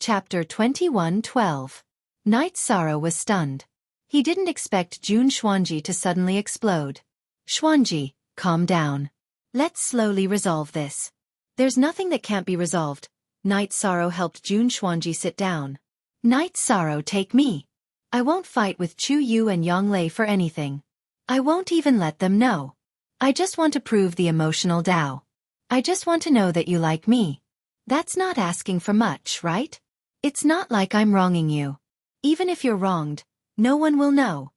Chapter 21:12. Night Sorrow was stunned. He didn't expect Jun Xuanji to suddenly explode. Xuanji, calm down. Let's slowly resolve this. There's nothing that can't be resolved. Night Sorrow helped Jun Xuanji sit down. Night Sorrow, take me. I won't fight with Chu Yu and Yang Lei for anything. I won't even let them know. I just want to prove the emotional Tao. I just want to know that you like me. That's not asking for much, right? It's not like I'm wronging you. Even if you're wronged, no one will know.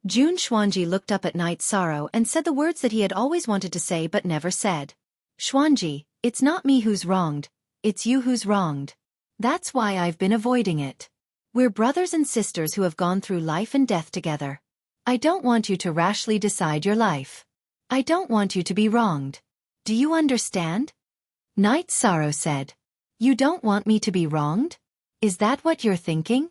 Jun Xuanji looked up at Night Sorrow and said the words that he had always wanted to say but never said. Xuanji, it's not me who's wronged, it's you who's wronged. That's why I've been avoiding it. We're brothers and sisters who have gone through life and death together. I don't want you to rashly decide your life. I don't want you to be wronged. Do you understand? Night Sorrow said. You don't want me to be wronged? Is that what you're thinking?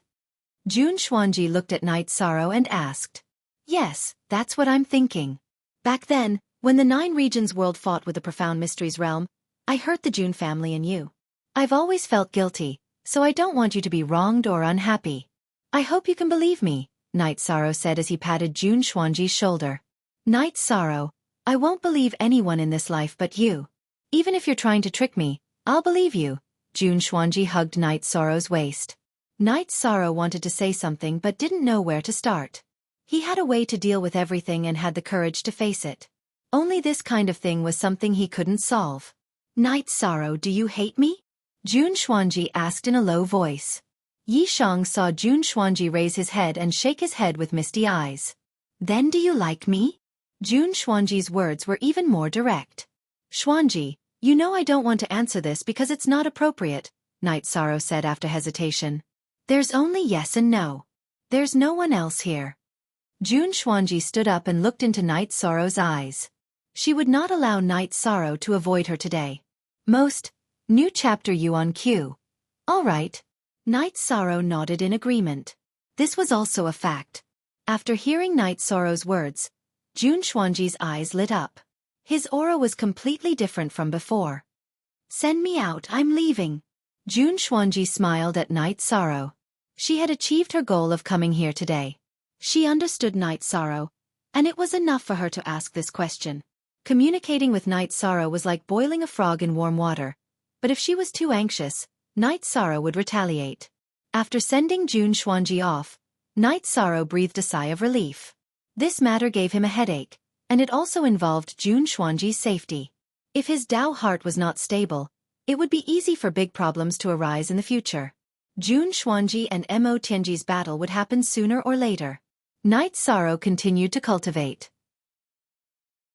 Jun Xuanji looked at Night Sorrow and asked. Yes, that's what I'm thinking. Back then, when the 9 Regions world fought with the Profound Mysteries realm, I hurt the Jun family and you. I've always felt guilty, so I don't want you to be wronged or unhappy. I hope you can believe me, Night Sorrow said as he patted Jun Xuanji's shoulder. Night Sorrow, I won't believe anyone in this life but you. Even if you're trying to trick me, I'll believe you. Jun Xuanji hugged Night Sorrow's waist. Night Sorrow wanted to say something but didn't know where to start. He had a way to deal with everything and had the courage to face it. Only this kind of thing was something he couldn't solve. Night Sorrow, do you hate me? Jun Xuanji asked in a low voice. Yi Shang saw Jun Xuanji raise his head and shake his head with misty eyes. Then do you like me? Jun Xuanji's words were even more direct. Xuanji, you know I don't want to answer this because it's not appropriate, Night Sorrow said after hesitation. There's only yes and no. There's no one else here. Jun Xuanji stood up and looked into Night Sorrow's eyes. She would not allow Night Sorrow to avoid her today. New chapter you on cue. All right. Night Sorrow nodded in agreement. This was also a fact. After hearing Night Sorrow's words, Jun Xuanji's eyes lit up. His aura was completely different from before. Send me out, I'm leaving. Jun Xuanji smiled at Night Sorrow. She had achieved her goal of coming here today. She understood Night Sorrow, and it was enough for her to ask this question. Communicating with Night Sorrow was like boiling a frog in warm water, but if she was too anxious, Night Sorrow would retaliate. After sending Jun Xuanji off, Night Sorrow breathed a sigh of relief. This matter gave him a headache, and it also involved Jun Xuanji's safety. If his Tao heart was not stable, it would be easy for big problems to arise in the future. Jun Xuanji and Mo Tianji's battle would happen sooner or later. Night Sorrow continued to cultivate.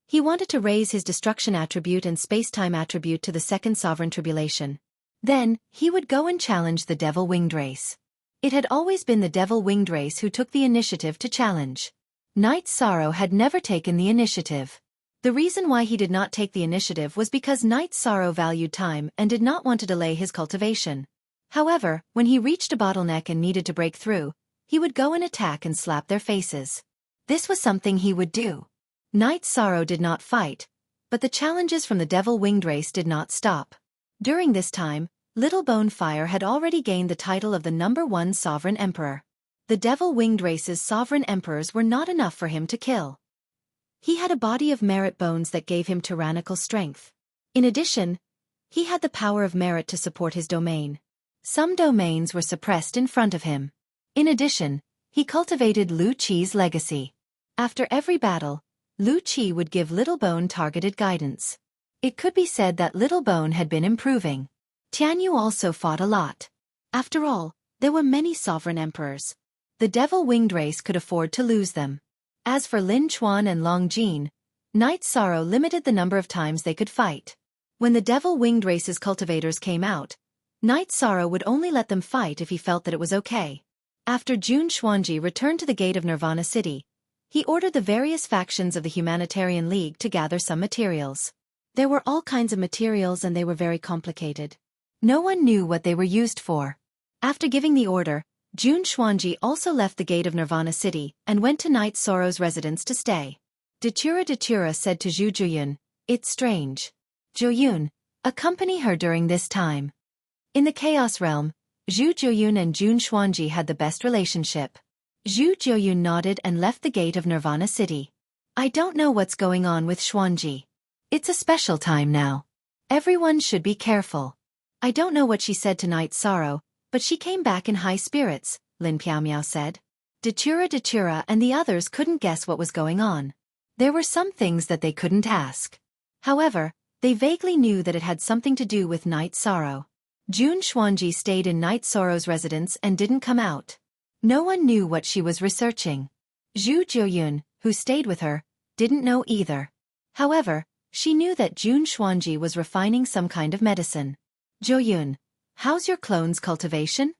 He wanted to raise his destruction attribute and space-time attribute to the second sovereign tribulation. Then, he would go and challenge the Devil Winged Race. It had always been the Devil Winged Race who took the initiative to challenge. Night Sorrow had never taken the initiative. The reason why he did not take the initiative was because Night Sorrow valued time and did not want to delay his cultivation. However, when he reached a bottleneck and needed to break through, he would go and attack and slap their faces. This was something he would do. Night Sorrow did not fight, but the challenges from the Devil Winged Race did not stop. During this time, Little Bone Fire had already gained the title of the #1 Sovereign Emperor. The Devil Winged Race's sovereign emperors were not enough for him to kill. He had a body of merit bones that gave him tyrannical strength. In addition, he had the power of merit to support his domain. Some domains were suppressed in front of him. In addition, he cultivated Lu Qi's legacy. After every battle, Lu Qi would give Little Bone targeted guidance. It could be said that Little Bone had been improving. Tianyu also fought a lot. After all, there were many sovereign emperors. The Devil Winged Race could afford to lose them. As for Lin Chuan and Long Jin, Night Sorrow limited the number of times they could fight. When the Devil Winged Race's cultivators came out, Night Sorrow would only let them fight if he felt that it was okay. After Jun Xuanji returned to the gate of Nirvana City, he ordered the various factions of the Humanitarian League to gather some materials. There were all kinds of materials and they were very complicated. No one knew what they were used for. After giving the order, Jun Xuanji also left the gate of Nirvana City and went to Night Sorrow's residence to stay. Datura said to Zhu Juyun, "It's strange. Zhu Yun, accompany her during this time." In the Chaos Realm, Zhu Jiuyun and Jun Xuanji had the best relationship. Zhu Jiuyun nodded and left the gate of Nirvana City. I don't know what's going on with Xuanji. It's a special time now. Everyone should be careful. I don't know what she said to Night Sorrow, but she came back in high spirits, Lin Piaomiao said. Datura and the others couldn't guess what was going on. There were some things that they couldn't ask. However, they vaguely knew that it had something to do with Night Sorrow. Jun Xuanji stayed in Night Sorrow's residence and didn't come out. No one knew what she was researching. Zhu Jiuyun, who stayed with her, didn't know either. However, she knew that Jun Xuanji was refining some kind of medicine. Jiuyun, how's your clone's cultivation?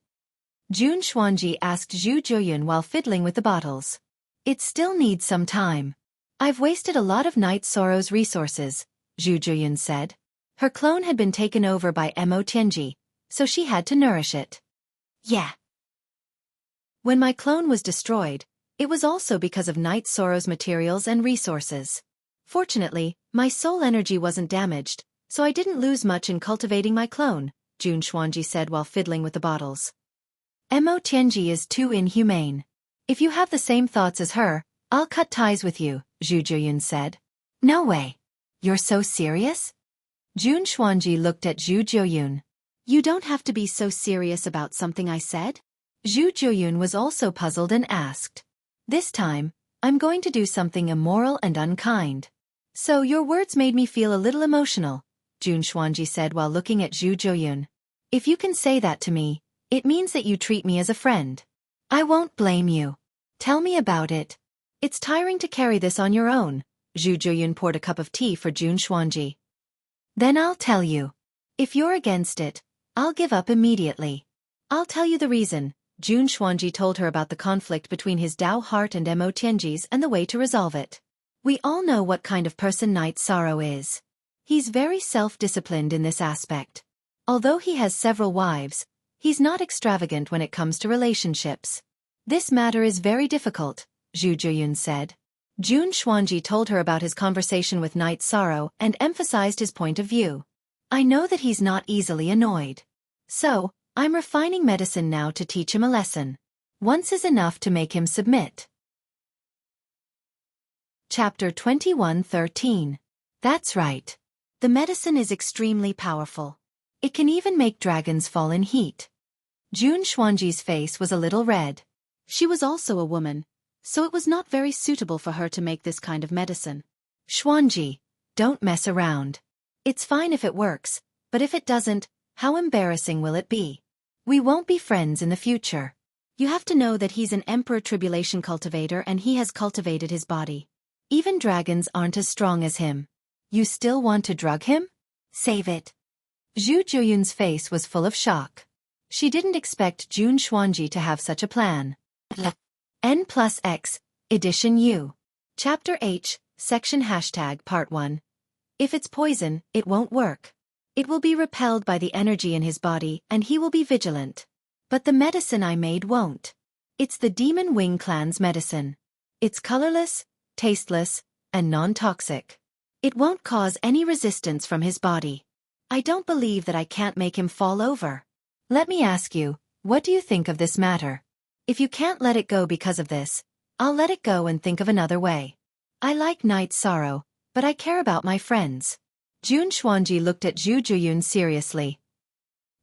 Jun Xuanji asked Zhu Jiuyun while fiddling with the bottles. It still needs some time. I've wasted a lot of Night Sorrow's resources, Zhu Jiuyun said. Her clone had been taken over by Mo Tianji, so she had to nourish it. Yeah. When my clone was destroyed, it was also because of Night Sorrow's materials and resources. Fortunately, my soul energy wasn't damaged, so I didn't lose much in cultivating my clone, Jun Xuanji said while fiddling with the bottles. Mo Tianji is too inhumane. If you have the same thoughts as her, I'll cut ties with you, Zhu Jiuyun said. No way. You're so serious? Jun Xuanji looked at Zhu Jiuyun. You don't have to be so serious about something I said? Zhu Jiuyun was also puzzled and asked. This time, I'm going to do something immoral and unkind. So your words made me feel a little emotional, Jun Xuanji said while looking at Zhu Jiuyun. If you can say that to me, it means that you treat me as a friend. I won't blame you. Tell me about it. It's tiring to carry this on your own, Zhu Jiuyun poured a cup of tea for Jun Xuanji. Then I'll tell you. If you're against it, I'll give up immediately. I'll tell you the reason. Jun Xuanji told her about the conflict between his Dao heart and Mo Tianji's and the way to resolve it. We all know what kind of person Night Sorrow is. He's very self-disciplined in this aspect. Although he has several wives, he's not extravagant when it comes to relationships. This matter is very difficult, Zhu Jiuyun said. Jun Xuanji told her about his conversation with Night Sorrow and emphasized his point of view. I know that he's not easily annoyed. So, I'm refining medicine now to teach him a lesson. Once is enough to make him submit. Chapter 21:13. That's right. The medicine is extremely powerful. It can even make dragons fall in heat. Jun Xuanji's face was a little red. She was also a woman, so it was not very suitable for her to make this kind of medicine. Xuanji, don't mess around. It's fine if it works, but if it doesn't, how embarrassing will it be? We won't be friends in the future. You have to know that he's an Emperor Tribulation cultivator and he has cultivated his body. Even dragons aren't as strong as him. You still want to drug him? Save it. Zhu Jiuyun's face was full of shock. She didn't expect Jun Xuanji to have such a plan. N+X, Edition U. Chapter H, Section Part 1. If it's poison, it won't work. It will be repelled by the energy in his body and he will be vigilant. But the medicine I made won't. It's the Demon Wing Clan's medicine. It's colorless, tasteless, and non-toxic. It won't cause any resistance from his body. I don't believe that I can't make him fall over. Let me ask you, what do you think of this matter? If you can't let it go because of this, I'll let it go and think of another way. I like Night Sorrow, but I care about my friends. Jun Xuanji looked at Zhu Jiuyun seriously.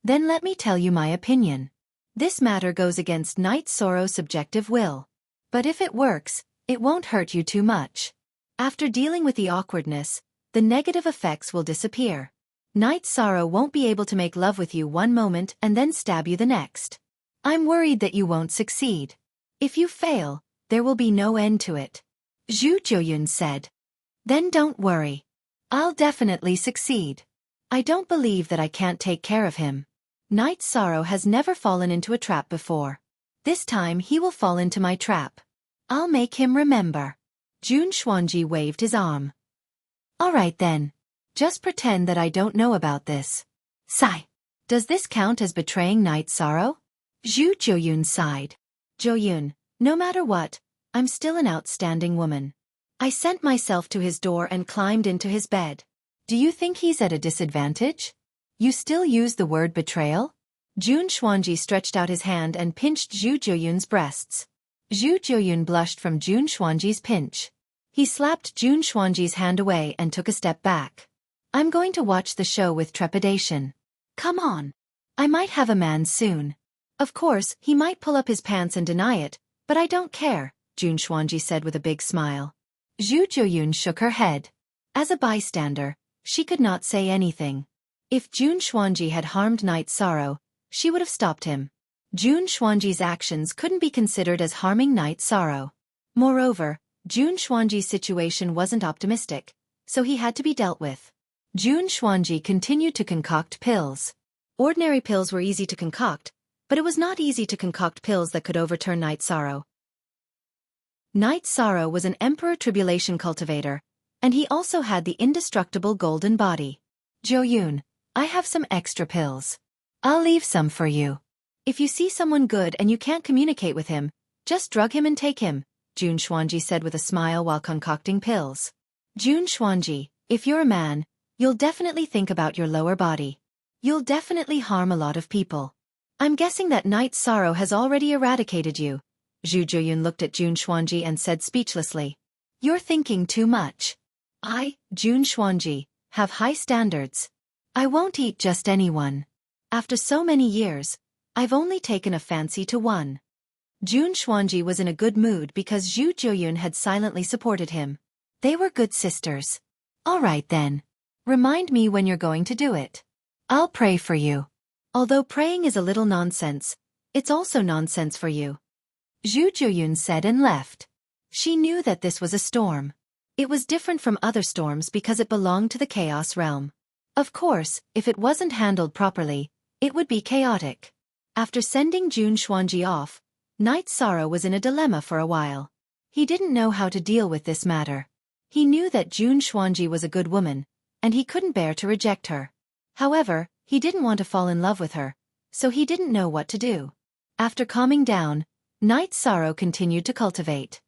Then let me tell you my opinion. This matter goes against Night Sorrow's subjective will. But if it works, it won't hurt you too much. After dealing with the awkwardness, the negative effects will disappear. Night Sorrow won't be able to make love with you one moment and then stab you the next. I'm worried that you won't succeed. If you fail, there will be no end to it. Zhu Jiuyun said. Then don't worry. I'll definitely succeed. I don't believe that I can't take care of him. Night Sorrow has never fallen into a trap before. This time he will fall into my trap. I'll make him remember. Jun Xuanji waved his arm. All right then. Just pretend that I don't know about this. Sigh. Does this count as betraying Night Sorrow? Zhu Jiuyun sighed. Jiuyun, no matter what, I'm still an outstanding woman. I sent myself to his door and climbed into his bed. Do you think he's at a disadvantage? You still use the word betrayal? Jun Xuanji stretched out his hand and pinched Zhu Jiuyun's breasts. Zhu Jiuyun blushed from Jun Xuanji's pinch. He slapped Jun Xuanji's hand away and took a step back. I'm going to watch the show with trepidation. Come on. I might have a man soon. Of course, he might pull up his pants and deny it, but I don't care, Jun Xuanji said with a big smile. Zhu Jiuyun shook her head. As a bystander, she could not say anything. If Jun Xuanji had harmed Night Sorrow, she would have stopped him. Jun Xuanji's actions couldn't be considered as harming Night Sorrow. Moreover, Jun Xuanji's situation wasn't optimistic, so he had to be dealt with. Jun Xuanji continued to concoct pills. Ordinary pills were easy to concoct, but it was not easy to concoct pills that could overturn Night Sorrow. Night Sorrow was an Emperor Tribulation cultivator, and he also had the indestructible golden body. Jiuyun, I have some extra pills. I'll leave some for you. If you see someone good and you can't communicate with him, just drug him and take him, Jun Xuanji said with a smile while concocting pills. Jun Xuanji, if you're a man, you'll definitely think about your lower body. You'll definitely harm a lot of people. I'm guessing that Night Sorrow has already eradicated you. Zhu Jiuyun looked at Jun Xuanji and said speechlessly. You're thinking too much. I, Jun Xuanji, have high standards. I won't eat just anyone. After so many years, I've only taken a fancy to one. Jun Xuanji was in a good mood because Zhu Jiuyun had silently supported him. They were good sisters. All right then. Remind me when you're going to do it. I'll pray for you. Although praying is a little nonsense, it's also nonsense for you. Zhu Jiuyun said and left. She knew that this was a storm. It was different from other storms because it belonged to the chaos realm. Of course, if it wasn't handled properly, it would be chaotic. After sending Jun Xuanji off, Night Sorrow was in a dilemma for a while. He didn't know how to deal with this matter. He knew that Jun Xuanji was a good woman, and he couldn't bear to reject her. However, he didn't want to fall in love with her, so he didn't know what to do. After calming down, Night Sorrow continued to cultivate.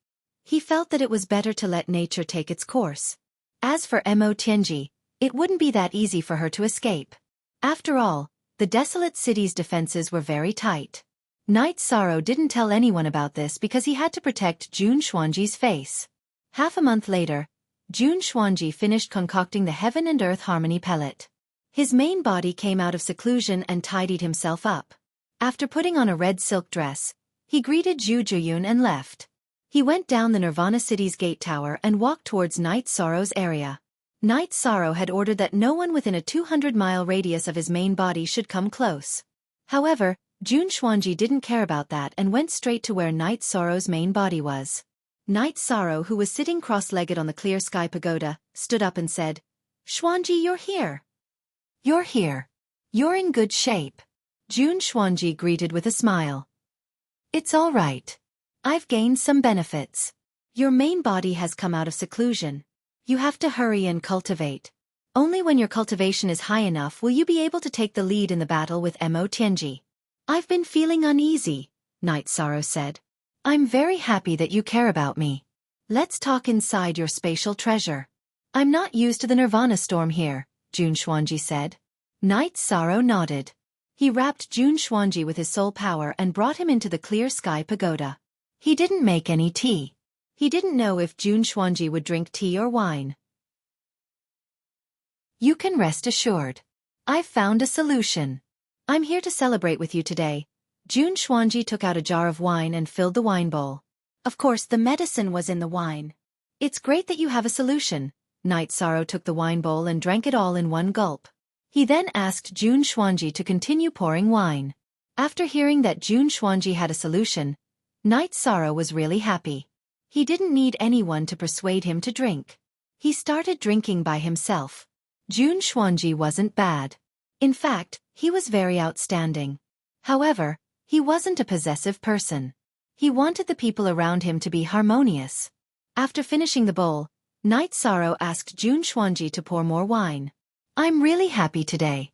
He felt that it was better to let nature take its course. As for Mo Tianji, it wouldn't be that easy for her to escape. After all, the desolate city's defenses were very tight. Night Sorrow didn't tell anyone about this because he had to protect Jun Xuanji's face. Half a month later, Jun Xuanji finished concocting the Heaven and Earth Harmony pellet. His main body came out of seclusion and tidied himself up. After putting on a red silk dress, he greeted Zhu Jiuyun and left. He went down the Nirvana City's gate tower and walked towards Night Sorrow's area. Night Sorrow had ordered that no one within a 200-mile radius of his main body should come close. However, Jun Xuanji didn't care about that and went straight to where Night Sorrow's main body was. Night Sorrow, who was sitting cross-legged on the clear sky pagoda, stood up and said, Xuanji, you're here. You're here. You're in good shape. Jun Xuanji greeted with a smile. It's all right. I've gained some benefits. Your main body has come out of seclusion. You have to hurry and cultivate. Only when your cultivation is high enough will you be able to take the lead in the battle with Mo Tianji. I've been feeling uneasy, Night Sorrow said. I'm very happy that you care about me. Let's talk inside your spatial treasure. I'm not used to the Nirvana storm here, Jun Xuanji said. Night Sorrow nodded. He wrapped Jun Xuanji with his soul power and brought him into the clear sky pagoda. He didn't make any tea. He didn't know if Jun Xuanji would drink tea or wine. You can rest assured. I've found a solution. I'm here to celebrate with you today. Jun Xuanji took out a jar of wine and filled the wine bowl. Of course, the medicine was in the wine. It's great that you have a solution. Night Sorrow took the wine bowl and drank it all in one gulp. He then asked Jun Xuanji to continue pouring wine. After hearing that Jun Xuanji had a solution, Night Sorrow was really happy. He didn't need anyone to persuade him to drink. He started drinking by himself. Jun Xuanji wasn't bad. In fact, he was very outstanding. However, he wasn't a possessive person. He wanted the people around him to be harmonious. After finishing the bowl, Night Sorrow asked Jun Xuanji to pour more wine. I'm really happy today.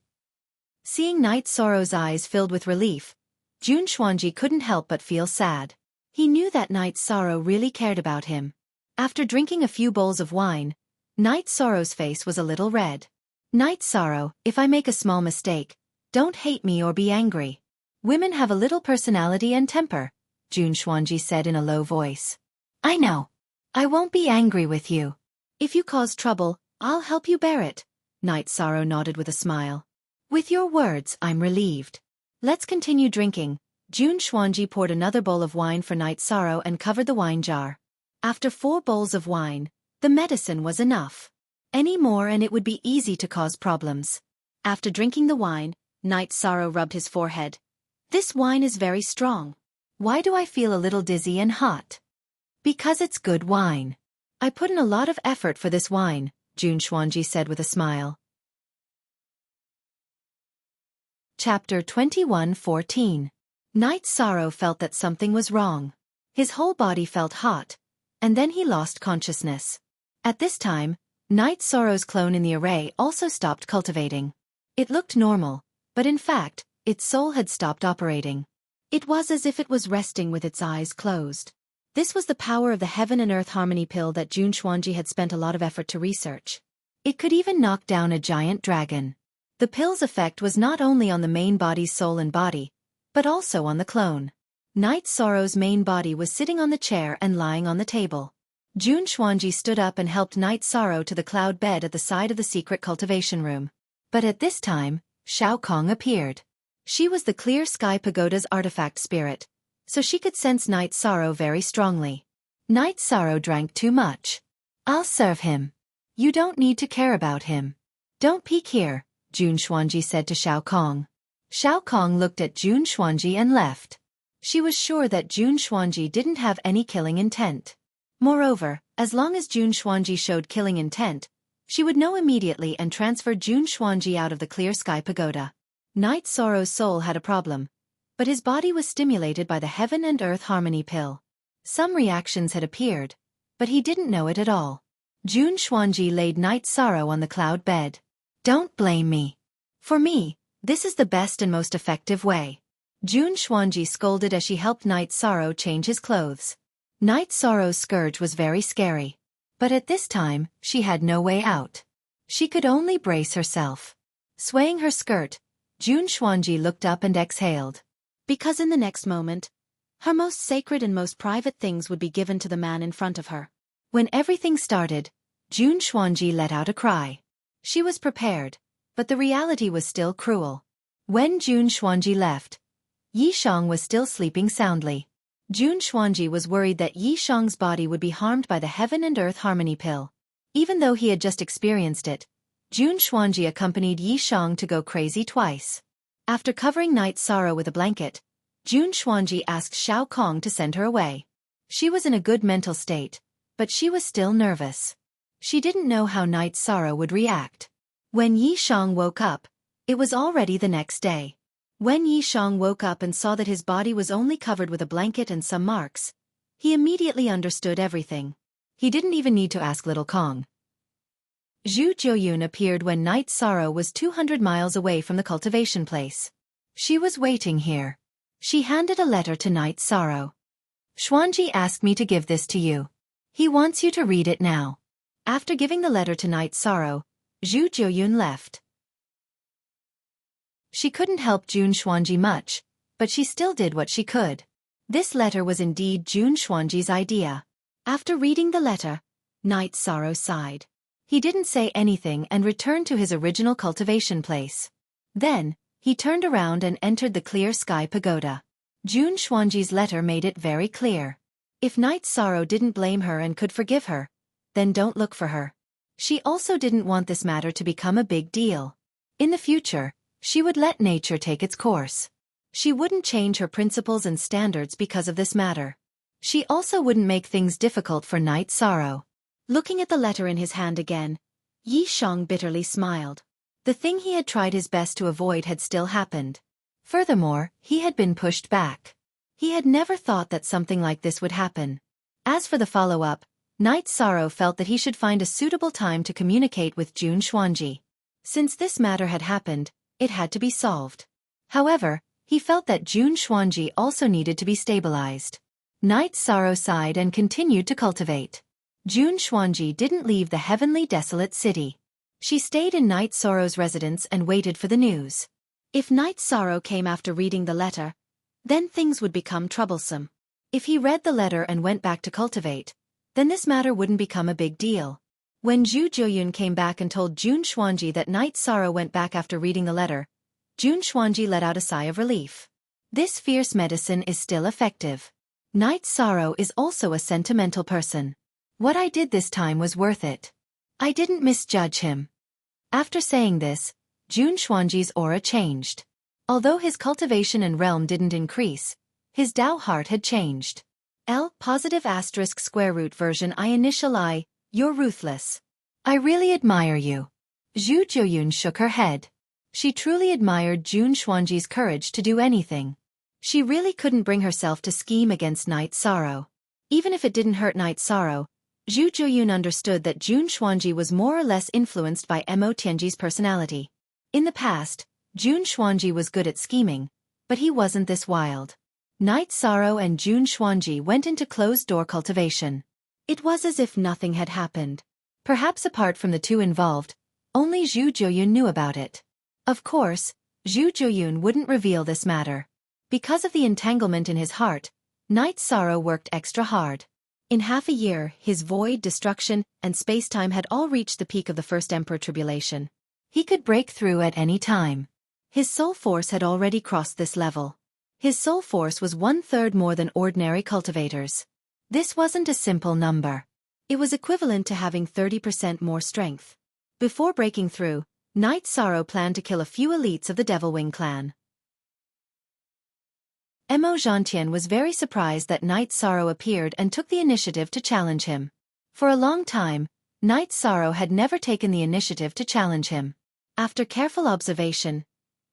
Seeing Night Sorrow's eyes filled with relief, Jun Xuanji couldn't help but feel sad. He knew that Night Sorrow really cared about him. After drinking a few bowls of wine, Night Sorrow's face was a little red. Night Sorrow, if I make a small mistake, don't hate me or be angry. Women have a little personality and temper, Jun Xuanji said in a low voice. I know. I won't be angry with you. If you cause trouble, I'll help you bear it. Night Sorrow nodded with a smile. With your words, I'm relieved. Let's continue drinking. Jun Xuanji poured another bowl of wine for Night Sorrow and covered the wine jar. After 4 bowls of wine, the medicine was enough. Any more and it would be easy to cause problems. After drinking the wine, Night Sorrow rubbed his forehead. This wine is very strong. Why do I feel a little dizzy and hot? Because it's good wine. I put in a lot of effort for this wine, Jun Xuanji said with a smile. Chapter 21:14. Night Sorrow felt that something was wrong. His whole body felt hot, and then he lost consciousness. At this time, Night Sorrow's clone in the array also stopped cultivating. It looked normal, but in fact, its soul had stopped operating. It was as if it was resting with its eyes closed. This was the power of the Heaven and Earth Harmony pill that Jun Xuanji had spent a lot of effort to research. It could even knock down a giant dragon. The pill's effect was not only on the main body's soul and body, but also on the clone. Night Sorrow's main body was sitting on the chair and lying on the table. Jun Xuanji stood up and helped Night Sorrow to the cloud bed at the side of the secret cultivation room. But at this time, Xiaofan appeared. She was the Clear Sky Pagoda's artifact spirit, so she could sense Night Sorrow very strongly. Night Sorrow drank too much. I'll serve him. You don't need to care about him. Don't peek here, Jun Xuanji said to Xiaofan. Xiaofan looked at Jun Xuanji and left. She was sure that Jun Xuanji didn't have any killing intent. Moreover, as long as Jun Xuanji showed killing intent, she would know immediately and transfer Jun Xuanji out of the Clear Sky Pagoda. Night Sorrow's soul had a problem, but his body was stimulated by the Heaven and Earth Harmony pill. Some reactions had appeared, but he didn't know it at all. Jun Xuanji laid Night Sorrow on the cloud bed. Don't blame me. For me, this is the best and most effective way. Jun Xuanji scolded as she helped Night Sorrow change his clothes. Night Sorrow's scourge was very scary, but at this time, she had no way out. She could only brace herself. Swaying her skirt, Jun Xuanji looked up and exhaled. Because in the next moment, her most sacred and most private things would be given to the man in front of her. When everything started, Jun Xuanji let out a cry. She was prepared, but the reality was still cruel. When Jun Xuanji left, Yi Shang was still sleeping soundly. Jun Xuanji was worried that Yi Shang's body would be harmed by the Heaven and Earth Harmony pill. Even though he had just experienced it, Jun Xuanji accompanied Yi Shang to go crazy twice. After covering Night Sorrow with a blanket, Jun Xuanji asked Xiaofan to send her away. She was in a good mental state, but she was still nervous. She didn't know how Night Sorrow would react. When Yi Shang woke up, it was already the next day. When Yi Shang woke up and saw that his body was only covered with a blanket and some marks, he immediately understood everything. He didn't even need to ask Little Kong. Zhu Jiuyun appeared when Night Sorrow was 200 miles away from the cultivation place. She was waiting here. She handed a letter to Night Sorrow. Xuanji asked me to give this to you. He wants you to read it now. After giving the letter to Night Sorrow, Zhu Jiuyun left. She couldn't help Jun Xuanji much, but she still did what she could. This letter was indeed Jun Xuanji's idea. After reading the letter, Night Sorrow sighed. He didn't say anything and returned to his original cultivation place. Then, he turned around and entered the Clear Sky Pagoda. Jun Xuanji's letter made it very clear. If Night Sorrow didn't blame her and could forgive her, then don't look for her. She also didn't want this matter to become a big deal. In the future, she would let nature take its course. She wouldn't change her principles and standards because of this matter. She also wouldn't make things difficult for Night Sorrow. Looking at the letter in his hand again, Yi Shang bitterly smiled. The thing he had tried his best to avoid had still happened. Furthermore, he had been pushed back. He had never thought that something like this would happen. As for the follow-up, Night Sorrow felt that he should find a suitable time to communicate with Jun Xuanji. Since this matter had happened, it had to be solved. However, he felt that Jun Xuanji also needed to be stabilized. Night Sorrow sighed and continued to cultivate. Jun Xuanji didn't leave the heavenly desolate city. She stayed in Night Sorrow's residence and waited for the news. If Night Sorrow came after reading the letter, then things would become troublesome. If he read the letter and went back to cultivate, then this matter wouldn't become a big deal. When Zhu Jiuyun came back and told Jun Xuanji that Night Sorrow went back after reading the letter, Jun Xuanji let out a sigh of relief. This fierce medicine is still effective. Night Sorrow is also a sentimental person. What I did this time was worth it. I didn't misjudge him. After saying this, Jun Xuanji's aura changed. Although his cultivation and realm didn't increase, his Dao heart had changed. L+** version I initial I, you're ruthless. I really admire you. Zhu Jiuyun shook her head. She truly admired Jun Xuanji's courage to do anything. She really couldn't bring herself to scheme against Night Sorrow. Even if it didn't hurt Night Sorrow, Zhu Jiuyun understood that Jun Xuanji was more or less influenced by Mo Tianji's personality. In the past, Jun Xuanji was good at scheming, but he wasn't this wild. Night Sorrow and Jun Xuanji went into closed-door cultivation. It was as if nothing had happened. Perhaps apart from the two involved, only Zhu Jiuyun knew about it. Of course, Zhu Jiuyun wouldn't reveal this matter. Because of the entanglement in his heart, Night Sorrow worked extra hard. In half a year, his void, destruction, and space-time had all reached the peak of the First Emperor Tribulation. He could break through at any time. His soul force had already crossed this level. His soul force was 1/3 more than ordinary cultivators. This wasn't a simple number. It was equivalent to having 30% more strength. Before breaking through, Night Sorrow planned to kill a few elites of the Devilwing clan. Mo Zhantian was very surprised that Night Sorrow appeared and took the initiative to challenge him. For a long time, Night Sorrow had never taken the initiative to challenge him. After careful observation,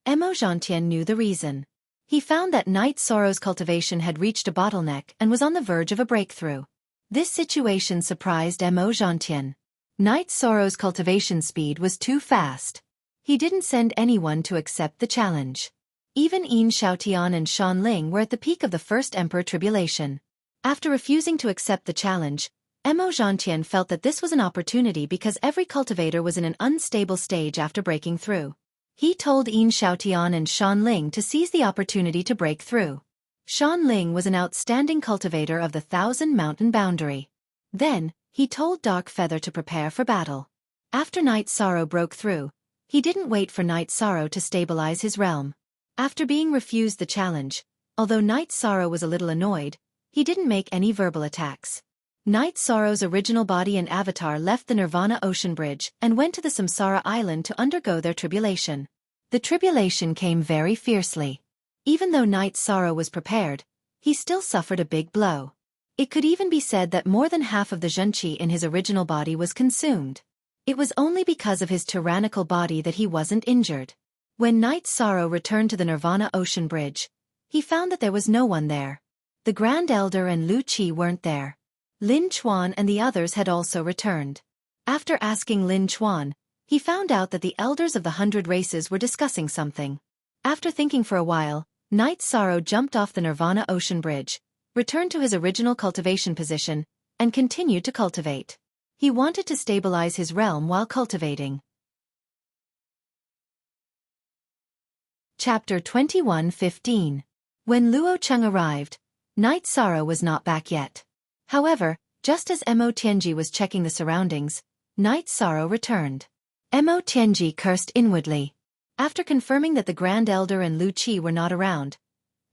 Mo Zhantian knew the reason. He found that Night Sorrow's cultivation had reached a bottleneck and was on the verge of a breakthrough. This situation surprised Mo Zhantian. Night Sorrow's cultivation speed was too fast. He didn't send anyone to accept the challenge. Even Yin Xiaotian and Shan Ling were at the peak of the First Emperor Tribulation. After refusing to accept the challenge, Mo Zhantian felt that this was an opportunity because every cultivator was in an unstable stage after breaking through. He told Yin Xiaotian and Shan Ling to seize the opportunity to break through. Shan Ling was an outstanding cultivator of the Thousand Mountain boundary. Then, he told Dark Feather to prepare for battle. After Night Sorrow broke through, he didn't wait for Night Sorrow to stabilize his realm. After being refused the challenge, although Night Sorrow was a little annoyed, he didn't make any verbal attacks. Night Sorrow's original body and avatar left the Nirvana Ocean Bridge and went to the Samsara Island to undergo their tribulation. The tribulation came very fiercely. Even though Night Sorrow was prepared, he still suffered a big blow. It could even be said that more than half of the Zhenqi in his original body was consumed. It was only because of his tyrannical body that he wasn't injured. When Night Sorrow returned to the Nirvana Ocean Bridge, he found that there was no one there. The Grand Elder and Lu Qi weren't there. Lin Chuan and the others had also returned. After asking Lin Chuan, he found out that the elders of the 100 races were discussing something. After thinking for a while, Night Sorrow jumped off the Nirvana Ocean Bridge, returned to his original cultivation position, and continued to cultivate. He wanted to stabilize his realm while cultivating. Chapter 21:15. When Luo Cheng arrived, Night Sorrow was not back yet. However, just as Mo Tianji was checking the surroundings, Night Sorrow returned. Mo Tianji cursed inwardly. After confirming that the Grand Elder and Lu Qi were not around,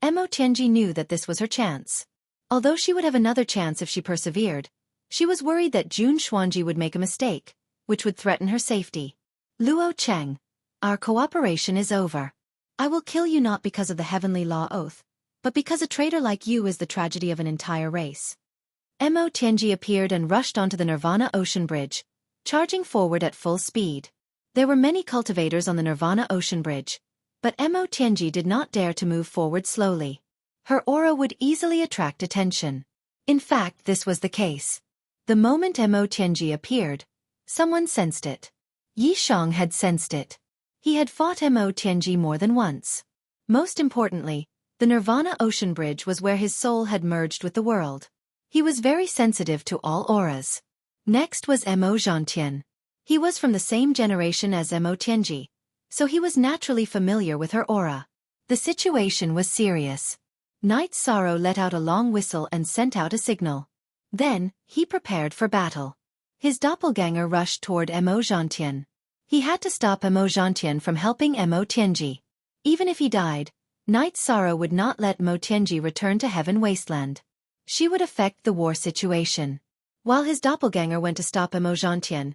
Mo Tianji knew that this was her chance. Although she would have another chance if she persevered, she was worried that Jun Xuanji would make a mistake, which would threaten her safety. Luo Cheng, our cooperation is over. I will kill you not because of the heavenly law oath, but because a traitor like you is the tragedy of an entire race. Mo Tianji appeared and rushed onto the Nirvana Ocean Bridge, charging forward at full speed. There were many cultivators on the Nirvana Ocean Bridge, but Mo Tianji did not dare to move forward slowly. Her aura would easily attract attention. In fact, this was the case. The moment Mo Tianji appeared, someone sensed it. Yi Shang had sensed it. He had fought Mo Tianji more than once. Most importantly, the Nirvana Ocean Bridge was where his soul had merged with the world. He was very sensitive to all auras. Next was Mo Zhantian. He was from the same generation as Mo Tianji, so he was naturally familiar with her aura. The situation was serious. Night Sorrow let out a long whistle and sent out a signal. Then, he prepared for battle. His doppelganger rushed toward Mo Zhantian. He had to stop Mo Zhantian from helping Mo Tianji. Even if he died, Night Sorrow would not let Mo Tianji return to Heaven Wasteland. She would affect the war situation. While his doppelganger went to stop Mo Zhantian,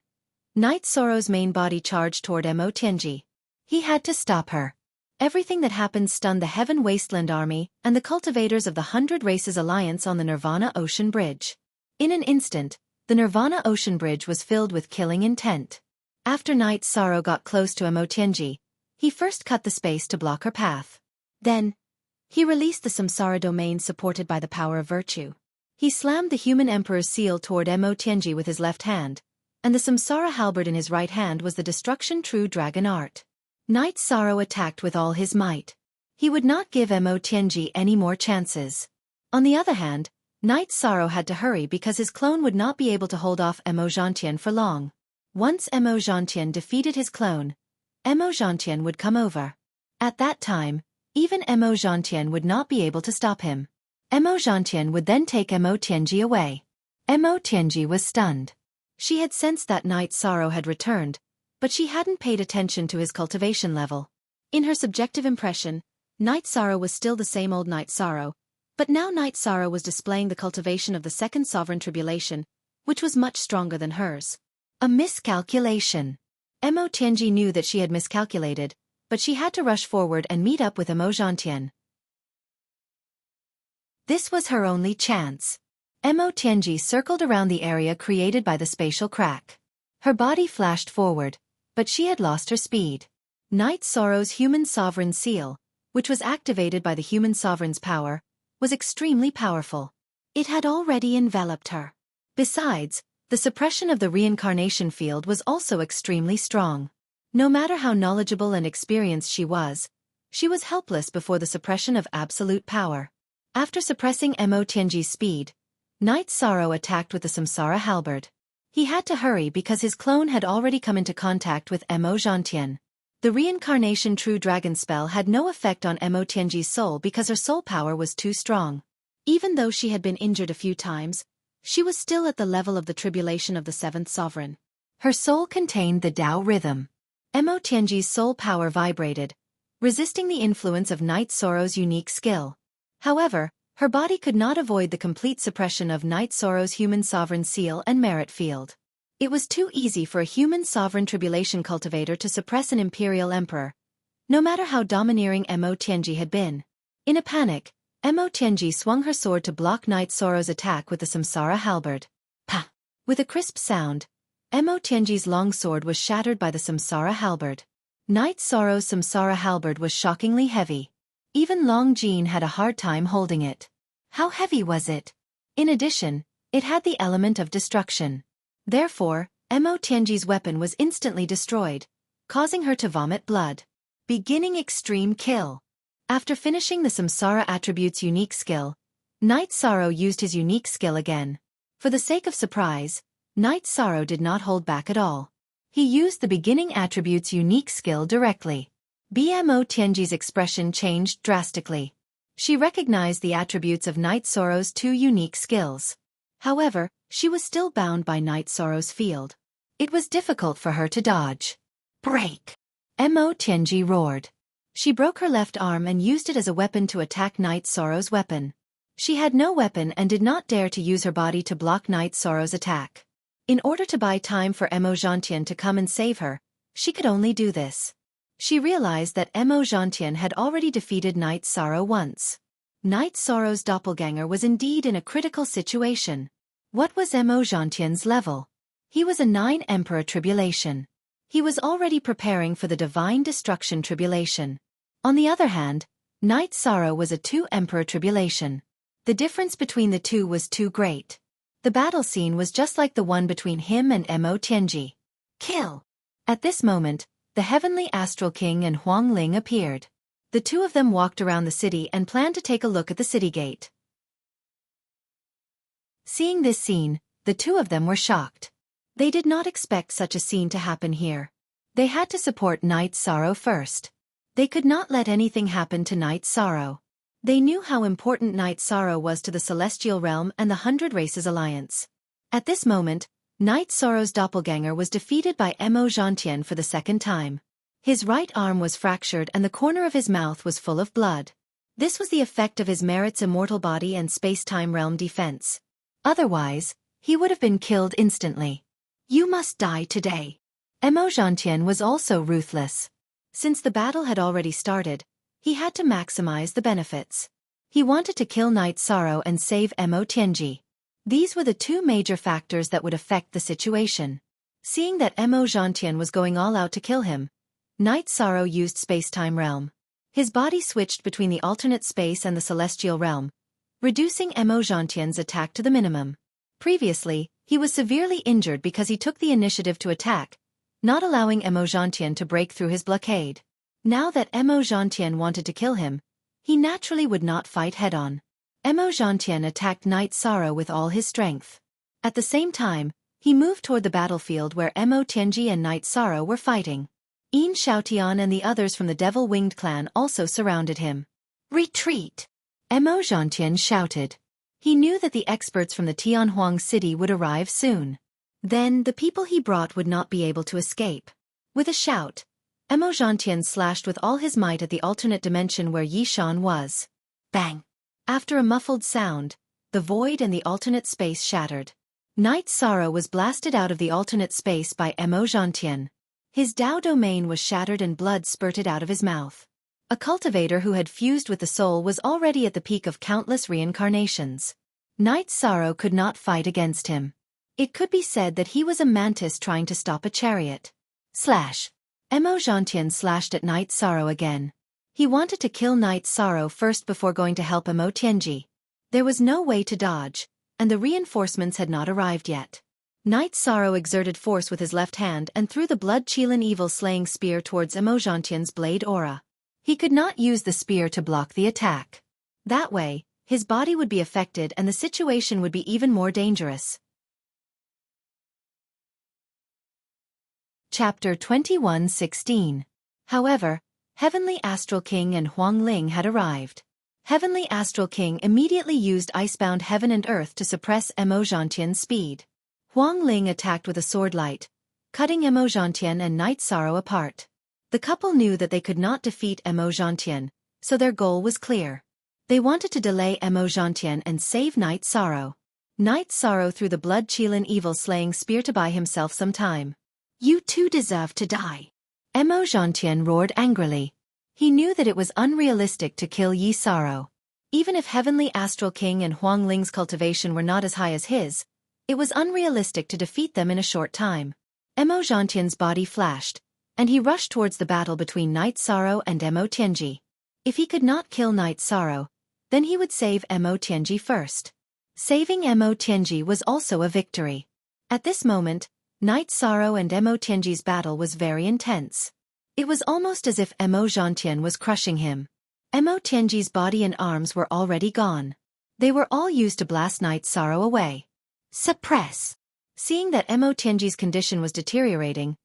Night Sorrow's main body charged toward Mo Tianji. He had to stop her. Everything that happened stunned the Heaven Wasteland army and the cultivators of the 100 Races Alliance on the Nirvana Ocean Bridge. In an instant, the Nirvana Ocean Bridge was filled with killing intent. After Night Sorrow got close to Mo Tianji, he first cut the space to block her path. Then, he released the Samsara domain supported by the power of virtue. He slammed the human emperor's seal toward Mo Tianji with his left hand, and the Samsara halberd in his right hand was the destruction true dragon art. Night Sorrow attacked with all his might. He would not give Mo Tianji any more chances. On the other hand, Night Sorrow had to hurry because his clone would not be able to hold off Mo Zhantian for long. Once Mo Zhantian defeated his clone, Mo Zhantian would come over. At that time, even Mo Zhantian would not be able to stop him. Mo Zhantian would then take Mo Tianji away. Mo Tianji was stunned. She had sensed that Night Sorrow had returned, but she hadn't paid attention to his cultivation level. In her subjective impression, Night Sorrow was still the same old Night Sorrow, but now Night Sorrow was displaying the cultivation of the second sovereign tribulation, which was much stronger than hers. A miscalculation. Mo Tianji knew that she had miscalculated, but she had to rush forward and meet up with Mo Zhantian. This was her only chance. Mo Tianji circled around the area created by the spatial crack. Her body flashed forward, but she had lost her speed. Night Sorrow's human sovereign seal, which was activated by the human sovereign's power, was extremely powerful. It had already enveloped her. Besides, the suppression of the reincarnation field was also extremely strong. No matter how knowledgeable and experienced she was helpless before the suppression of absolute power. After suppressing Mo Tianji's speed, Night Sorrow attacked with the Samsara halberd. He had to hurry because his clone had already come into contact with Mo Zhantian. The reincarnation true dragon spell had no effect on Mo Tianji's soul because her soul power was too strong. Even though she had been injured a few times, she was still at the level of the tribulation of the seventh sovereign. Her soul contained the Tao rhythm. Mo Tianji's soul power vibrated, resisting the influence of Night Sorrow's unique skill. However, her body could not avoid the complete suppression of Night Sorrow's human sovereign seal and merit field. It was too easy for a human sovereign tribulation cultivator to suppress an imperial emperor, no matter how domineering Mo Tianji had been. In a panic, Mo Tianji swung her sword to block Night Sorrow's attack with the Samsara halberd. Pa! With a crisp sound, Mo Tianji's long sword was shattered by the Samsara halberd. Night Sorrow's Samsara halberd was shockingly heavy. Even Long Jean had a hard time holding it. How heavy was it? In addition, it had the element of destruction. Therefore, Mo Tianji's weapon was instantly destroyed, causing her to vomit blood. Beginning extreme kill. After finishing the Samsara attribute's unique skill, Night Sorrow used his unique skill again. For the sake of surprise, Night Sorrow did not hold back at all. He used the beginning attribute's unique skill directly. Mo Tianji's expression changed drastically. She recognized the attributes of Night Sorrow's two unique skills. However, she was still bound by Night Sorrow's field. It was difficult for her to dodge. Break! Mo Tianji roared. She broke her left arm and used it as a weapon to attack Night Sorrow's weapon. She had no weapon and did not dare to use her body to block Night Sorrow's attack. In order to buy time for Mo Zhantian to come and save her, she could only do this. She realized that Mo Zhantian had already defeated Night Sorrow once. Night Sorrow's doppelganger was indeed in a critical situation. What was Mo Zhantian's level? He was a 9 Emperor Tribulation. He was already preparing for the Divine Destruction Tribulation. On the other hand, Night Sorrow was a 2 Emperor Tribulation. The difference between the two was too great. The battle scene was just like the one between him and Mo Tianji. Kill! At this moment, the Heavenly Astral King and Huang Ling appeared. The two of them walked around the city and planned to take a look at the city gate. Seeing this scene, the two of them were shocked. They did not expect such a scene to happen here. They had to support Night Sorrow first. They could not let anything happen to Night Sorrow. They knew how important Night Sorrow was to the Celestial Realm and the Hundred Races Alliance. At this moment, Night Sorrow's doppelganger was defeated by Mo Zhantian for the second time. His right arm was fractured and the corner of his mouth was full of blood. This was the effect of his Merit's immortal body and space-time realm defense. Otherwise, he would have been killed instantly. You must die today. Mo Zhantian was also ruthless. Since the battle had already started, he had to maximize the benefits. He wanted to kill Night Sorrow and save Mo Tianji. These were the two major factors that would affect the situation. Seeing that Mo Zhantian was going all out to kill him, Night Sorrow used space-time realm. His body switched between the alternate space and the celestial realm, reducing Mo Zhantian's attack to the minimum. Previously, he was severely injured because he took the initiative to attack, not allowing Mo Zhantian to break through his blockade. Now that Mo Zhantian wanted to kill him, he naturally would not fight head-on. Mo Zhantian attacked Night Sorrow with all his strength. At the same time, he moved toward the battlefield where Mo Tianji and Night Sorrow were fighting. Yin Xiaotian and the others from the Devil-Winged clan also surrounded him. Retreat! Mo Zhantian shouted. He knew that the experts from the Tianhuang city would arrive soon. Then the people he brought would not be able to escape. With a shout, Mo Zhantian slashed with all his might at the alternate dimension where Yishan was. Bang! After a muffled sound, the void and the alternate space shattered. Night Sorrow was blasted out of the alternate space by Mo Zhantian. His Dao domain was shattered and blood spurted out of his mouth. A cultivator who had fused with the soul was already at the peak of countless reincarnations. Night Sorrow could not fight against him. It could be said that he was a mantis trying to stop a chariot. Slash! Mo Zhantian slashed at Night Sorrow again. He wanted to kill Night Sorrow first before going to help Mo Tianji. There was no way to dodge, and the reinforcements had not arrived yet. Night Sorrow exerted force with his left hand and threw the blood-Qilin evil-slaying spear towards Mo Zhantian's blade aura. He could not use the spear to block the attack. That way, his body would be affected and the situation would be even more dangerous. Chapter 21:16. However, Heavenly Astral King and Huang Ling had arrived. Heavenly Astral King immediately used Icebound Heaven and Earth to suppress Mo Zhantian's speed. Huang Ling attacked with a sword light, cutting Mo Zhantian and Night Sorrow apart. The couple knew that they could not defeat Mo Zhantian, so their goal was clear. They wanted to delay Mo Zhantian and save Night Sorrow. Night Sorrow threw the blood-Qilin evil-slaying spear to buy himself some time. You two deserve to die. Mo Zhantian roared angrily. He knew that it was unrealistic to kill Yi Sorrow. Even if Heavenly Astral King and Huang Ling's cultivation were not as high as his, it was unrealistic to defeat them in a short time. Mo Zhantian's body flashed, and he rushed towards the battle between Night Sorrow and Mo Tianji. If he could not kill Night Sorrow, then he would save Mo Tianji first. Saving Mo Tianji was also a victory. At this moment, Night Sorrow and Mo Tianji's battle was very intense. It was almost as if Mo Zhantian was crushing him. Mo Tianji's body and arms were already gone. They were all used to blast Night Sorrow away. Suppress! Seeing that Mo Tianji's condition was deteriorating,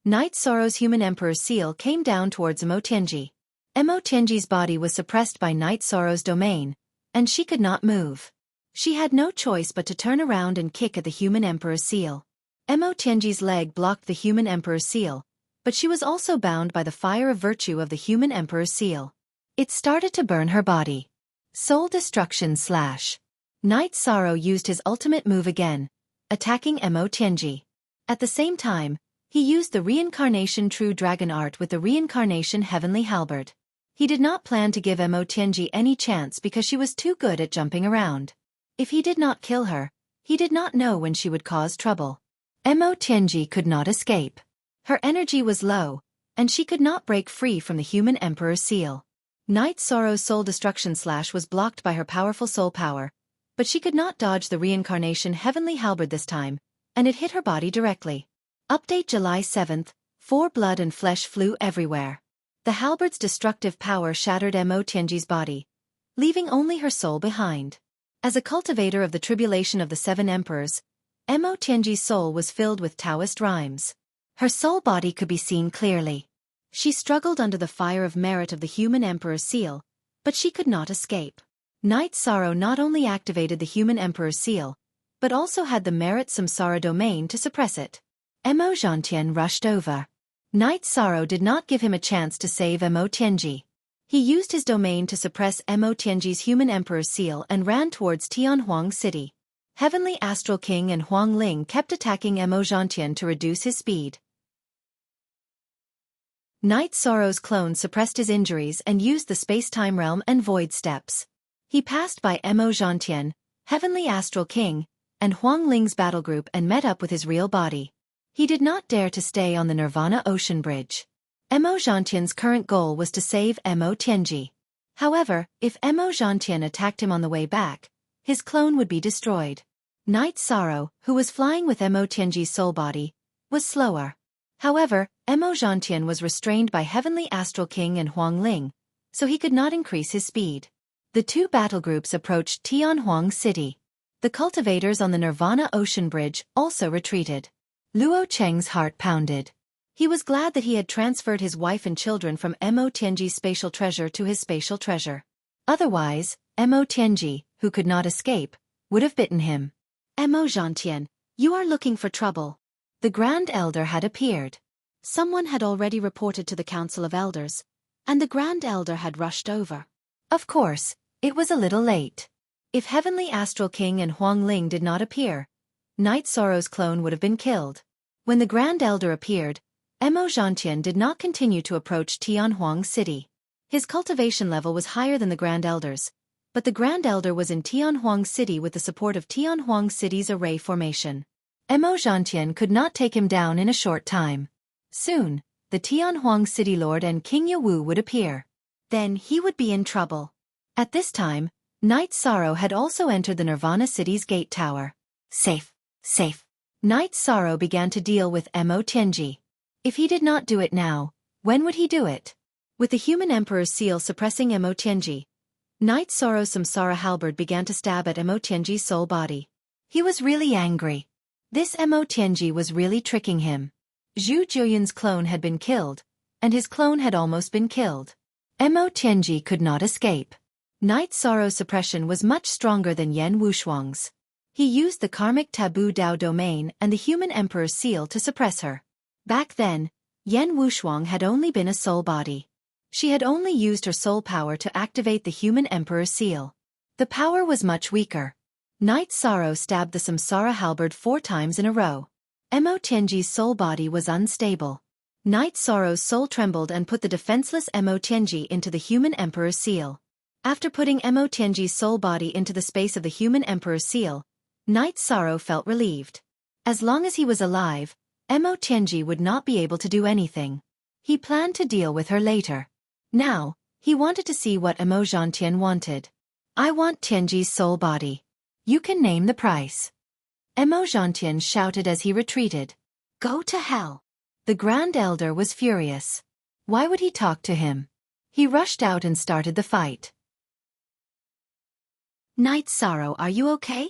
Night Sorrow's Human Emperor's seal came down towards Mo Tianji. Mo Tianji's body was suppressed by Night Sorrow's domain, and she could not move. She had no choice but to turn around and kick at the Human Emperor's seal. Mo Tianji's leg blocked the Human Emperor's seal, but she was also bound by the fire of virtue of the Human Emperor's seal. It started to burn her body. Soul Destruction Slash. Night Sorrow used his ultimate move again, attacking Mo Tianji. At the same time, he used the Reincarnation True Dragon Art with the Reincarnation Heavenly Halberd. He did not plan to give Mo Tianji any chance because she was too good at jumping around. If he did not kill her, he did not know when she would cause trouble. Mo Tianji could not escape. Her energy was low, and she could not break free from the Human Emperor's seal. Night Sorrow's Soul Destruction Slash was blocked by her powerful soul power, but she could not dodge the Reincarnation Heavenly Halberd this time, and it hit her body directly. Update July 7th, 4 blood and flesh flew everywhere. The halberd's destructive power shattered Mo Tianji's body, leaving only her soul behind. As a cultivator of the tribulation of the 7 emperors, Mo Tianji's soul was filled with Taoist rhymes. Her soul body could be seen clearly. She struggled under the fire of merit of the human emperor's seal, but she could not escape. Night Sorrow not only activated the human emperor's seal, but also had the merit samsara domain to suppress it. Mo Zhantian rushed over. Night Sorrow did not give him a chance to save Mo Tianji. He used his domain to suppress Mo Tianji's human emperor's seal and ran towards Tianhuang City. Heavenly Astral King and Huang Ling kept attacking Mo Zhantian to reduce his speed. Night Sorrow's clone suppressed his injuries and used the space-time realm and void steps. He passed by Mo Zhantian, Heavenly Astral King, and Huang Ling's battle group and met up with his real body. He did not dare to stay on the Nirvana Ocean Bridge. Mo Zhantian's current goal was to save Mo Tianji. However, if Mo Zhantian attacked him on the way back, his clone would be destroyed. Night Sorrow, who was flying with Mo Tianji's soul body, was slower. However, Mo Zhantian was restrained by Heavenly Astral King and Huang Ling, so he could not increase his speed. The two battle groups approached Tianhuang City. The cultivators on the Nirvana Ocean Bridge also retreated. Luo Cheng's heart pounded. He was glad that he had transferred his wife and children from Mo Tianji's spatial treasure to his spatial treasure. Otherwise, Mo Tianji, who could not escape, would have bitten him. Mo Zhantian, you are looking for trouble. The Grand Elder had appeared. Someone had already reported to the Council of Elders, and the Grand Elder had rushed over. Of course, it was a little late. If Heavenly Astral King and Huang Ling did not appear, Night Sorrow's clone would have been killed. When the Grand Elder appeared, Mo Zhantian did not continue to approach Tianhuang City. His cultivation level was higher than the Grand Elder's, but the Grand Elder was in Tianhuang City with the support of Tianhuang City's array formation. Mo Zhantian could not take him down in a short time. Soon, the Tianhuang City Lord and King Yawu would appear. Then he would be in trouble. At this time, Night Sorrow had also entered the Nirvana City's gate tower. Safe, safe. Night Sorrow began to deal with Mo Tianji. If he did not do it now, when would he do it? With the human emperor's seal suppressing Mo Tianji, Night Sorrow's samsara halberd began to stab at Mo Tianji's soul body. He was really angry. This Mo Tianji was really tricking him. Zhu Jiuyun's clone had been killed, and his clone had almost been killed. Mo Tianji could not escape. Night Sorrow's suppression was much stronger than Yan Wushuang's. He used the karmic taboo Dao domain and the human emperor's seal to suppress her. Back then, Yan Wushuang had only been a soul body. She had only used her soul power to activate the human emperor's seal. The power was much weaker. Night Sorrow stabbed the samsara halberd 4 times in a row. Mo Tianji's soul body was unstable. Night Sorrow's soul trembled and put the defenseless Mo Tianji into the human emperor's seal. After putting Mo Tianji's soul body into the space of the human emperor's seal, Night Sorrow felt relieved. As long as he was alive, Mo Tianji would not be able to do anything. He planned to deal with her later. Now, he wanted to see what Mo Zhantian wanted. I want Tianji's soul body. You can name the price. Mo Zhantian shouted as he retreated. Go to hell. The Grand Elder was furious. Why would he talk to him? He rushed out and started the fight. Night Sorrow, are you okay?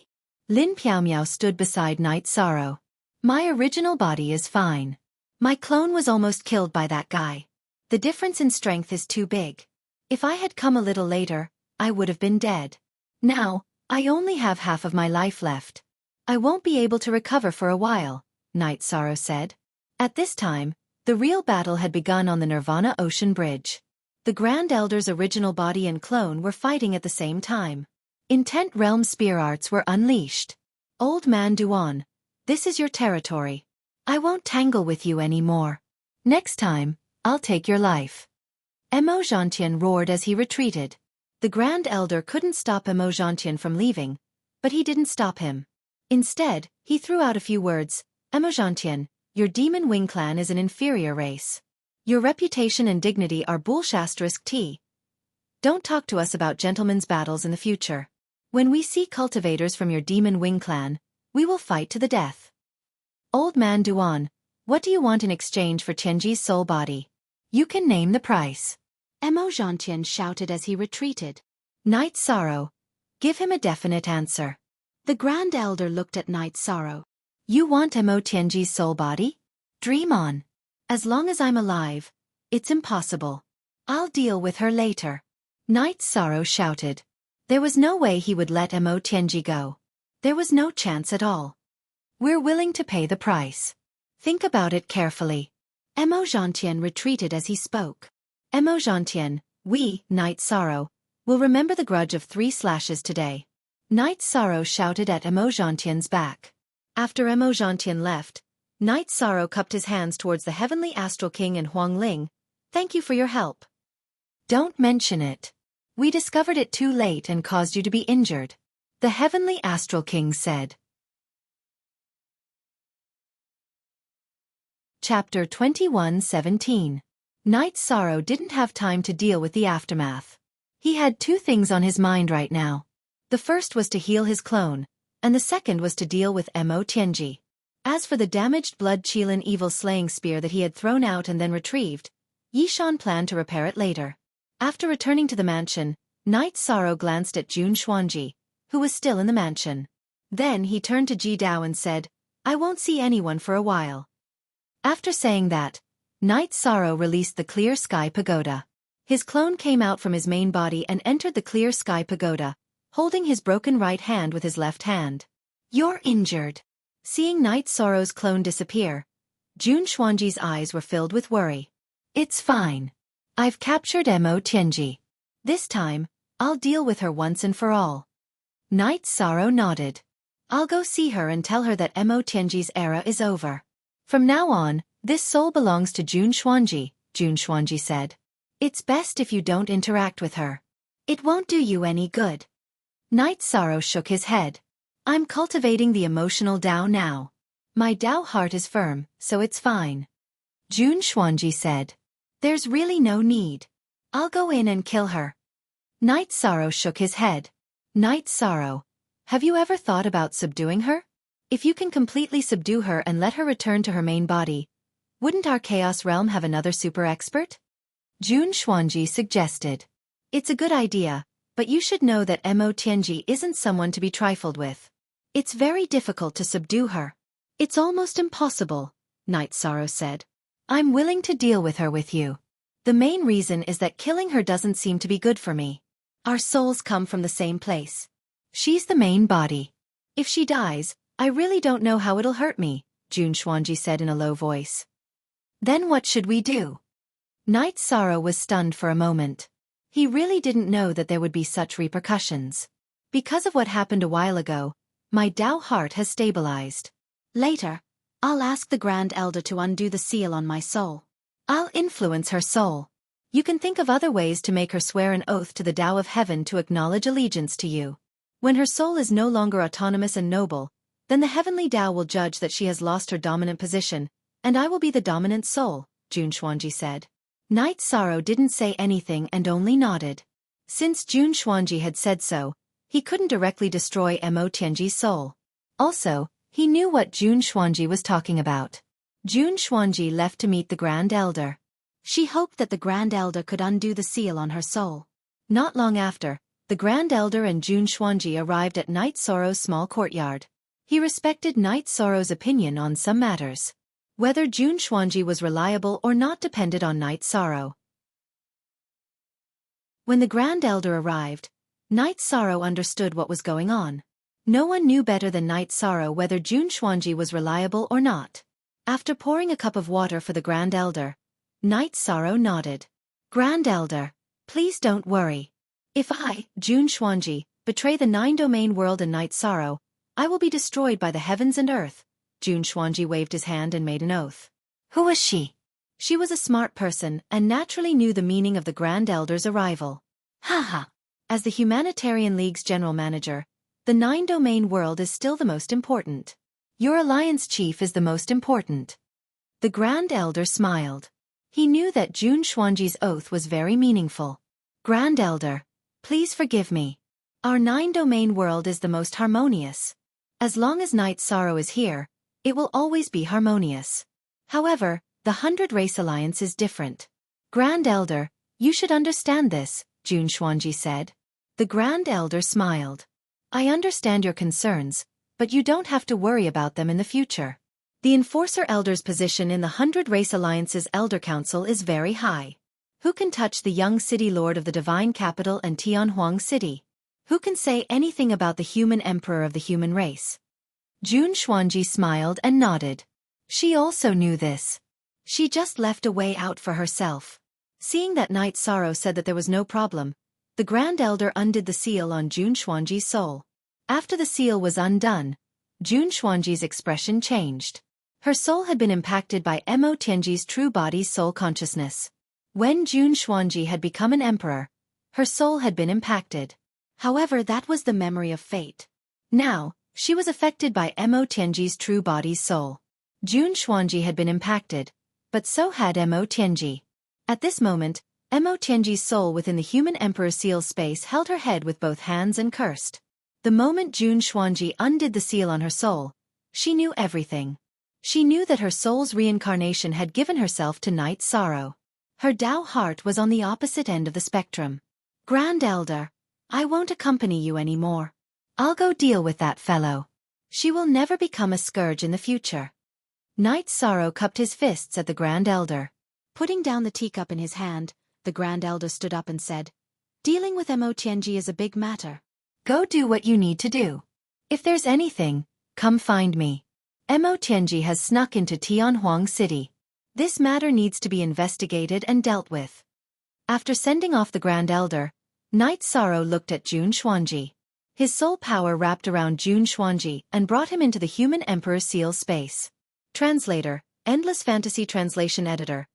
Lin Piaomiao stood beside Night Sorrow. My original body is fine. My clone was almost killed by that guy. The difference in strength is too big. If I had come a little later, I would have been dead. Now, I only have half of my life left. I won't be able to recover for a while, Night Sorrow said. At this time, the real battle had begun on the Nirvana Ocean Bridge. The Grand Elder's original body and clone were fighting at the same time. Intent Realm spear arts were unleashed. Old Man Duan, this is your territory. I won't tangle with you anymore. Next time, I'll take your life. Mo Zhantian roared as he retreated. The Grand Elder couldn't stop Mo Zhantian from leaving, but he didn't stop him. Instead, he threw out a few words. Mo Zhantian, your Demon Wing clan is an inferior race. Your reputation and dignity are *T. Don't talk to us about gentlemen's battles in the future. When we see cultivators from your Demon Wing clan, we will fight to the death. Old Man Duan, what do you want in exchange for Tianji's soul body? You can name the price. Mo Zhantian shouted as he retreated. Night Sorrow, give him a definite answer. The Grand Elder looked at Night Sorrow. You want Mo Tianji's soul body? Dream on. As long as I'm alive, it's impossible. I'll deal with her later. Night Sorrow shouted. There was no way he would let Mo Tianji go. There was no chance at all. We're willing to pay the price. Think about it carefully. Mo Zhantian retreated as he spoke. Mo Zhantian, we, Night Sorrow, will remember the grudge of 3 slashes today. Night Sorrow shouted at Mo Zhantian's back. After Mo Zhantian left, Night Sorrow cupped his hands towards the Heavenly Astral King and Huang Ling. Thank you for your help. Don't mention it. We discovered it too late and caused you to be injured. The Heavenly Astral King said. Chapter 21:17. Night Sorrow didn't have time to deal with the aftermath. He had 2 things on his mind right now. The first was to heal his clone, and the second was to deal with Mo Tianji. As for the damaged blood Qilin evil slaying spear that he had thrown out and then retrieved, Yishan planned to repair it later. After returning to the mansion, Night Sorrow glanced at Jun Xuanji, who was still in the mansion. Then he turned to Ji Dao and said, I won't see anyone for a while. After saying that, Night Sorrow released the Clear Sky Pagoda. His clone came out from his main body and entered the Clear Sky Pagoda, holding his broken right hand with his left hand. You're injured. Seeing Night Sorrow's clone disappear, Jun Xuanji's eyes were filled with worry. It's fine. I've captured Mo Tianji. This time, I'll deal with her once and for all. Night Sorrow nodded. I'll go see her and tell her that Mo Tianji's era is over. From now on, this soul belongs to Jun Xuanji said. It's best if you don't interact with her. It won't do you any good. Night Sorrow shook his head. I'm cultivating the emotional Dao now. My Dao heart is firm, so it's fine. Jun Xuanji said. There's really no need. I'll go in and kill her. Night Sorrow shook his head. Night Sorrow, have you ever thought about subduing her? If you can completely subdue her and let her return to her main body, wouldn't our Chaos Realm have another super expert? Jun Xuanji suggested. It's a good idea, but you should know that Mo Tianji isn't someone to be trifled with. It's very difficult to subdue her. It's almost impossible, Night Sorrow said. I'm willing to deal with her with you. The main reason is that killing her doesn't seem to be good for me. Our souls come from the same place. She's the main body. If she dies, I really don't know how it'll hurt me, Jun Xuanji said in a low voice. Then what should we do? Night Sorrow was stunned for a moment. He really didn't know that there would be such repercussions. Because of what happened a while ago, my Dao heart has stabilized. Later, I'll ask the Grand Elder to undo the seal on my soul. I'll influence her soul. You can think of other ways to make her swear an oath to the Dao of Heaven to acknowledge allegiance to you. When her soul is no longer autonomous and noble, then the Heavenly Dao will judge that she has lost her dominant position, and I will be the dominant soul, Jun Xuanji said. Night Sorrow didn't say anything and only nodded. Since Jun Xuanji had said so, he couldn't directly destroy Mo Tianji's soul. Also, he knew what Jun Xuanji was talking about. Jun Xuanji left to meet the Grand Elder. She hoped that the Grand Elder could undo the seal on her soul. Not long after, the Grand Elder and Jun Xuanji arrived at Night Sorrow's small courtyard. He respected Night Sorrow's opinion on some matters. Whether Jun Xuanji was reliable or not depended on Night Sorrow. When the Grand Elder arrived, Night Sorrow understood what was going on. No one knew better than Night Sorrow whether Jun Xuanji was reliable or not. After pouring a cup of water for the Grand Elder, Night Sorrow nodded. Grand Elder, please don't worry. If I, Jun Xuanji, betray the 9-domain world and Night Sorrow, I will be destroyed by the heavens and earth. Jun Xuanji waved his hand and made an oath. Who was she? She was a smart person and naturally knew the meaning of the Grand Elder's arrival. Haha. As the Humanitarian League's general manager, the 9-domain world is still the most important. Your alliance chief is the most important. The Grand Elder smiled. He knew that Jun Xuanji's oath was very meaningful. Grand Elder, please forgive me. Our 9-domain world is the most harmonious. As long as Night Sorrow is here, it will always be harmonious. However, the 100-race alliance is different. Grand Elder, you should understand this, Jun Xuanji said. The Grand Elder smiled. I understand your concerns, but you don't have to worry about them in the future. The Enforcer Elder's position in the 100 Race Alliance's Elder Council is very high. Who can touch the young city lord of the divine capital and Tianhuang City? Who can say anything about the human emperor of the human race? Jun Xuanji smiled and nodded. She also knew this. She just left a way out for herself. Seeing that Night Sorrow said that there was no problem, the Grand Elder undid the seal on Jun Xuanji's soul. After the seal was undone, Jun Xuanji's expression changed. Her soul had been impacted by Mo Tianji's true body's soul consciousness. When Jun Xuanji had become an emperor, her soul had been impacted. However, that was the memory of fate. Now, she was affected by Mo Tianji's true body's soul. Jun Xuanji had been impacted, but so had Mo Tianji. At this moment, Mo Tianji's soul within the human emperor seal space held her head with both hands and cursed. The moment Jun Xuanji undid the seal on her soul, she knew everything. She knew that her soul's reincarnation had given herself to Night Sorrow. Her Tao heart was on the opposite end of the spectrum. Grand Elder, I won't accompany you anymore. I'll go deal with that fellow. She will never become a scourge in the future. Night Sorrow cupped his fists at the Grand Elder. Putting down the teacup in his hand, the Grand Elder stood up and said, "Dealing with Mo Tianji is a big matter. Go do what you need to do. If there's anything, come find me. Mo Tianji has snuck into Tianhuang City. This matter needs to be investigated and dealt with." After sending off the Grand Elder, Night Sorrow looked at Jun Xuanji. His soul power wrapped around Jun Xuanji and brought him into the human emperor seal space. Translator, Endless Fantasy Translation Editor.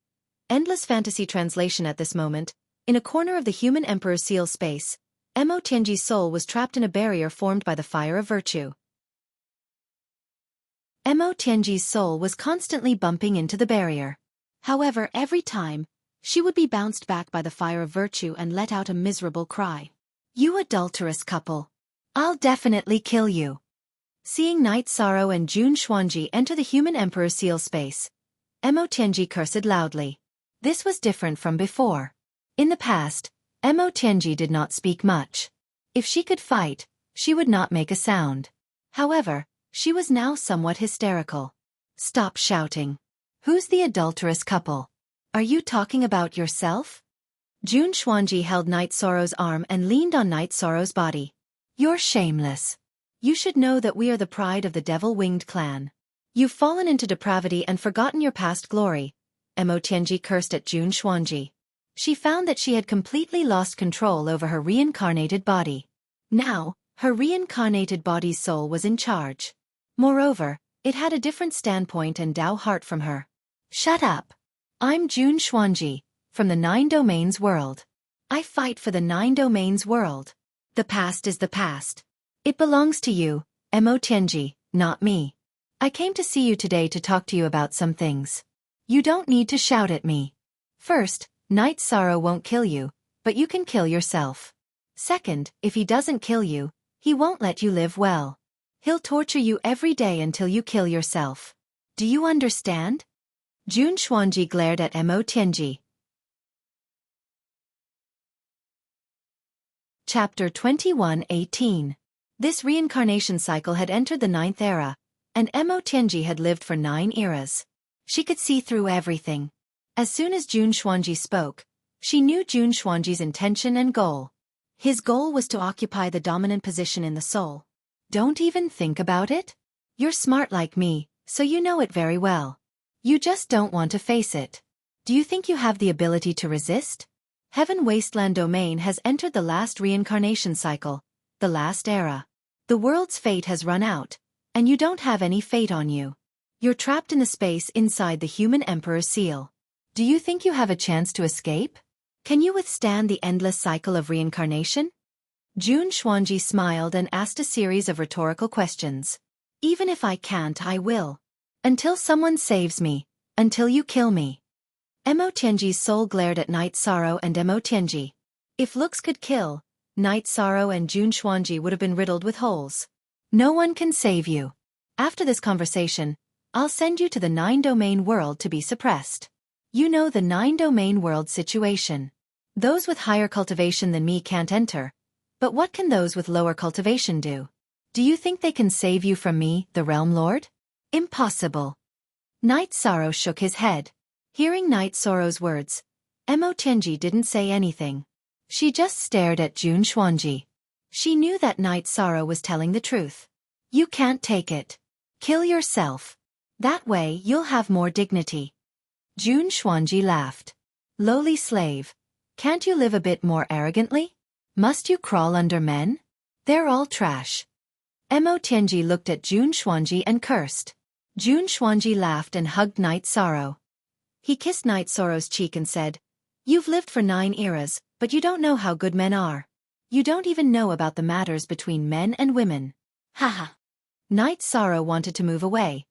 Endless Fantasy Translation. At this moment, in a corner of the human emperor seal space, Mo Tianji's soul was trapped in a barrier formed by the fire of virtue. Mo Tianji's soul was constantly bumping into the barrier. However, every time, she would be bounced back by the fire of virtue and let out a miserable cry. "You adulterous couple! I'll definitely kill you." Seeing Night Sorrow and Jun Xuanji enter the human emperor seal space, Mo Tianji cursed loudly. This was different from before. In the past, Mo Tianji did not speak much. If she could fight, she would not make a sound. However, she was now somewhat hysterical. "Stop shouting. Who's the adulterous couple? Are you talking about yourself?" Jun Xuanji held Night Sorrow's arm and leaned on Night Sorrow's body. "You're shameless. You should know that we are the pride of the Devil-Winged clan. You've fallen into depravity and forgotten your past glory." Mo Tianji cursed at Jun Xuanji. She found that she had completely lost control over her reincarnated body. Now, her reincarnated body's soul was in charge. Moreover, it had a different standpoint and Tao heart from her. "Shut up. I'm Jun Xuanji, from the Nine Domains world. I fight for the Nine Domains world. The past is the past. It belongs to you, Mo Tianji, not me. I came to see you today to talk to you about some things. You don't need to shout at me. First, Night Sorrow won't kill you, but you can kill yourself. Second, if he doesn't kill you, he won't let you live well. He'll torture you every day until you kill yourself. Do you understand?" Jun Xuanji glared at Mo Tianji. Chapter 21:18. This reincarnation cycle had entered the 9th era, and Mo Tianji had lived for 9 eras. She could see through everything. As soon as Jun Xuanji spoke, she knew Jun Xuanji's intention and goal. His goal was to occupy the dominant position in the soul. Don't even think about it? You're smart like me, so you know it very well. You just don't want to face it. Do you think you have the ability to resist? Heaven Wasteland Domain has entered the last reincarnation cycle, the last era. The world's fate has run out, and you don't have any fate on you. You're trapped in the space inside the human emperor's seal. Do you think you have a chance to escape? Can you withstand the endless cycle of reincarnation? Jun Xuanji smiled and asked a series of rhetorical questions. "Even if I can't, I will. Until someone saves me. Until you kill me." Mo Tianji's soul glared at Night Sorrow and Mo Tianji. If looks could kill, Night Sorrow and Jun Xuanji would have been riddled with holes. "No one can save you. After this conversation, I'll send you to the 9-domain world to be suppressed. You know the 9-domain world situation. Those with higher cultivation than me can't enter. But what can those with lower cultivation do? Do you think they can save you from me, the Realm Lord? Impossible. Night Sorrow shook his head. Hearing Night Sorrow's words, Mo Tianji didn't say anything. She just stared at Jun Xuanji. She knew that Night Sorrow was telling the truth. You can't take it. Kill yourself. That way you'll have more dignity. Jun Xuanji laughed. Lowly slave. Can't you live a bit more arrogantly? Must you crawl under men? They're all trash. Mo Tianji looked at Jun Xuanji and cursed. Jun Xuanji laughed and hugged Night Sorrow. He kissed Night Sorrow's cheek and said, You've lived for 9 eras, but you don't know how good men are. You don't even know about the matters between men and women. Haha. Night Sorrow wanted to move away,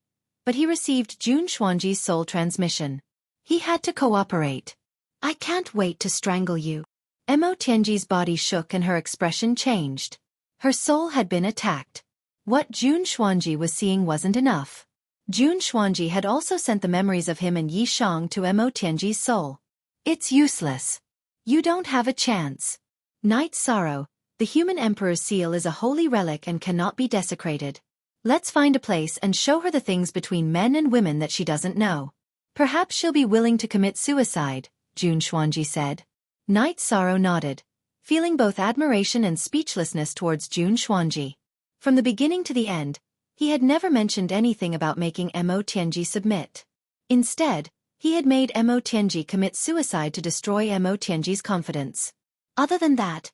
but he received Jun Xuanji's soul transmission. He had to cooperate. I can't wait to strangle you. Mo Tianji's body shook and her expression changed. Her soul had been attacked. What Jun Xuanji was seeing wasn't enough. Jun Xuanji had also sent the memories of him and Yi Shang to Mo Tianji's soul. It's useless. You don't have a chance. Night Sorrow, the human emperor's seal is a holy relic and cannot be desecrated. Let's find a place and show her the things between men and women that she doesn't know. Perhaps she'll be willing to commit suicide, Jun Xuanji said. Night Sorrow nodded, feeling both admiration and speechlessness towards Jun Xuanji. From the beginning to the end, he had never mentioned anything about making Mo Tianji submit. Instead, he had made Mo Tianji commit suicide to destroy Mo Tianji's confidence. Other than that,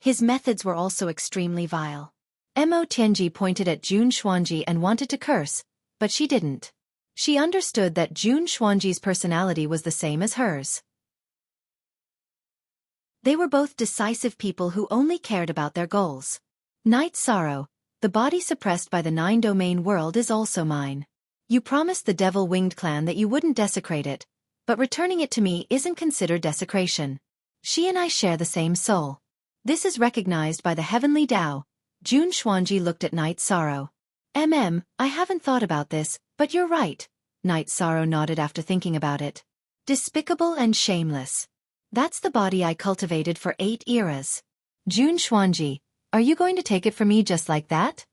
his methods were also extremely vile. Mo Tianji pointed at Jun Xuanji and wanted to curse, but she didn't. She understood that Jun Xuanji's personality was the same as hers. They were both decisive people who only cared about their goals. Night Sorrow, the body suppressed by the 9-domain world is also mine. You promised the Devil-Winged clan that you wouldn't desecrate it, but returning it to me isn't considered desecration. She and I share the same soul. This is recognized by the heavenly Tao. Jun Xuanji looked at Night Sorrow. I haven't thought about this, but you're right. Night Sorrow nodded after thinking about it. Despicable and shameless. That's the body I cultivated for 8 eras. Jun Xuanji, are you going to take it from me just like that?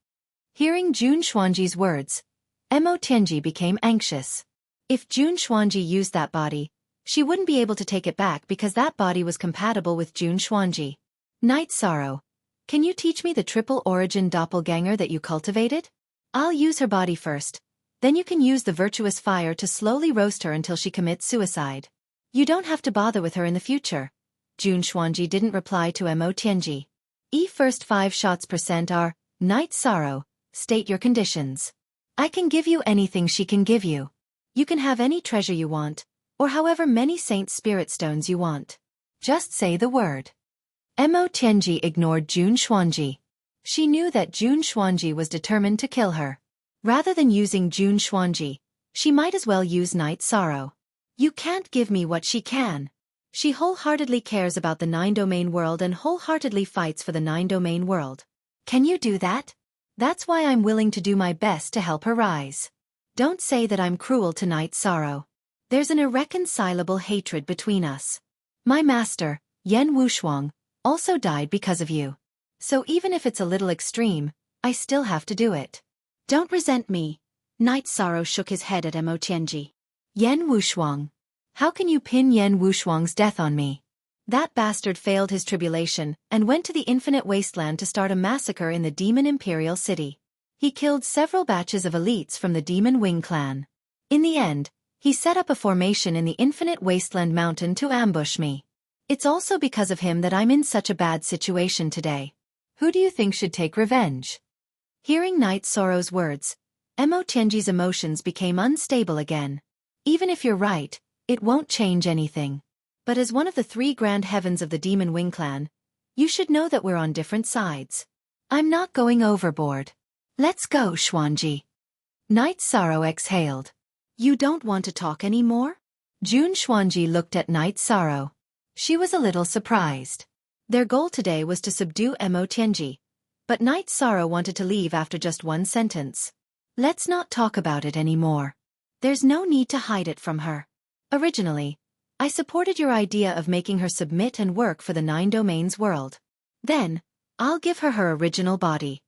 Hearing Jun Xuanji's words, Mo Tianji became anxious. If Jun Xuanji used that body, she wouldn't be able to take it back because that body was compatible with Jun Xuanji. Night Sorrow, can you teach me the triple origin doppelganger that you cultivated? I'll use her body first, then you can use the virtuous fire to slowly roast her until she commits suicide. You don't have to bother with her in the future. Jun Xuanji didn't reply to Mo Tianji. First 5 shots % are, Night Sorrow, state your conditions. I can give you anything she can give you. You can have any treasure you want, or however many Saint Spirit Stones you want. Just say the word. Mo Tianji ignored Jun Xuanji. She knew that Jun Xuanji was determined to kill her. Rather than using Jun Xuanji, she might as well use Night Sorrow. You can't give me what she can. She wholeheartedly cares about the 9-domain world and wholeheartedly fights for the 9-domain world. Can you do that? That's why I'm willing to do my best to help her rise. Don't say that I'm cruel to Night Sorrow. There's an irreconcilable hatred between us. My master, Yan Wushuang, also died because of you. So even if it's a little extreme, I still have to do it. Don't resent me. Night Sorrow shook his head at Mo Tianji. Yan Wushuang. How can you pin Yan Wushuang's death on me? That bastard failed his tribulation and went to the infinite wasteland to start a massacre in the Demon Imperial City. He killed several batches of elites from the Demon Wing clan. In the end, he set up a formation in the infinite wasteland mountain to ambush me. It's also because of him that I'm in such a bad situation today. Who do you think should take revenge? Hearing Night Sorrow's words, Mo Tianji's emotions became unstable again. Even if you're right, it won't change anything. But as one of the 3 grand heavens of the Demon Wing clan, you should know that we're on different sides. I'm not going overboard. Let's go, Xuanji. Night Sorrow exhaled. You don't want to talk anymore? Jun Xuanji looked at Night Sorrow. She was a little surprised. Their goal today was to subdue Mo Tianji, but Night Sorrow wanted to leave after just 1 sentence. Let's not talk about it anymore. There's no need to hide it from her. Originally, I supported your idea of making her submit and work for the 9 domains world. Then, I'll give her her original body.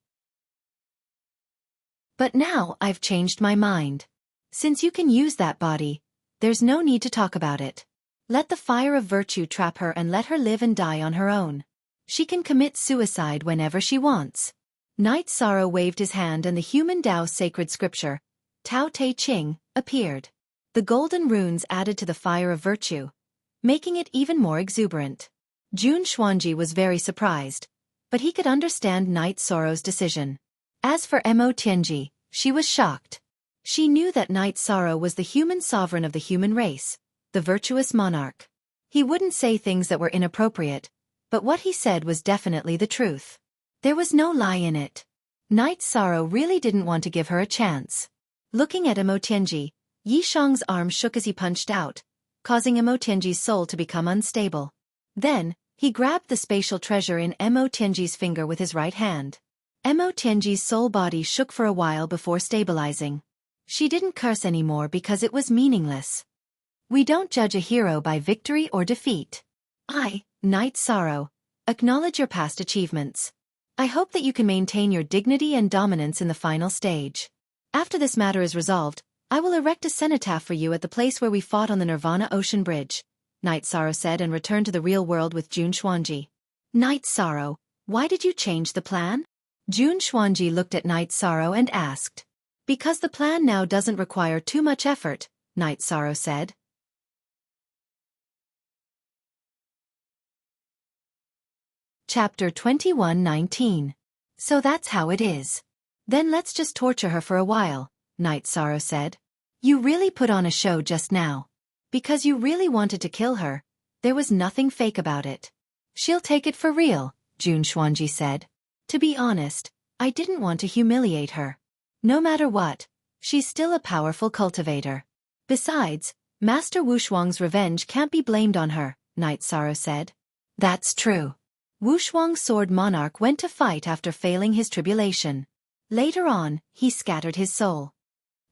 But now I've changed my mind. Since you can use that body, there's no need to talk about it. Let the fire of virtue trap her and let her live and die on her own. She can commit suicide whenever she wants. Knight Sorrow waved his hand and the human Tao sacred scripture, Tao Te Ching, appeared. The golden runes added to the fire of virtue, making it even more exuberant. Jun Xuanji was very surprised, but he could understand Knight Sorrow's decision. As for Mo Tianji, she was shocked. She knew that Knight Sorrow was the human sovereign of the human race, the virtuous monarch. He wouldn't say things that were inappropriate, but what he said was definitely the truth. There was no lie in it. Knight Sorrow really didn't want to give her a chance. Looking at Mo Tianji, Yi Shang's arm shook as he punched out, causing Mo Tianji's soul to become unstable. Then, he grabbed the spatial treasure in Mo Tianji's finger with his right hand. Mo Tianji's soul body shook for a while before stabilizing. She didn't curse anymore because it was meaningless. We don't judge a hero by victory or defeat. I, Knight Sorrow, acknowledge your past achievements. I hope that you can maintain your dignity and dominance in the final stage. After this matter is resolved, I will erect a cenotaph for you at the place where we fought on the Nirvana Ocean Bridge, Knight Sorrow said and returned to the real world with Jun Xuanji. Knight Sorrow, why did you change the plan? Jun Xuanji looked at Knight Sorrow and asked. Because the plan now doesn't require too much effort, Knight Sorrow said. Chapter 21:19. So that's how it is. Then let's just torture her for a while, Knight Sorrow said. You really put on a show just now. Because you really wanted to kill her, there was nothing fake about it. She'll take it for real, Jun Xuanji said. To be honest, I didn't want to humiliate her. No matter what, she's still a powerful cultivator. Besides, Master Wu Shuang's revenge can't be blamed on her, Knight Sorrow said. That's true. Wu Shuang's sword monarch went to fight after failing his tribulation. Later on, he scattered his soul.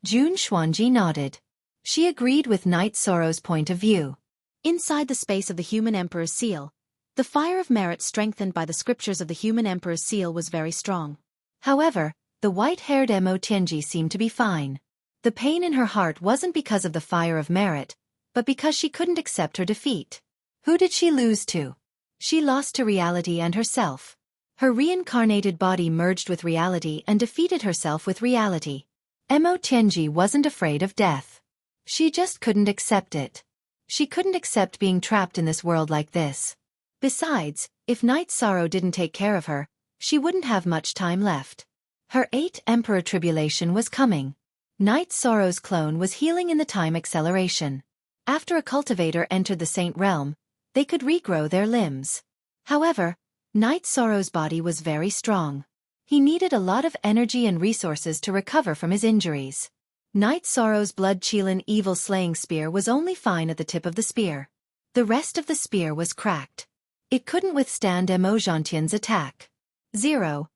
Jun Xuanji nodded. She agreed with Knight Sorrow's point of view. Inside the space of the human emperor's seal, the fire of merit strengthened by the scriptures of the human emperor's seal was very strong. However, the white-haired Mo Tianji seemed to be fine. The pain in her heart wasn't because of the fire of merit, but because she couldn't accept her defeat. Who did she lose to? She lost to reality and herself. Her reincarnated body merged with reality and defeated herself with reality. Mo Tianji wasn't afraid of death. She just couldn't accept it. She couldn't accept being trapped in this world like this. Besides, if Knight Sorrow didn't take care of her, she wouldn't have much time left. Her 8th Emperor Tribulation was coming. Knight Sorrow's clone was healing in the time acceleration. After a cultivator entered the Saint Realm, they could regrow their limbs. However, Knight Sorrow's body was very strong. He needed a lot of energy and resources to recover from his injuries. Knight Sorrow's blood-Qilin evil slaying spear was only fine at the tip of the spear. The rest of the spear was cracked. It couldn't withstand Mo Zhantian's attack. 0.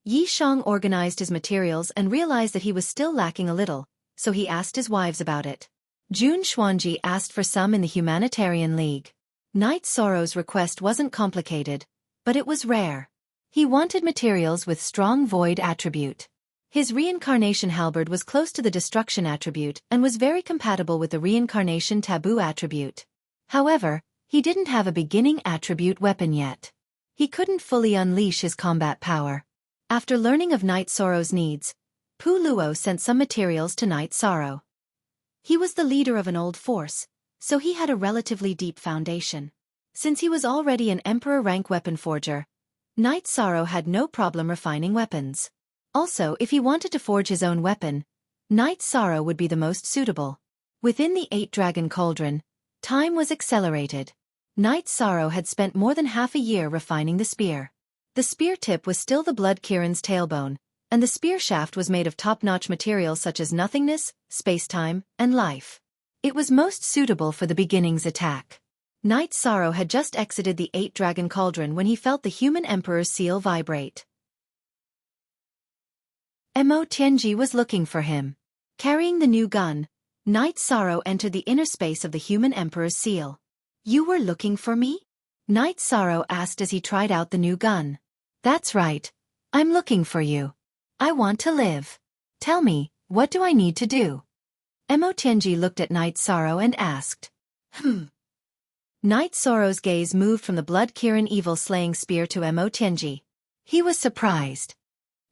Yi Shang organized his materials and realized that he was still lacking a little, so he asked his wives about it. Jun Xuanji asked for some in the Humanitarian League. Knight Sorrow's request wasn't complicated, but it was rare. He wanted materials with strong void attribute. His reincarnation halberd was close to the destruction attribute and was very compatible with the reincarnation taboo attribute. However, he didn't have a beginning attribute weapon yet. He couldn't fully unleash his combat power. After learning of Knight Sorrow's needs, Pu Luo sent some materials to Knight Sorrow. He was the leader of an old force, so he had a relatively deep foundation. Since he was already an Emperor rank weapon forger, Knight Sorrow had no problem refining weapons. Also, if he wanted to forge his own weapon, Knight Sorrow would be the most suitable. Within the 8-Dragon Cauldron, time was accelerated. Knight Sorrow had spent more than half a year refining the spear. The spear tip was still the blood Kirin's tailbone, and the spear shaft was made of top-notch materials such as nothingness, space-time, and life. It was most suitable for the beginning's attack. Knight Sorrow had just exited the 8-Dragon Cauldron when he felt the human emperor's seal vibrate. Mo Tianji was looking for him. Carrying the new gun, Knight Sorrow entered the inner space of the human emperor's seal. You were looking for me? Knight Sorrow asked as he tried out the new gun. That's right. I'm looking for you. I want to live. Tell me, what do I need to do? Mo Tianji looked at Night Sorrow and asked. Night Sorrow's gaze moved from the blood-Kirin evil-slaying spear to Mo Tianji. He was surprised.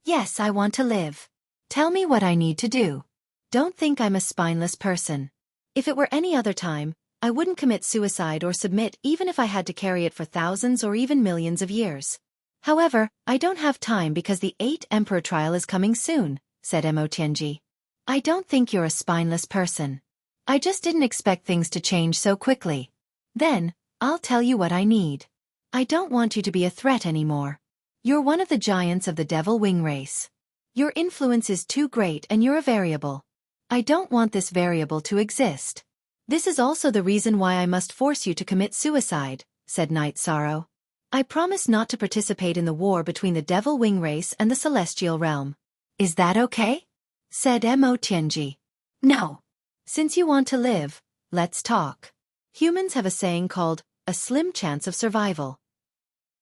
Yes, I want to live. Tell me what I need to do. Don't think I'm a spineless person. If it were any other time, I wouldn't commit suicide or submit even if I had to carry it for thousands or even millions of years. However, I don't have time because the 8th Emperor trial is coming soon, said Mo Tianji. I don't think you're a spineless person. I just didn't expect things to change so quickly. Then, I'll tell you what I need. I don't want you to be a threat anymore. You're one of the giants of the Devil Wing race. Your influence is too great and you're a variable. I don't want this variable to exist. This is also the reason why I must force you to commit suicide, said Night Sorrow. I promise not to participate in the war between the Devil Wing race and the Celestial Realm. Is that okay? Said Mo Tianji. No. Since you want to live, let's talk. Humans have a saying called, a slim chance of survival.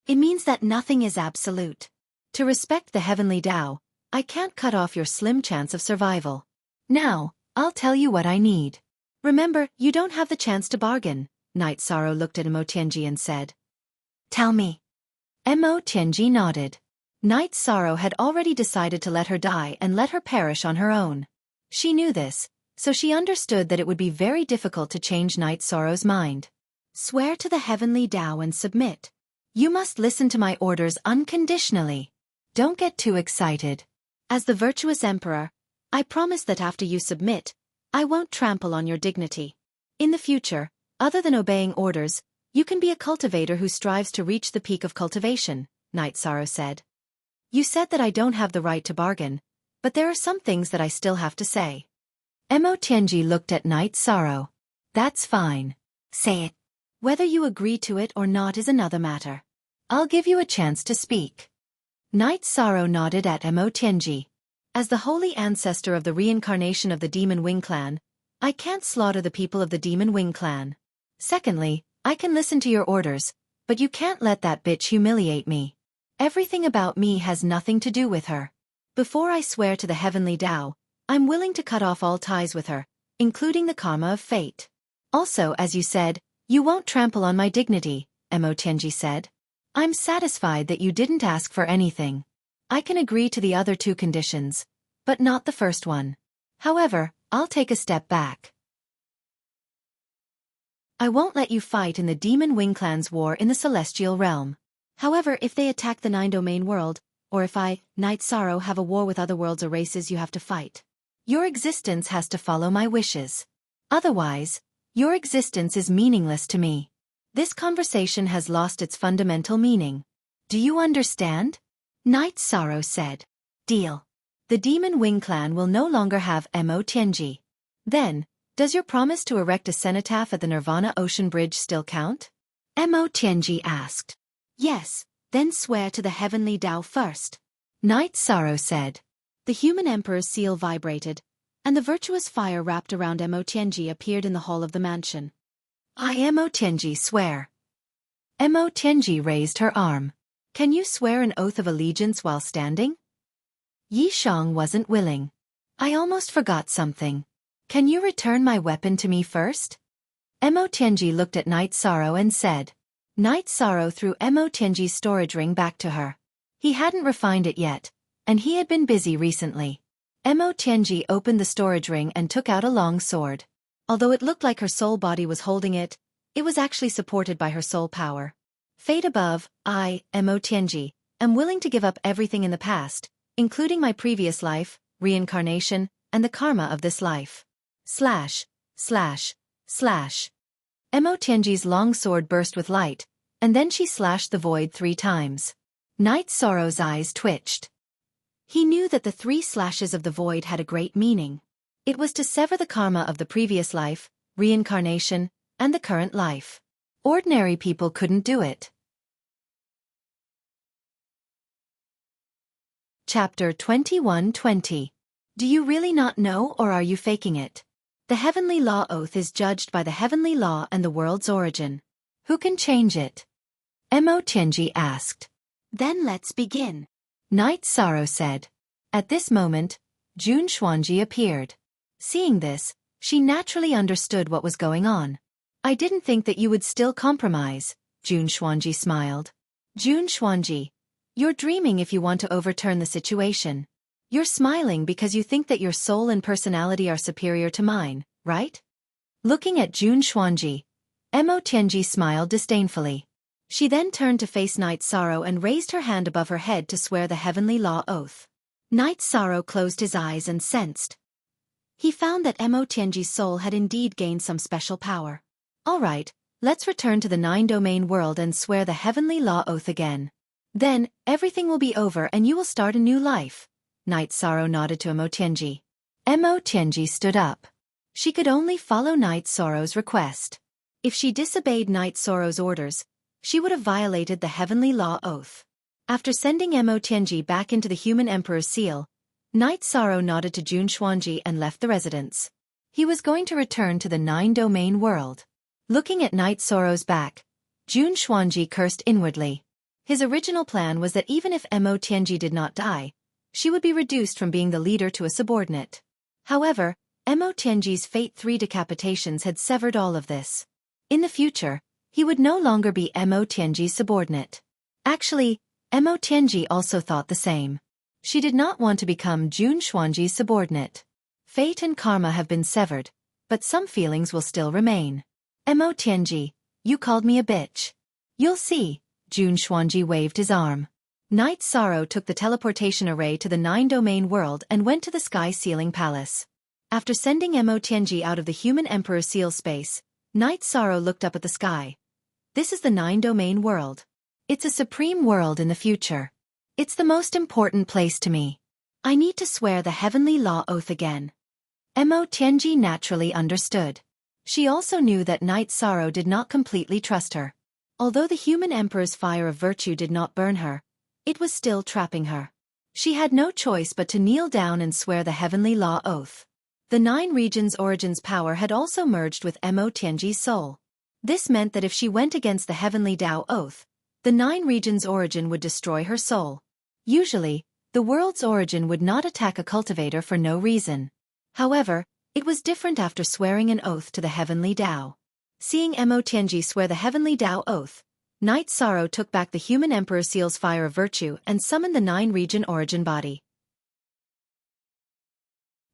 It means that nothing is absolute. To respect the heavenly Tao, I can't cut off your slim chance of survival. Now, I'll tell you what I need. Remember, you don't have the chance to bargain. Night Sorrow looked at Mo Tianji and said. Tell me. Mo Tianji nodded. Night Sorrow had already decided to let her die and let her perish on her own. She knew this, so she understood that it would be very difficult to change Night Sorrow's mind. Swear to the heavenly Tao and submit. You must listen to my orders unconditionally. Don't get too excited. As the virtuous emperor, I promise that after you submit, I won't trample on your dignity. In the future, other than obeying orders, you can be a cultivator who strives to reach the peak of cultivation, Night Sorrow said. You said that I don't have the right to bargain, but there are some things that I still have to say. Mo Tianji looked at Night Sorrow. That's fine. Say it. Whether you agree to it or not is another matter. I'll give you a chance to speak. Night Sorrow nodded at Mo Tianji. As the holy ancestor of the reincarnation of the Demon Wing clan, I can't slaughter the people of the Demon Wing clan. Secondly, I can listen to your orders, but you can't let that bitch humiliate me. Everything about me has nothing to do with her. Before I swear to the heavenly Tao, I'm willing to cut off all ties with her, including the karma of fate. Also, as you said, you won't trample on my dignity, Mo Tianji said. I'm satisfied that you didn't ask for anything. I can agree to the other two conditions, but not the first one. However, I'll take a step back. I won't let you fight in the Demon Wing clan's war in the Celestial Realm. However, if they attack the Nine-Domain world, or if I, Night Sorrow, have a war with other worlds or races you have to fight, your existence has to follow my wishes. Otherwise, your existence is meaningless to me. This conversation has lost its fundamental meaning. Do you understand? Night Sorrow said. Deal. The Demon Wing clan will no longer have Mo Tianji. Then, does your promise to erect a cenotaph at the Nirvana Ocean Bridge still count? Mo Tianji asked. Yes, then swear to the heavenly Tao first. Night Sorrow said. The human emperor's seal vibrated, and the virtuous fire wrapped around Mo Tianji appeared in the hall of the mansion. I, Mo Tianji, swear. Mo Tianji raised her arm. Can you swear an oath of allegiance while standing? Yi Shang wasn't willing. I almost forgot something. Can you return my weapon to me first? Mo Tianji looked at Night Sorrow and said. Night Sorrow threw Mo Tianji's storage ring back to her. He hadn't refined it yet, and he had been busy recently. Mo Tianji opened the storage ring and took out a long sword. Although it looked like her soul body was holding it, it was actually supported by her soul power. Fate above, I, Mo Tianji, am willing to give up everything in the past, including my previous life, reincarnation, and the karma of this life. Slash, slash, slash. Mo Tianji's long sword burst with light, and then she slashed the void 3 times. Night Sorrow's eyes twitched. He knew that the 3 slashes of the void had a great meaning. It was to sever the karma of the previous life, reincarnation, and the current life. Ordinary people couldn't do it. Chapter 21:20. Do you really not know, or are you faking it? The heavenly law oath is judged by the heavenly law and the world's origin. Who can change it? Mo Tianji asked. Then let's begin. Night Sorrow said. At this moment, Jun Xuanji appeared. Seeing this, She naturally understood what was going on. I didn't think that you would still compromise, Jun Xuanji smiled. Jun Xuanji, you're dreaming if you want to overturn the situation. You're smiling because you think that your soul and personality are superior to mine, right? Looking at Jun Xuanji, Mo Tianji smiled disdainfully. She then turned to face Night Sorrow and raised her hand above her head to swear the heavenly law oath. Night Sorrow closed his eyes and sensed. He found that Mo Tianji's soul had indeed gained some special power. All right, let's return to the 9-domain world and swear the heavenly law oath again. Then, everything will be over and you will start a new life. Night Sorrow nodded to Mo Tianji. Mo Tianji stood up. She could only follow Night Sorrow's request. If she disobeyed Night Sorrow's orders, she would have violated the heavenly law oath. After sending Mo Tianji back into the human emperor's seal, Night Sorrow nodded to Jun Xuanji and left the residence. He was going to return to the 9-domain world. Looking at Night Sorrow's back, Jun Xuanji cursed inwardly. His original plan was that even if Mo Tianji did not die, she would be reduced from being the leader to a subordinate. However, Mo Tianji's Fate 3 decapitations had severed all of this. In the future, he would no longer be Mo Tianji's subordinate. Actually, Mo Tianji also thought the same. She did not want to become Jun Xuanji's subordinate. Fate and karma have been severed, but some feelings will still remain. Mo Tianji, you called me a bitch. You'll see, Jun Xuanji waved his arm. Night Sorrow took the teleportation array to the 9-domain world and went to the Sky Sealing Palace. After sending Mo Tianji out of the human emperor seal space, Night Sorrow looked up at the sky. This is the 9-domain world. It's a supreme world in the future. It's the most important place to me. I need to swear the heavenly law oath again. Mo Tianji naturally understood. She also knew that Night Sorrow did not completely trust her. Although the human emperor's fire of virtue did not burn her, it was still trapping her. She had no choice but to kneel down and swear the heavenly law oath. The 9 regions' origins power had also merged with Mo Tianji's soul. This meant that if she went against the heavenly Tao oath, the 9 regions' origin would destroy her soul. Usually, the world's origin would not attack a cultivator for no reason. However, it was different after swearing an oath to the heavenly Tao. Seeing Mo Tianji swear the heavenly Tao oath, Night Sorrow took back the human emperor seal's fire of virtue and summoned the 9-region origin body.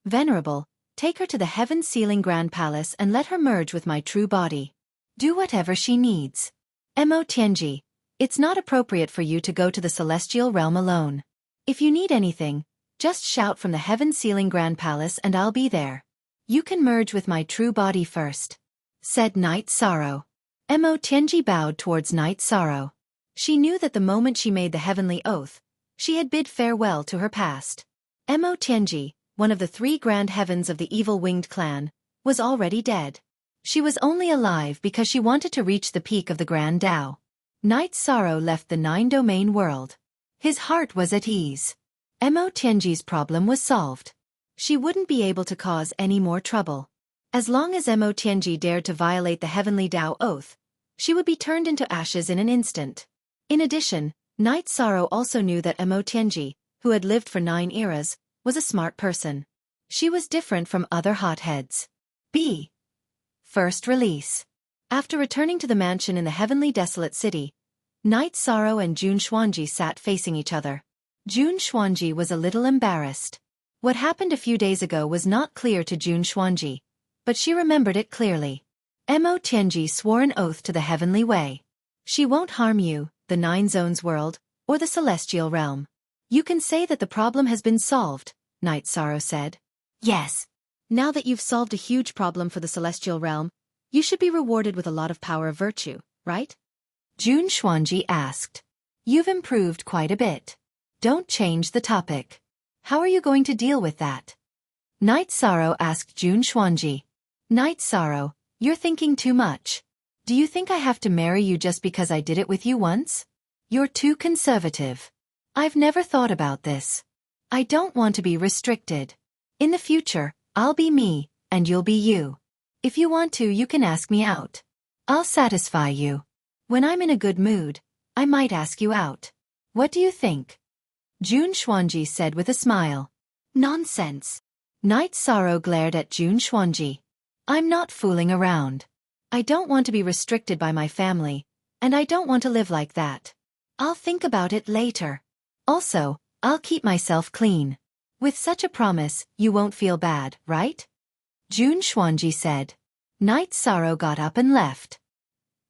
Venerable, take her to the Heaven Sealing Grand Palace and let her merge with my true body. Do whatever she needs. Mo Tianji, it's not appropriate for you to go to the celestial realm alone. If you need anything, just shout from the Heaven Sealing Grand Palace and I'll be there. You can merge with my true body first, said Night Sorrow. Mo Tianji bowed towards Night Sorrow. She knew that the moment she made the heavenly oath, she had bid farewell to her past. Mo Tianji, one of the 3 grand heavens of the evil winged clan, was already dead. She was only alive because she wanted to reach the peak of the Grand Tao. Night Sorrow left the 9-domain world. His heart was at ease. Mo Tianji's problem was solved. She wouldn't be able to cause any more trouble. As long as Mo Tianji dared to violate the heavenly Tao oath, she would be turned into ashes in an instant. In addition, Night Sorrow also knew that Mo Tianji, who had lived for 9 eras, was a smart person. She was different from other hotheads. B. First release. After returning to the mansion in the heavenly desolate city, Night Sorrow and Jun Xuanji sat facing each other. Jun Xuanji was a little embarrassed. What happened a few days ago was not clear to Jun Xuanji, but she remembered it clearly. Mo Tianji swore an oath to the heavenly way. She won't harm you, the 9 zones world, or the celestial realm. You can say that the problem has been solved, Night Sorrow said. Yes. Now that you've solved a huge problem for the celestial realm, you should be rewarded with a lot of power of virtue, right? Jun Xuanji asked. You've improved quite a bit. Don't change the topic. How are you going to deal with that? Night Sorrow asked Jun Xuanji. Night Sorrow, you're thinking too much. Do you think I have to marry you just because I did it with you once? You're too conservative. I've never thought about this. I don't want to be restricted. In the future, I'll be me, and you'll be you. If you want to, you can ask me out. I'll satisfy you. When I'm in a good mood, I might ask you out. What do you think? Jun Xuanji said with a smile. Nonsense. Night Sorrow glared at Jun Xuanji. I'm not fooling around. I don't want to be restricted by my family, and I don't want to live like that. I'll think about it later. Also, I'll keep myself clean. With such a promise, you won't feel bad, right? Jun Xuanji said. Knight Sorrow got up and left.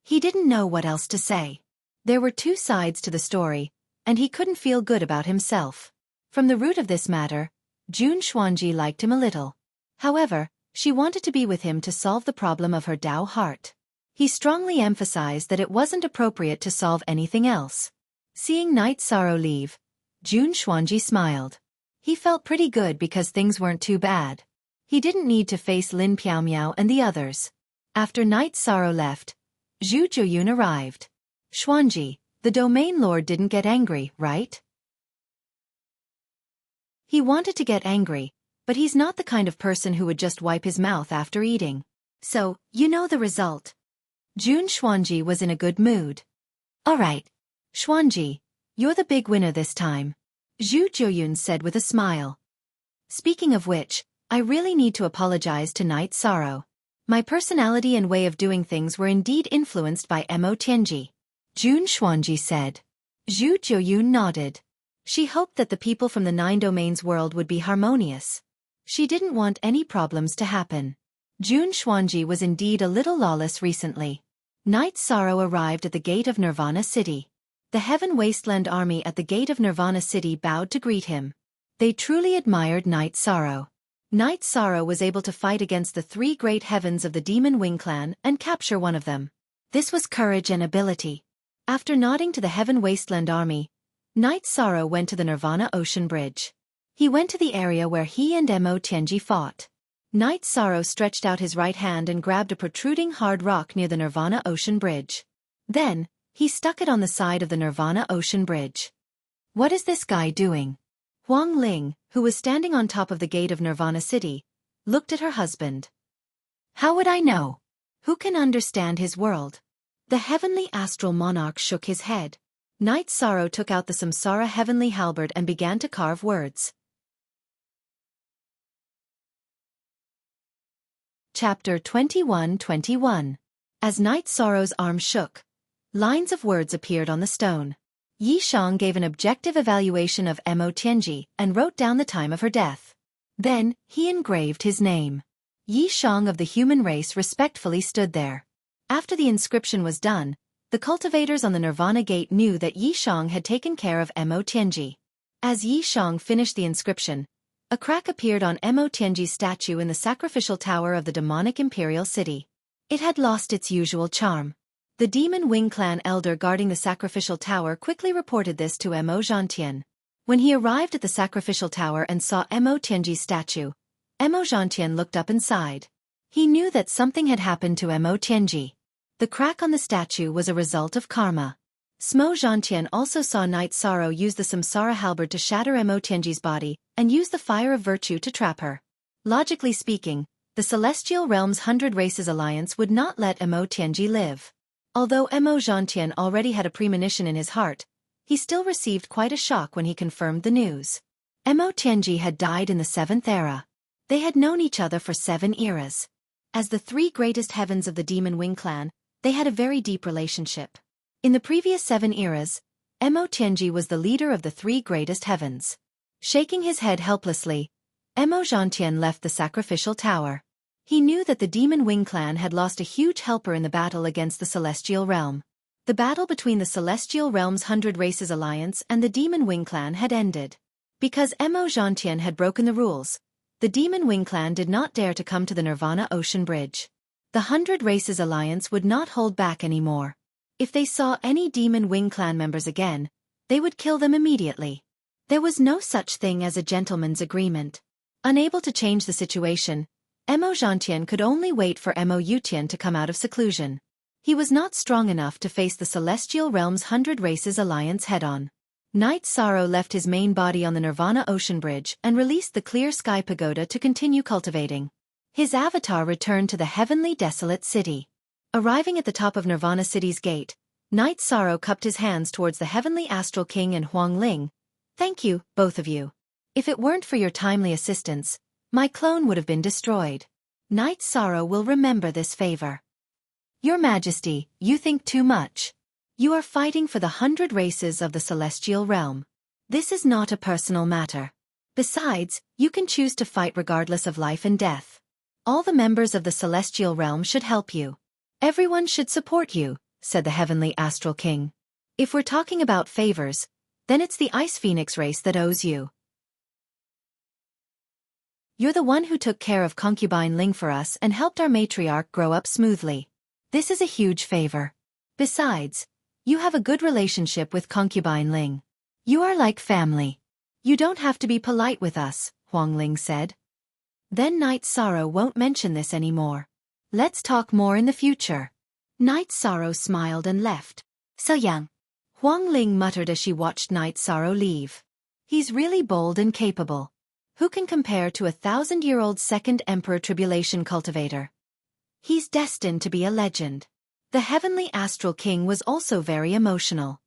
He didn't know what else to say. There were two sides to the story, and he couldn't feel good about himself. From the root of this matter, Jun Xuanji liked him a little. However, she wanted to be with him to solve the problem of her Dao heart. He strongly emphasized that it wasn't appropriate to solve anything else. Seeing Knight Sorrow leave, Jun Xuanji smiled. He felt pretty good because things weren't too bad. He didn't need to face Lin Piaomiao and the others. After Knight Sorrow left, Zhu Zhuoyun arrived. Xuanji, the domain lord didn't get angry, right? He wanted to get angry, but he's not the kind of person who would just wipe his mouth after eating. So, you know the result. Jun Xuanji was in a good mood. Alright. Xuanji, you're the big winner this time, Zhu Zhuoyun said with a smile. Speaking of which, I really need to apologize to Knight Sorrow. My personality and way of doing things were indeed influenced by Mo Tianji. Jun Xuanji said. Zhu Zhuoyun nodded. She hoped that the people from the 9 domains world would be harmonious. She didn't want any problems to happen. Jun Xuanji was indeed a little lawless recently. Knight Sorrow arrived at the gate of Nirvana City. The Heaven Wasteland army at the gate of Nirvana City bowed to greet him. They truly admired Knight Sorrow. Knight Sorrow was able to fight against the 3 great heavens of the Demon Wing clan and capture one of them. This was courage and ability. After nodding to the Heaven Wasteland army, Knight Sorrow went to the Nirvana Ocean Bridge. He went to the area where he and Mo Tianji fought. Knight Sorrow stretched out his right hand and grabbed a protruding hard rock near the Nirvana Ocean Bridge. Then, he stuck it on the side of the Nirvana Ocean Bridge. What is this guy doing? Huang Ling, who was standing on top of the gate of Nirvana City, looked at her husband. How would I know? Who can understand his world? The heavenly astral monarch shook his head. Knight Sorrow took out the Samsara heavenly halberd and began to carve words. Chapter 21-21. As Knight Sorrow's arm shook, lines of words appeared on the stone. Yi Shang gave an objective evaluation of Mo Tianji and wrote down the time of her death. Then, he engraved his name. Yi Shang of the human race respectfully stood there. After the inscription was done, the cultivators on the Nirvana Gate knew that Yi Shang had taken care of Mo Tianji. As Yi Shang finished the inscription, a crack appeared on Mo Tianji's statue in the sacrificial tower of the demonic imperial city. It had lost its usual charm. The Demon Wing clan elder guarding the sacrificial tower quickly reported this to Mo Zhantian. When he arrived at the sacrificial tower and saw Mo Tianji's statue, Mo Zhantian looked up and sighed. He knew that something had happened to Mo Tianji. The crack on the statue was a result of karma. Smo Zhantian also saw Knight Sorrow use the Samsara halberd to shatter Mo Tianji's body and use the fire of virtue to trap her. Logically speaking, the Celestial Realms 100 Races Alliance would not let Mo Tianji live. Although Mo Zhantian already had a premonition in his heart, he still received quite a shock when he confirmed the news. Mo Tianji had died in the 7th era. They had known each other for 7 eras. As the 3 greatest heavens of the Demon Wing clan, they had a very deep relationship. In the previous 7 eras, Mo Tianji was the leader of the 3 greatest heavens. Shaking his head helplessly, Mo Zhantian left the sacrificial tower. He knew that the Demon Wing clan had lost a huge helper in the battle against the Celestial Realm. The battle between the Celestial Realms 100 Races Alliance and the Demon Wing clan had ended. Because Mo Zhantian had broken the rules, the Demon Wing clan did not dare to come to the Nirvana Ocean Bridge. The 100 Races Alliance would not hold back anymore. If they saw any Demon Wing clan members again, they would kill them immediately. There was no such thing as a gentleman's agreement. Unable to change the situation, Mo Zhantian could only wait for Mo Yutian to come out of seclusion. He was not strong enough to face the Celestial Realms 100 Races Alliance head-on. Knight Sorrow left his main body on the Nirvana Ocean Bridge and released the Clear Sky Pagoda to continue cultivating. His avatar returned to the heavenly desolate city. Arriving at the top of Nirvana City's gate, Knight Sorrow cupped his hands towards the heavenly Astral King and Huang Ling. Thank you, both of you. If it weren't for your timely assistance, my clone would have been destroyed. Knight Sorrow will remember this favor. Your Majesty, you think too much. You are fighting for the 100 races of the celestial realm. This is not a personal matter. Besides, you can choose to fight regardless of life and death. All the members of the celestial realm should help you. Everyone should support you, said the heavenly astral king. If we're talking about favors, then it's the Ice Phoenix race that owes you. You're the one who took care of concubine Ling for us and helped our matriarch grow up smoothly. This is a huge favor. Besides, you have a good relationship with concubine Ling. You are like family. You don't have to be polite with us, Huang Ling said. Then Knight Sorrow won't mention this anymore. Let's talk more in the future. Knight Sorrow smiled and left. So young. Huang Ling muttered as she watched Knight Sorrow leave. He's really bold and capable. Who can compare to a 1,000-year-old second Emperor Tribulation cultivator? He's destined to be a legend. The heavenly astral king was also very emotional.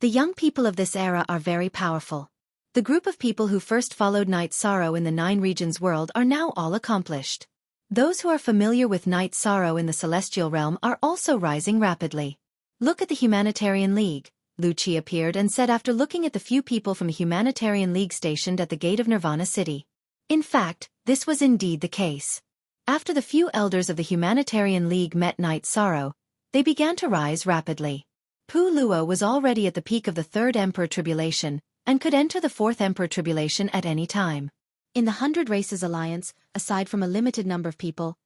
The young people of this era are very powerful. The group of people who first followed Knight Sorrow in the 9 regions world are now all accomplished. Those who are familiar with Knight Sorrow in the celestial realm are also rising rapidly. Look at the Humanitarian League, Wuxia appeared and said after looking at the few people from the Humanitarian League stationed at the gate of Nirvana City. In fact, this was indeed the case. After the few elders of the Humanitarian League met Knight Sorrow, they began to rise rapidly. Pu Luo was already at the peak of the 3rd Emperor Tribulation, and could enter the 4th Emperor Tribulation at any time. In the 100 Races Alliance, aside from a limited number of people,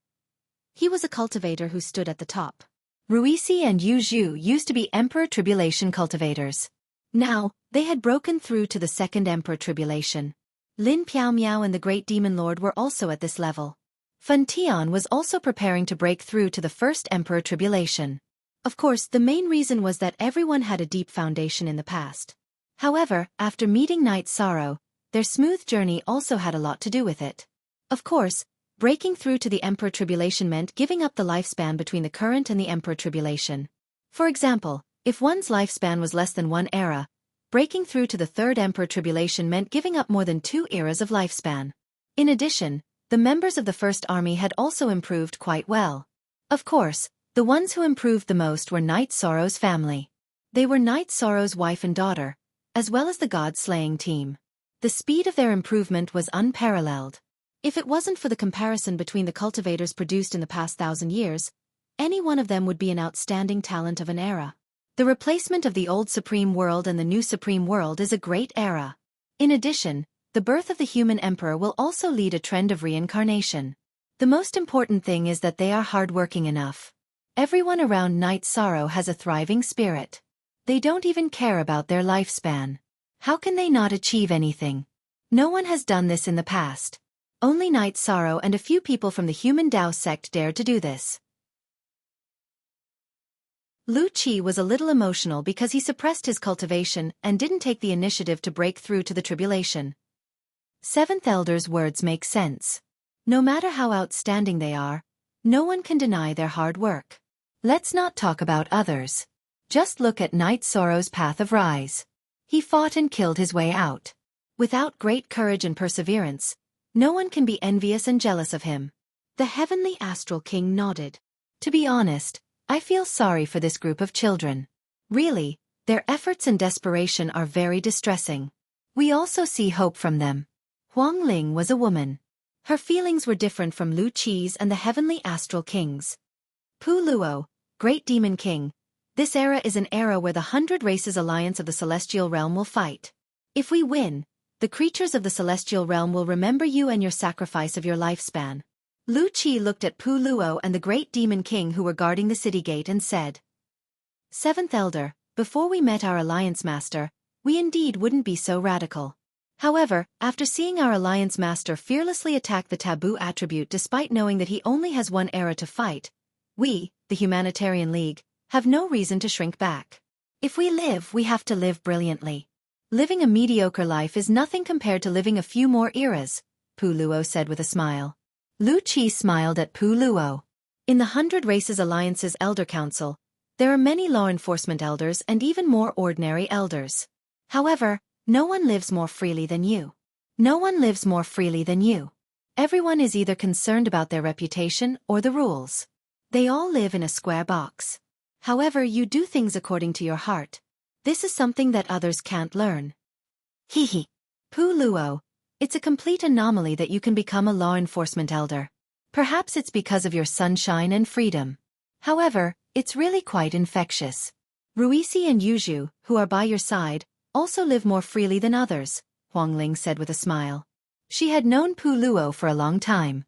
he was a cultivator who stood at the top. Ruisi and Yu Zhu used to be Emperor Tribulation cultivators. Now, they had broken through to the 2nd Emperor Tribulation. Lin Piaomiao and the Great Demon Lord were also at this level. Fen Tian was also preparing to break through to the 1st Emperor Tribulation. Of course, the main reason was that everyone had a deep foundation in the past. However, after meeting Knight Sorrow, their smooth journey also had a lot to do with it. Of course, breaking through to the Emperor Tribulation meant giving up the lifespan between the current and the Emperor Tribulation. For example, if one's lifespan was less than 1 era, breaking through to the 3rd Emperor Tribulation meant giving up more than 2 eras of lifespan. In addition, the members of the First Army had also improved quite well. Of course, the ones who improved the most were Knight Sorrow's family. They were Knight Sorrow's wife and daughter, as well as the God-slaying team. The speed of their improvement was unparalleled. If it wasn't for the comparison between the cultivators produced in the past 1,000 years, any one of them would be an outstanding talent of an era. The replacement of the old Supreme World and the new Supreme World is a great era. In addition, the birth of the human emperor will also lead a trend of reincarnation. The most important thing is that they are hardworking enough. Everyone around Knight Sorrow has a thriving spirit. They don't even care about their lifespan. How can they not achieve anything? No one has done this in the past. Only Knight Sorrow and a few people from the Human Dao sect dared to do this. Lu Qi was a little emotional because he suppressed his cultivation and didn't take the initiative to break through to the tribulation. 7th Elder's words make sense. No matter how outstanding they are, no one can deny their hard work. Let's not talk about others. Just look at Knight Sorrow's path of rise. He fought and killed his way out. Without great courage and perseverance, no one can be envious and jealous of him. The heavenly astral king nodded. To be honest, I feel sorry for this group of children. Really, their efforts and desperation are very distressing. We also see hope from them. Huang Ling was a woman. Her feelings were different from Lu Qi's and the heavenly astral kings. Pu Luo, Great Demon King. This era is an era where the 100 Races Alliance of the Celestial Realm will fight. If we win, the creatures of the Celestial Realm will remember you and your sacrifice of your lifespan. Lu Qi looked at Pu Luo and the Great Demon King who were guarding the city gate and said, 7th Elder, before we met our Alliance Master, we indeed wouldn't be so radical. However, after seeing our Alliance Master fearlessly attack the taboo attribute despite knowing that he only has 1 era to fight, we, the Humanitarian League, have no reason to shrink back. If we live, we have to live brilliantly. Living a mediocre life is nothing compared to living a few more eras, Pu Luo said with a smile. Lu Qi smiled at Pu Luo. In the 100 Races Alliance's Elder Council, there are many law enforcement elders and even more ordinary elders. However, no one lives more freely than you. No one lives more freely than you. Everyone is either concerned about their reputation or the rules. They all live in a square box. However, you do things according to your heart. This is something that others can't learn. Hehe. Pu Luo. It's a complete anomaly that you can become a law enforcement elder. Perhaps it's because of your sunshine and freedom. However, it's really quite infectious. Ruisi and Yuzhu, who are by your side, also live more freely than others, Huang Ling said with a smile. She had known Pu Luo for a long time.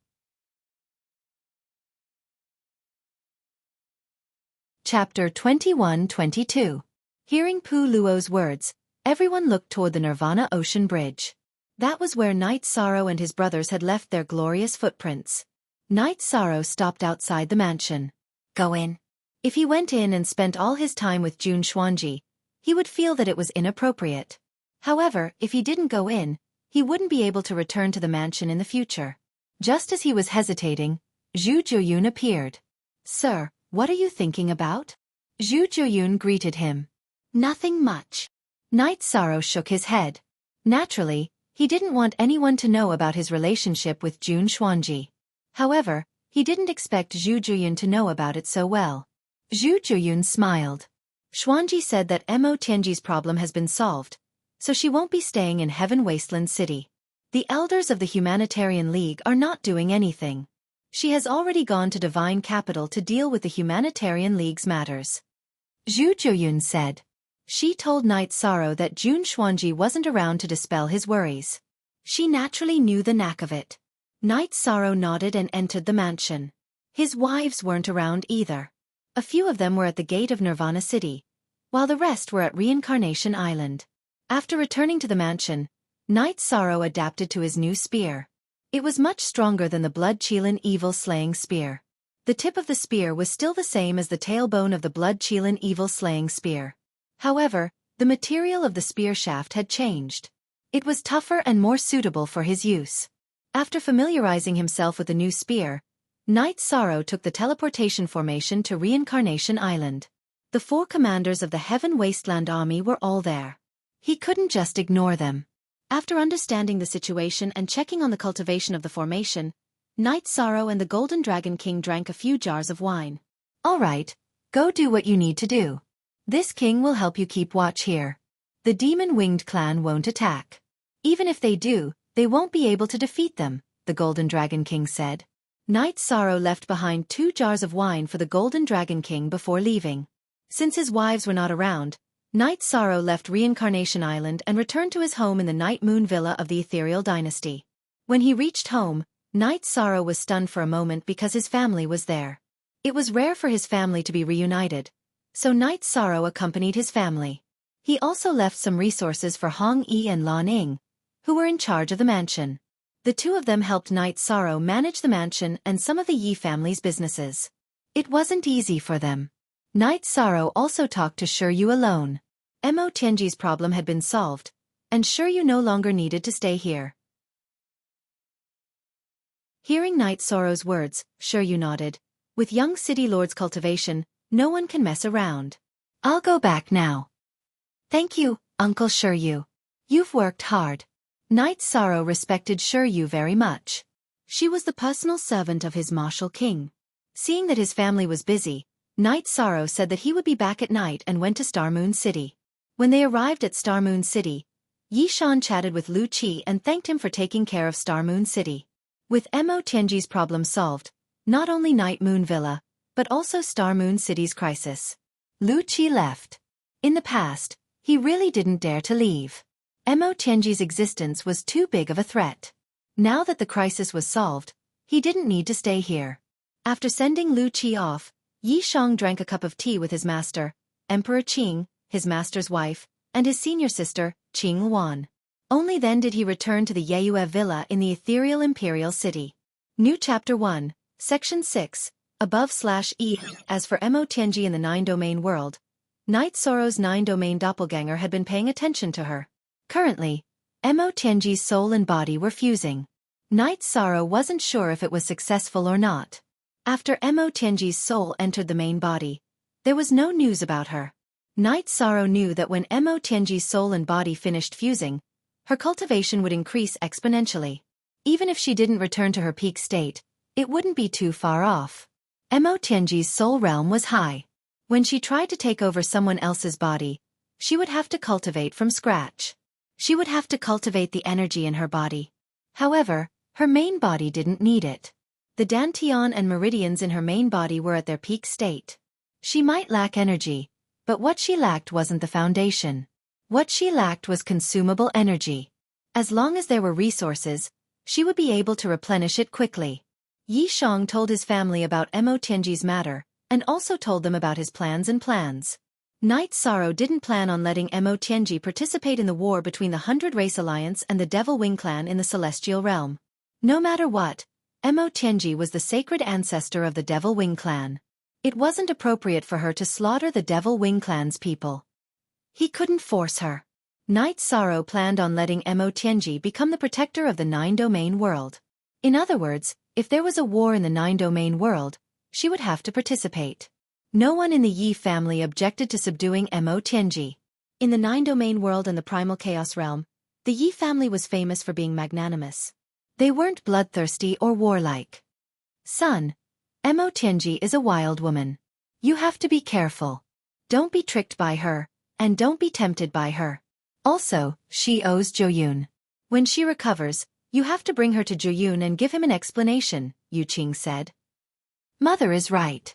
Chapter 21-22. Hearing Pu Luo's words, everyone looked toward the Nirvana Ocean Bridge. That was where Knight Sorrow and his brothers had left their glorious footprints. Knight Sorrow stopped outside the mansion. Go in. If he went in and spent all his time with Jun Xuanji, he would feel that it was inappropriate. However, if he didn't go in, he wouldn't be able to return to the mansion in the future. Just as he was hesitating, Zhu Zhuyun appeared. Sir, what are you thinking about? Zhu Zhuyun greeted him. Nothing much. Knight Sorrow shook his head. Naturally, he didn't want anyone to know about his relationship with Jun Xuanji. However, he didn't expect Zhu Zhuyun to know about it so well. Zhu Zhuyun smiled. Xuanji said that Mo Tianji's problem has been solved, so she won't be staying in Heaven Wasteland City. The elders of the Humanitarian League are not doing anything. She has already gone to Divine Capital to deal with the Humanitarian League's matters. Zhu Zhuyun said. She told Knight Sorrow that Jun Xuanji wasn't around to dispel his worries. She naturally knew the knack of it. Knight Sorrow nodded and entered the mansion. His wives weren't around either. A few of them were at the gate of Nirvana City, while the rest were at Reincarnation Island. After returning to the mansion, Knight Sorrow adapted to his new spear. It was much stronger than the Blood Qilin evil-slaying spear. The tip of the spear was still the same as the tailbone of the Blood Qilin evil-slaying spear. However, the material of the spear shaft had changed. It was tougher and more suitable for his use. After familiarizing himself with the new spear, Knight Sorrow took the teleportation formation to Reincarnation Island. The 4 commanders of the Heaven Wasteland Army were all there. He couldn't just ignore them. After understanding the situation and checking on the cultivation of the formation, Knight Sorrow and the Golden Dragon King drank a few jars of wine. All right, go do what you need to do. This king will help you keep watch here. The Demon-Winged clan won't attack. Even if they do, they won't be able to defeat them, the Golden Dragon King said. Knight Sorrow left behind 2 jars of wine for the Golden Dragon King before leaving. Since his wives were not around, Knight Sorrow left Reincarnation Island and returned to his home in the Night Moon Villa of the Ethereal Dynasty. When he reached home, Knight Sorrow was stunned for a moment because his family was there. It was rare for his family to be reunited, so Knight Sorrow accompanied his family. He also left some resources for Hong Yi and Lan Ning, who were in charge of the mansion. The 2 of them helped Knight Sorrow manage the mansion and some of the Yi family's businesses. It wasn't easy for them. Knight Sorrow also talked to Shiryu alone. Mo Tianji's problem had been solved, and Shiryu no longer needed to stay here. Hearing Knight Sorrow's words, Shiryu nodded. With young city lord's cultivation, no one can mess around. I'll go back now. Thank you, Uncle Shiryu. You've worked hard. Knight Sorrow respected Shiryu very much. She was the personal servant of his martial king. Seeing that his family was busy, Knight Sorrow said that he would be back at night and went to Star Moon City. When they arrived at Star Moon City, Yi Shan chatted with Lu Qi and thanked him for taking care of Star Moon City. With Mo Tianji's problem solved, not only Night Moon Villa, but also Star Moon City's crisis. Lu Qi left. In the past, he really didn't dare to leave. Mo Tianji's existence was too big of a threat. Now that the crisis was solved, he didn't need to stay here. After sending Lu Qi off, Yi Shang drank a cup of tea with his master, Emperor Qing, his master's wife, and his senior sister, Qing Wan. Only then did he return to the Yeyue Villa in the ethereal imperial city. New Chapter 1, Section 6, above/E. As for Mo Tianji in the 9-domain world, Knight Sorrow's 9-domain doppelganger had been paying attention to her. Currently, Mo Tianji's soul and body were fusing. Knight Sorrow wasn't sure if it was successful or not. After Mo Tianji's soul entered the main body, there was no news about her. Knight Sorrow knew that when Mo Tianji's soul and body finished fusing, her cultivation would increase exponentially. Even if she didn't return to her peak state, it wouldn't be too far off. Mo Tianji's soul realm was high. When she tried to take over someone else's body, she would have to cultivate from scratch. She would have to cultivate the energy in her body. However, her main body didn't need it. The dantian and meridians in her main body were at their peak state. She might lack energy, but what she lacked wasn't the foundation. What she lacked was consumable energy. As long as there were resources, she would be able to replenish it quickly. Yi Shang told his family about Mo Tianji's matter, and also told them about his plans. Night Sorrow didn't plan on letting Mo Tianji participate in the war between the 100 Race Alliance and the Devil Wing Clan in the Celestial Realm. No matter what, Mo Tianji was the sacred ancestor of the Devil Wing Clan. It wasn't appropriate for her to slaughter the Devil Wing Clan's people. He couldn't force her. Night Sorrow planned on letting Mo Tianji become the protector of the 9-domain world. In other words, if there was a war in the 9-domain world, she would have to participate. No one in the Yi family objected to subduing Mo Tianji. In the 9-domain world and the primal chaos realm, the Yi family was famous for being magnanimous. They weren't bloodthirsty or warlike. Son, Mo Tianji is a wild woman. You have to be careful. Don't be tricked by her, and don't be tempted by her. Also, she owes Joyun. When she recovers, you have to bring her to Joyun and give him an explanation, Yu Qing said. Mother is right.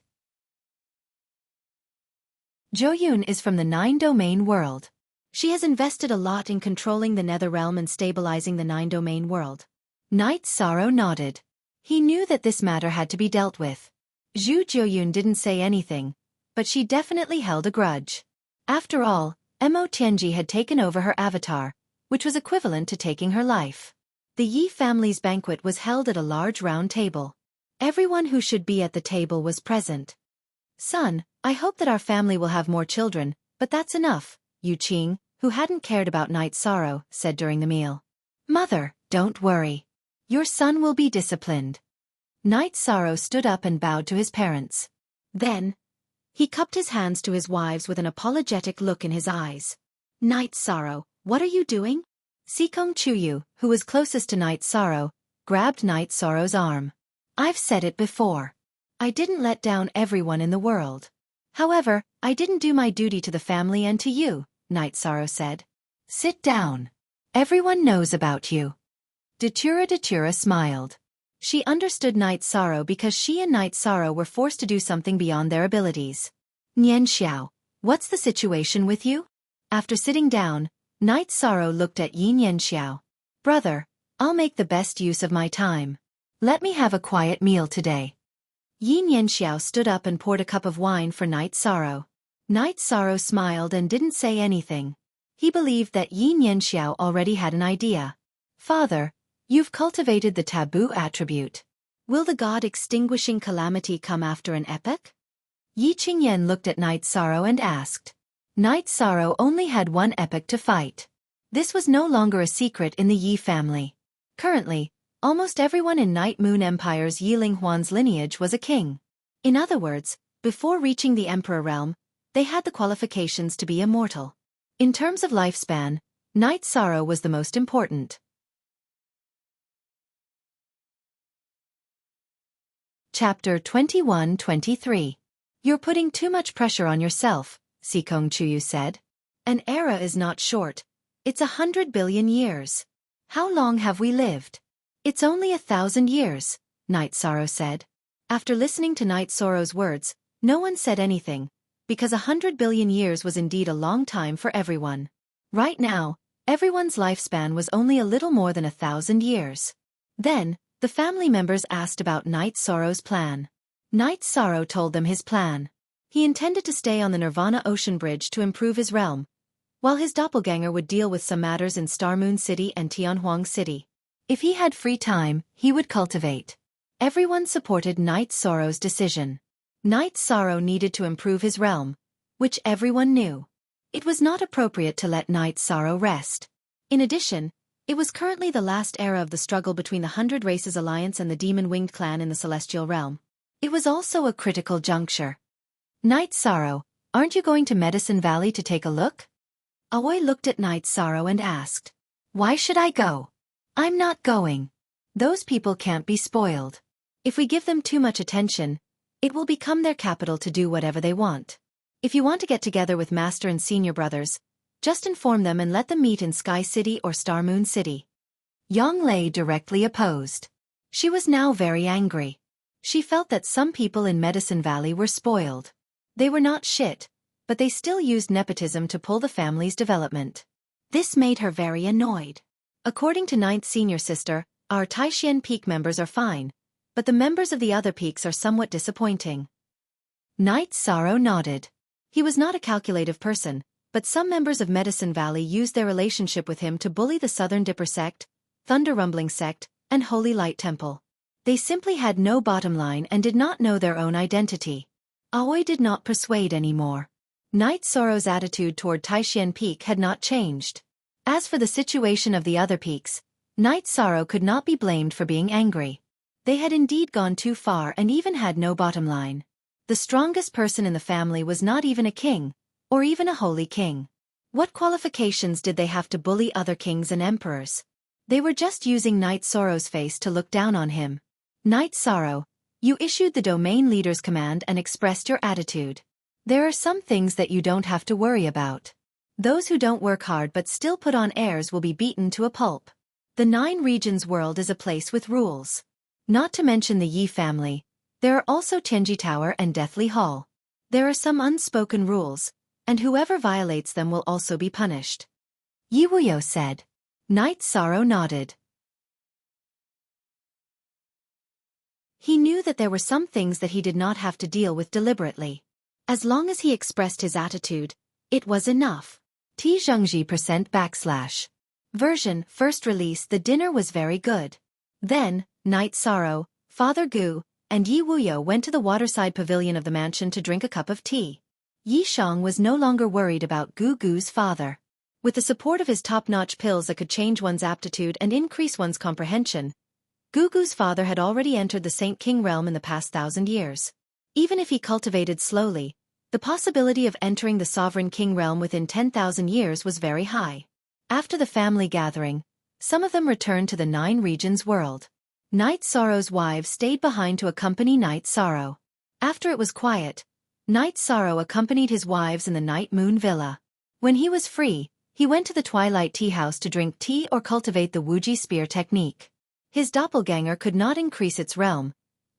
Joyun is from the 9-domain world. She has invested a lot in controlling the Nether Realm and stabilizing the 9-domain world. Night Sorrow nodded. He knew that this matter had to be dealt with. Zhu Joyun didn't say anything, but she definitely held a grudge. After all, Mo Tianji had taken over her avatar, which was equivalent to taking her life. The Yi family's banquet was held at a large round table. Everyone who should be at the table was present. Son, I hope that our family will have more children, but that's enough, Yu Qing, who hadn't cared about Night Sorrow, said during the meal. Mother, don't worry. Your son will be disciplined. Night Sorrow stood up and bowed to his parents. Then, he cupped his hands to his wives with an apologetic look in his eyes. Night Sorrow, what are you doing? Sikong Chuyu, who was closest to Night Sorrow, grabbed Night Sorrow's arm. I've said it before. I didn't let down everyone in the world. However, I didn't do my duty to the family and to you, Night Sorrow said. Sit down. Everyone knows about you. Datura smiled. She understood Night Sorrow because she and Night Sorrow were forced to do something beyond their abilities. Nian Xiao, what's the situation with you? After sitting down, Night Sorrow looked at Yi Nian Xiao. Brother, I'll make the best use of my time. Let me have a quiet meal today. Yi Nian Xiao stood up and poured a cup of wine for Night Sorrow. Night Sorrow smiled and didn't say anything. He believed that Yi Nian Xiao already had an idea. Father, you've cultivated the taboo attribute. Will the god extinguishing calamity come after an epoch? Yi Qingyan looked at Night Sorrow and asked. Night Sorrow only had one epoch to fight. This was no longer a secret in the Yi family. Currently, almost everyone in Night Moon Empire's Yiling Huan's lineage was a king. In other words, before reaching the Emperor realm, they had the qualifications to be immortal. In terms of lifespan, Night Sorrow was the most important. Chapter 21-23. You're putting too much pressure on yourself, Sikong Chuyu said. An era is not short. It's 100 billion years. How long have we lived? It's only 1,000 years, Night Sorrow said. After listening to Night Sorrow's words, no one said anything, because 100 billion years was indeed a long time for everyone. Right now, everyone's lifespan was only a little more than 1,000 years. Then, the family members asked about Night Sorrow's plan. Night Sorrow told them his plan. He intended to stay on the Nirvana Ocean Bridge to improve his realm, while his doppelganger would deal with some matters in Star Moon City and Tianhuang City. If he had free time, he would cultivate. Everyone supported Night Sorrow's decision. Night Sorrow needed to improve his realm, which everyone knew. It was not appropriate to let Night Sorrow rest. In addition, it was currently the last era of the struggle between the 100 Races Alliance and the Demon-Winged Clan in the Celestial Realm. It was also a critical juncture. Night Sorrow, aren't you going to Medicine Valley to take a look? Aoi looked at Night Sorrow and asked. Why should I go? I'm not going. Those people can't be spoiled. If we give them too much attention, it will become their capital to do whatever they want. If you want to get together with Master and Senior brothers, just inform them and let them meet in Sky City or Star Moon City. Yang Lei directly opposed. She was now very angry. She felt that some people in Medicine Valley were spoiled. They were not shit, but they still used nepotism to pull the family's development. This made her very annoyed. According to Ninth Senior Sister, our Taishan Peak members are fine, but the members of the other peaks are somewhat disappointing. Night Sorrow nodded. He was not a calculative person, but some members of Medicine Valley used their relationship with him to bully the Southern Dipper sect, Thunder Rumbling sect, and Holy Light Temple. They simply had no bottom line and did not know their own identity. Aoi did not persuade anymore. Night Sorrow's attitude toward Taishan Peak had not changed. As for the situation of the other peaks, Night Sorrow could not be blamed for being angry. They had indeed gone too far and even had no bottom line. The strongest person in the family was not even a king, or even a holy king. What qualifications did they have to bully other kings and emperors? They were just using Night Sorrow's face to look down on him. Night Sorrow, you issued the domain leader's command and expressed your attitude. There are some things that you don't have to worry about. Those who don't work hard but still put on airs will be beaten to a pulp. The 9 regions world is a place with rules. Not to mention the Yi family, there are also Tianji Tower and Deathly Hall. There are some unspoken rules, and whoever violates them will also be punished. Yi Wuyo said. Night Sorrow nodded. He knew that there were some things that he did not have to deal with deliberately. As long as he expressed his attitude, it was enough. T Zhengji %. Version, first release. The dinner was very good. Then, Night Sorrow, Father Gu, and Yi Wuyo went to the waterside pavilion of the mansion to drink a cup of tea. Yi Shang was no longer worried about Gu Gu's father. With the support of his top-notch pills that could change one's aptitude and increase one's comprehension, Gu Gu's father had already entered the Saint King realm in the past 1,000 years. Even if he cultivated slowly, the possibility of entering the Sovereign King realm within 10,000 years was very high. After the family gathering, some of them returned to the 9 regions world. Night Sorrow's wives stayed behind to accompany Night Sorrow. After it was quiet, Night Sorrow accompanied his wives in the Night Moon Villa. When he was free, he went to the Twilight Tea House to drink tea or cultivate the Wuji spear technique. His doppelganger could not increase its realm,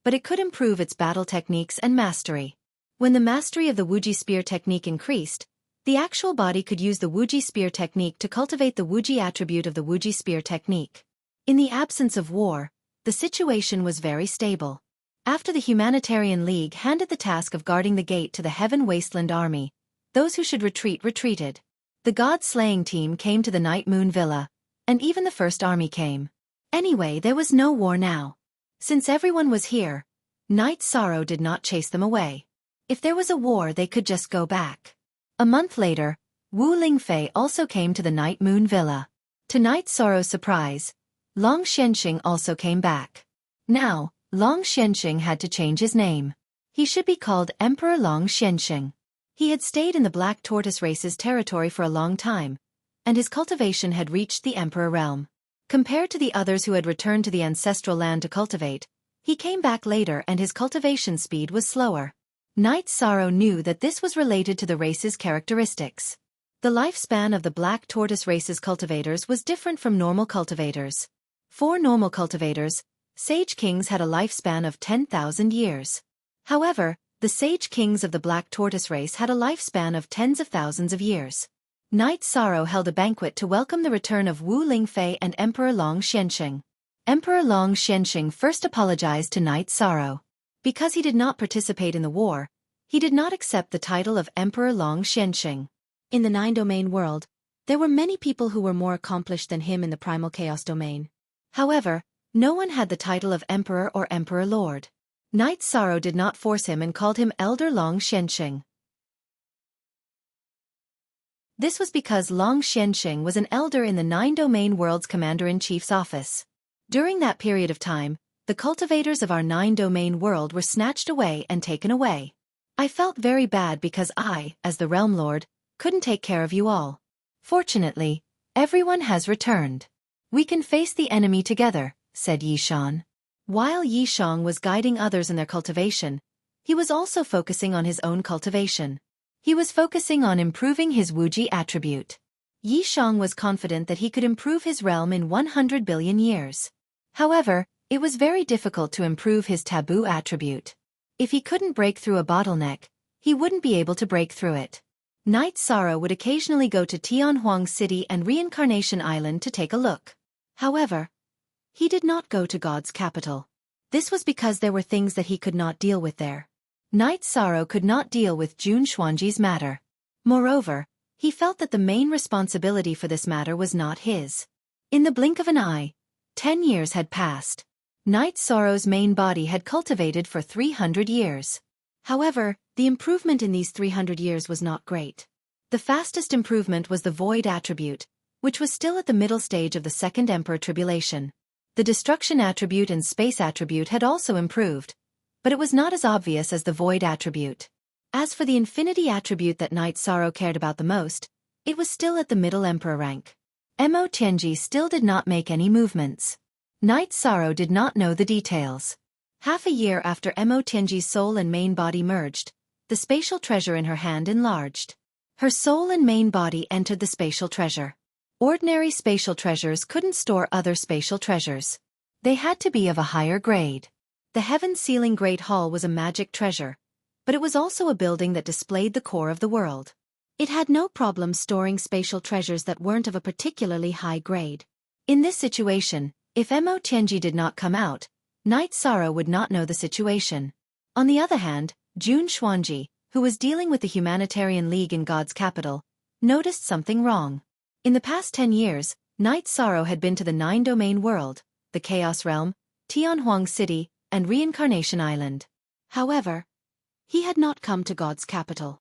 but it could improve its battle techniques and mastery. When the mastery of the Wuji spear technique increased, the actual body could use the Wuji spear technique to cultivate the Wuji attribute of the Wuji spear technique. In the absence of war, the situation was very stable. After the Humanitarian League handed the task of guarding the gate to the Heaven Wasteland Army, those who should retreat retreated. The God-slaying team came to the Night Moon Villa, and even the First Army came. Anyway, there was no war now. Since everyone was here, Night Sorrow did not chase them away. If there was a war, they could just go back. A month later, Wu Lingfei also came to the Night Moon Villa. To Night Sorrow's surprise, Long Xianxing also came back. Now, Long Xianxing had to change his name. He should be called Emperor Long Xianxing. He had stayed in the Black Tortoise race's territory for a long time, and his cultivation had reached the Emperor realm. Compared to the others who had returned to the ancestral land to cultivate, he came back later and his cultivation speed was slower. Night Sorrow knew that this was related to the race's characteristics. The lifespan of the Black Tortoise race's cultivators was different from normal cultivators. For normal cultivators, Sage Kings had a lifespan of 10,000 years. However, the Sage Kings of the Black Tortoise race had a lifespan of tens of thousands of years. Night Sorrow held a banquet to welcome the return of Wu Lingfei and Emperor Long Xianxing. Emperor Long Xianxing first apologized to Night Sorrow. Because he did not participate in the war, he did not accept the title of Emperor Long Xianxing. In the 9-domain world, there were many people who were more accomplished than him in the Primal Chaos domain. However, no one had the title of Emperor or Emperor Lord. Night Sorrow did not force him and called him Elder Long Xianxing. This was because Long Xianxing was an elder in the 9-domain world's Commander-in-Chief's office. During that period of time, the cultivators of our 9-domain world were snatched away and taken away. I felt very bad because I, as the Realm Lord, couldn't take care of you all. Fortunately, everyone has returned. We can face the enemy together, said Yishan. While Yishang was guiding others in their cultivation, he was also focusing on his own cultivation. He was focusing on improving his Wuji attribute. Yishang was confident that he could improve his realm in 100 billion years. However, it was very difficult to improve his taboo attribute. If he couldn't break through a bottleneck, he wouldn't be able to break through it. Night Sorrow would occasionally go to Tianhuang City and Reincarnation Island to take a look. However, he did not go to God's capital. This was because there were things that he could not deal with there. Night Sorrow could not deal with Jun Xuanji's matter. Moreover, he felt that the main responsibility for this matter was not his. In the blink of an eye, 10 years had passed. Night Sorrow's main body had cultivated for 300 years. However, the improvement in these 300 years was not great. The fastest improvement was the void attribute, which was still at the middle stage of the Second Emperor Tribulation. The destruction attribute and space attribute had also improved, but it was not as obvious as the void attribute. As for the infinity attribute that Night Sorrow cared about the most, it was still at the middle emperor rank. Mo Tianji still did not make any movements. Night Sorrow did not know the details. Half a year after Mo Tianji's soul and main body merged, the spatial treasure in her hand enlarged. Her soul and main body entered the spatial treasure. Ordinary spatial treasures couldn't store other spatial treasures. They had to be of a higher grade. The heaven-sealing Great Hall was a magic treasure, but it was also a building that displayed the core of the world. It had no problem storing spatial treasures that weren't of a particularly high grade. In this situation, if Mo Tianji did not come out, Night Sorrow would not know the situation. On the other hand, Jun Xuanji, who was dealing with the Humanitarian League in God's capital, noticed something wrong. In the past 10 years, Night Sorrow had been to the 9-domain world, the Chaos Realm, Tianhuang City, and Reincarnation Island. However, he had not come to God's capital.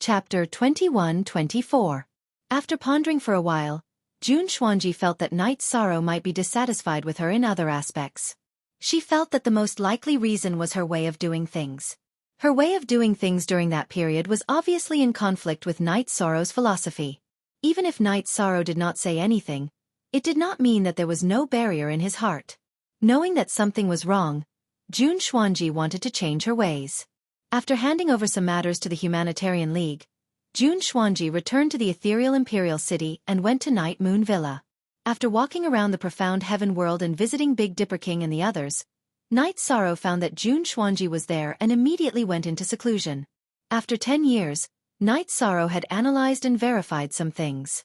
Chapter 21-24. After pondering for a while, Jun Xuanji felt that Night Sorrow might be dissatisfied with her in other aspects. She felt that the most likely reason was her way of doing things. Her way of doing things during that period was obviously in conflict with Night Sorrow's philosophy. Even if Night Sorrow did not say anything, it did not mean that there was no barrier in his heart. Knowing that something was wrong, Jun Xuanji wanted to change her ways. After handing over some matters to the Humanitarian League, Jun Xuanji returned to the ethereal Imperial City and went to Night Moon Villa. After walking around the profound heaven world and visiting Big Dipper King and the others, Night Sorrow found that Jun Xuanji was there and immediately went into seclusion. After 10 years, Night Sorrow had analyzed and verified some things.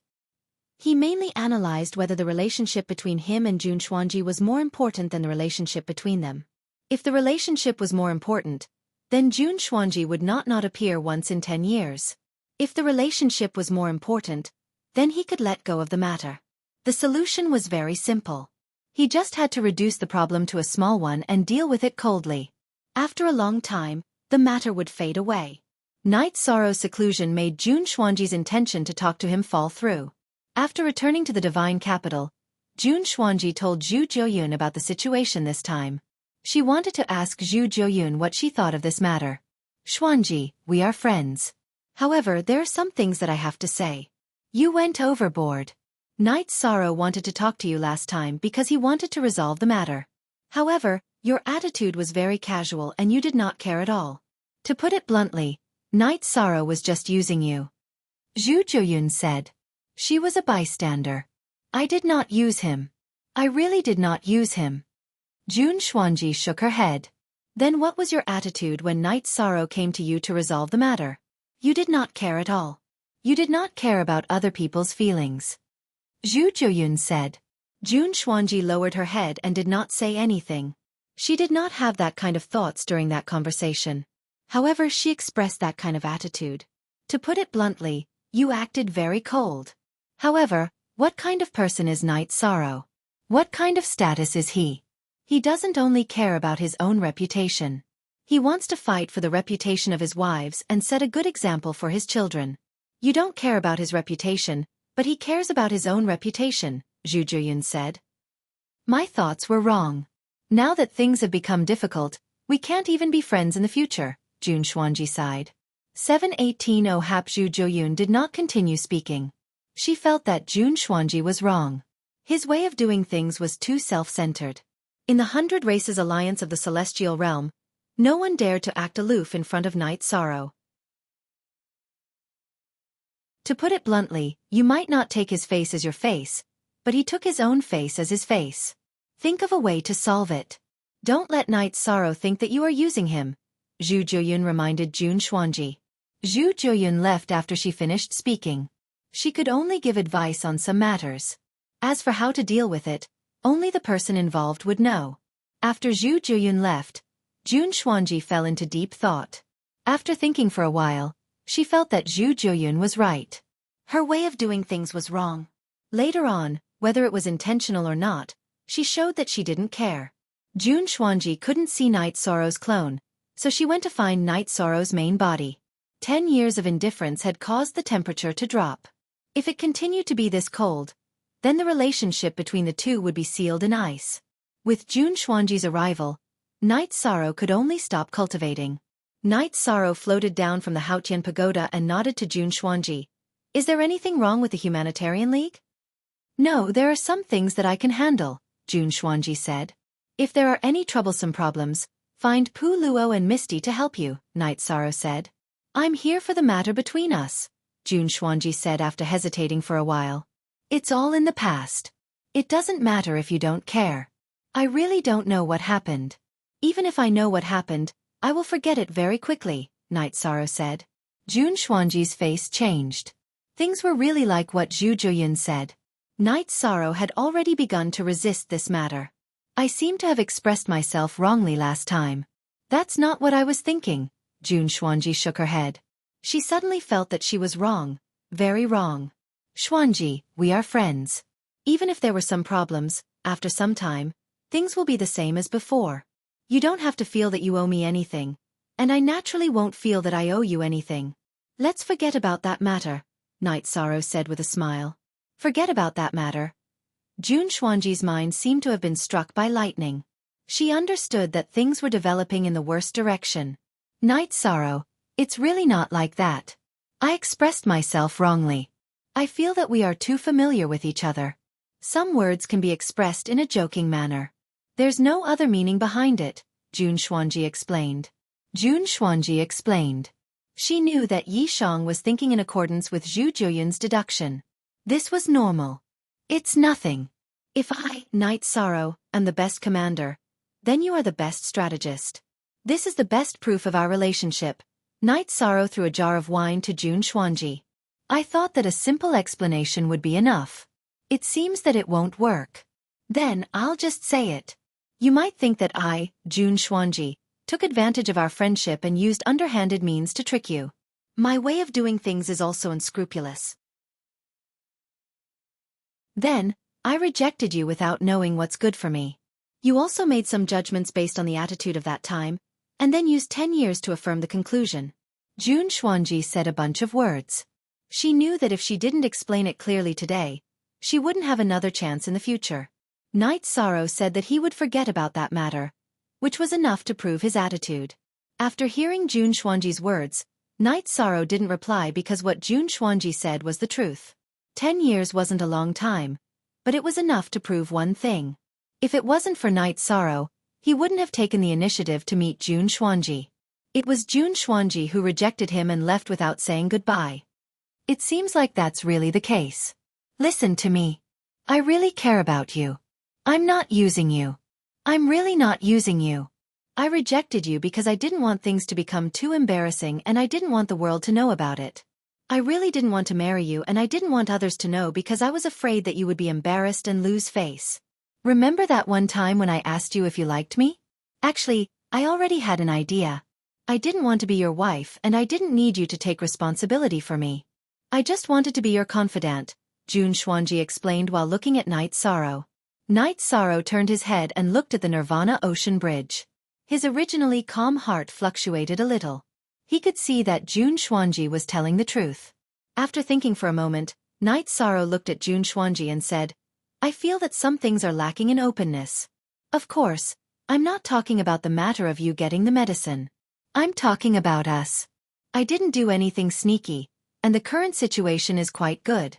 He mainly analyzed whether the relationship between him and Jun Xuanji was more important than the relationship between them. If the relationship was more important, then Jun Xuanji would not appear once in 10 years. If the relationship was more important, then he could let go of the matter. The solution was very simple. He just had to reduce the problem to a small one and deal with it coldly. After a long time, the matter would fade away. Night Sorrow's seclusion made Jun Xuanji's intention to talk to him fall through. After returning to the divine capital, Jun Xuanji told Zhu Jiuyun about the situation this time. She wanted to ask Zhu Jiuyun what she thought of this matter. Xuanji, we are friends. However, there are some things that I have to say. You went overboard. Night Sorrow wanted to talk to you last time because he wanted to resolve the matter. However, your attitude was very casual and you did not care at all. To put it bluntly, Night Sorrow was just using you. Zhu Jiuyun said. She was a bystander. I did not use him. I really did not use him. Jun Xuanji shook her head. Then what was your attitude when Night Sorrow came to you to resolve the matter? You did not care at all. You did not care about other people's feelings. Zhu Jiuyun said. Jun Xuanji lowered her head and did not say anything. She did not have that kind of thoughts during that conversation. However, she expressed that kind of attitude. To put it bluntly, you acted very cold. However, what kind of person is Night Sorrow? What kind of status is he? He doesn't only care about his own reputation. He wants to fight for the reputation of his wives and set a good example for his children. You don't care about his reputation, but he cares about his own reputation, Zhu Jiuyun said. My thoughts were wrong. Now that things have become difficult, we can't even be friends in the future, Jun Xuanji sighed. 718 Hap Zhu Jiuyun did not continue speaking. She felt that Jun Xuanji was wrong. His way of doing things was too self-centered. In the 100 Races Alliance of the Celestial Realm, no one dared to act aloof in front of Night Sorrow. To put it bluntly, you might not take his face as your face, but he took his own face as his face. Think of a way to solve it. Don't let Night Sorrow think that you are using him, Zhu Jiuyun reminded Jun Xuanji. Zhu Jiuyun left after she finished speaking. She could only give advice on some matters. As for how to deal with it, only the person involved would know. After Zhu Jiuyun left, Jun Xuanji fell into deep thought. After thinking for a while, she felt that Zhu Jiuyun was right. Her way of doing things was wrong. Later on, whether it was intentional or not, she showed that she didn't care. Jun Xuanji couldn't see Night Sorrow's clone, so she went to find Night Sorrow's main body. 10 years of indifference had caused the temperature to drop. If it continued to be this cold, then the relationship between the two would be sealed in ice. With Jun Xuanji's arrival, Night Sorrow could only stop cultivating. Night Sorrow floated down from the Haotian pagoda and nodded to Jun Xuanji. Is there anything wrong with the Humanitarian League? No, there are some things that I can handle, Jun Xuanji said. If there are any troublesome problems, find Pu Luo and Misty to help you, Night Sorrow said. I'm here for the matter between us, Jun Xuanji said after hesitating for a while. It's all in the past. It doesn't matter if you don't care. I really don't know what happened. Even if I know what happened, I will forget it very quickly, Night Sorrow said. Jun Xuanji's face changed. Things were really like what Zhu Jiuyun said. Night Sorrow had already begun to resist this matter. I seem to have expressed myself wrongly last time. That's not what I was thinking, Jun Xuanji shook her head. She suddenly felt that she was wrong, very wrong. Xuanji, we are friends. Even if there were some problems, after some time, things will be the same as before. You don't have to feel that you owe me anything, and I naturally won't feel that I owe you anything. Let's forget about that matter, Night Sorrow said with a smile. Forget about that matter. Jun Xuanji's mind seemed to have been struck by lightning. She understood that things were developing in the worst direction. Night Sorrow, it's really not like that. I expressed myself wrongly. I feel that we are too familiar with each other. Some words can be expressed in a joking manner. There's no other meaning behind it, Jun Xuanji explained. Jun Xuanji explained. She knew that Yi Shang was thinking in accordance with Zhu Jiuyun's deduction. This was normal. It's nothing. If I, Night Sorrow, am the best commander, then you are the best strategist. This is the best proof of our relationship. Night Sorrow threw a jar of wine to Jun Xuanji. I thought that a simple explanation would be enough. It seems that it won't work. Then I'll just say it. You might think that I, Jun Xuanji, took advantage of our friendship and used underhanded means to trick you. My way of doing things is also unscrupulous. Then, I rejected you without knowing what's good for me. You also made some judgments based on the attitude of that time, and then used 10 years to affirm the conclusion. Jun Xuanji said a bunch of words. She knew that if she didn't explain it clearly today, she wouldn't have another chance in the future. Night Sorrow said that he would forget about that matter, which was enough to prove his attitude. After hearing Jun Xuanji's words, Night Sorrow didn't reply because what Jun Xuanji said was the truth. 10 years wasn't a long time, but it was enough to prove one thing. If it wasn't for Night Sorrow, he wouldn't have taken the initiative to meet Jun Xuanji. It was Jun Xuanji who rejected him and left without saying goodbye. It seems like that's really the case. Listen to me. I really care about you. I'm not using you. I'm really not using you. I rejected you because I didn't want things to become too embarrassing and I didn't want the world to know about it. I really didn't want to marry you and I didn't want others to know because I was afraid that you would be embarrassed and lose face. Remember that one time when I asked you if you liked me? Actually, I already had an idea. I didn't want to be your wife and I didn't need you to take responsibility for me. I just wanted to be your confidant, Jun Xuanji explained while looking at Night Sorrow. Night Sorrow turned his head and looked at the Nirvana Ocean Bridge. His originally calm heart fluctuated a little. He could see that Jun Xuanji was telling the truth. After thinking for a moment, Night Sorrow looked at Jun Xuanji and said, I feel that some things are lacking in openness. Of course, I'm not talking about the matter of you getting the medicine. I'm talking about us. I didn't do anything sneaky, and the current situation is quite good.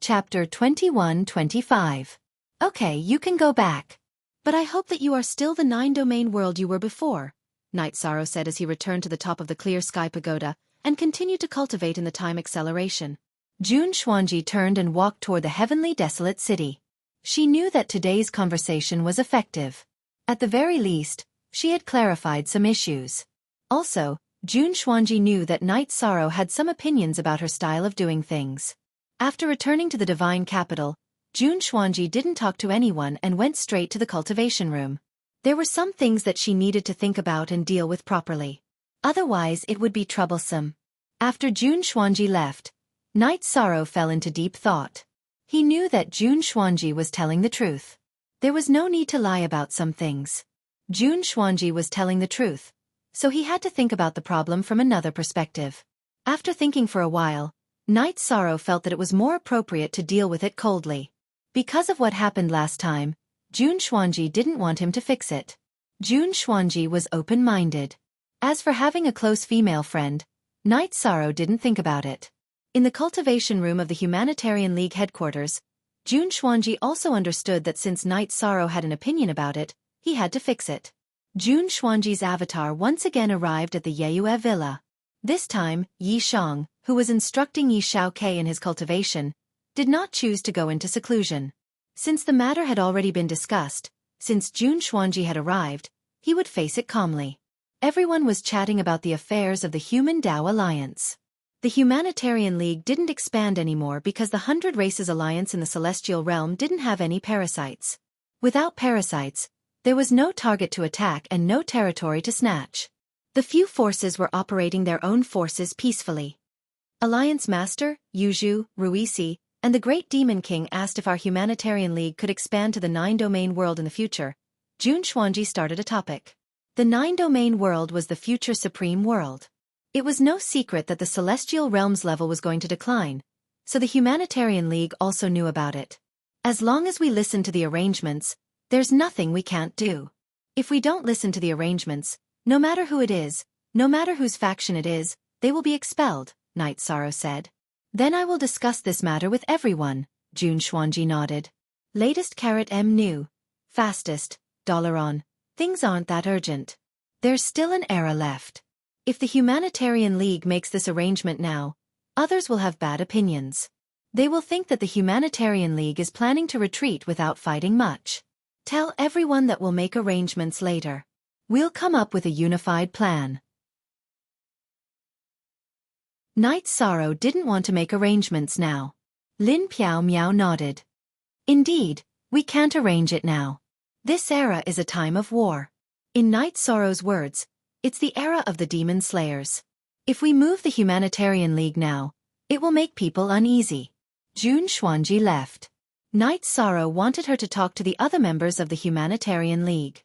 Chapter 21-25. Okay, you can go back. But I hope that you are still the 9-domain world you were before, Night Sorrow said as he returned to the top of the clear sky pagoda and continued to cultivate in the time acceleration. Jun Xuanji turned and walked toward the heavenly desolate city. She knew that today's conversation was effective. At the very least, she had clarified some issues. Also, Jun Xuanji knew that Night Sorrow had some opinions about her style of doing things. After returning to the divine capital, Jun Xuanji didn't talk to anyone and went straight to the cultivation room. There were some things that she needed to think about and deal with properly. Otherwise it would be troublesome. After Jun Xuanji left, Night Sorrow fell into deep thought. He knew that Jun Xuanji was telling the truth. There was no need to lie about some things. Jun Xuanji was telling the truth, so he had to think about the problem from another perspective. After thinking for a while, Night Sorrow felt that it was more appropriate to deal with it coldly. Because of what happened last time, Jun Xuanji didn't want him to fix it. Jun Xuanji was open-minded. As for having a close female friend, Night Sorrow didn't think about it. In the cultivation room of the Humanitarian League headquarters, Jun Xuanji also understood that since Night Sorrow had an opinion about it, he had to fix it. Jun Xuanji's avatar once again arrived at the Yeyue villa. This time, Yi Shang, who was instructing Yi Xiaoke in his cultivation, did not choose to go into seclusion. Since the matter had already been discussed, since Jun Xuanji had arrived, he would face it calmly. Everyone was chatting about the affairs of the Human Dao Alliance. The Humanitarian League didn't expand anymore because the 100 Races Alliance in the Celestial Realm didn't have any parasites. Without parasites, there was no target to attack and no territory to snatch. The few forces were operating their own forces peacefully. Alliance Master, Yuzhu, Ruisi, and the Great Demon King asked if our Humanitarian League could expand to the 9-domain world in the future. Jun Xuanji started a topic. The 9-domain world was the future supreme world. It was no secret that the Celestial Realms level was going to decline, so the Humanitarian League also knew about it. As long as we listen to the arrangements, there's nothing we can't do. If we don't listen to the arrangements, no matter who it is, no matter whose faction it is, they will be expelled, Night Sorrow said. Then I will discuss this matter with everyone, Jun Xuanji nodded. Latest carat M new. Fastest, dollar on. Things aren't that urgent. There's still an era left. If the Humanitarian League makes this arrangement now, others will have bad opinions. They will think that the Humanitarian League is planning to retreat without fighting much. Tell everyone that we'll make arrangements later. We'll come up with a unified plan. Night Sorrow didn't want to make arrangements now. Lin Piao Miao nodded. Indeed, we can't arrange it now. This era is a time of war. In Night Sorrow's words, it's the era of the Demon Slayers. If we move the Humanitarian League now, it will make people uneasy. Jun Xuanji left. Night Sorrow wanted her to talk to the other members of the Humanitarian League.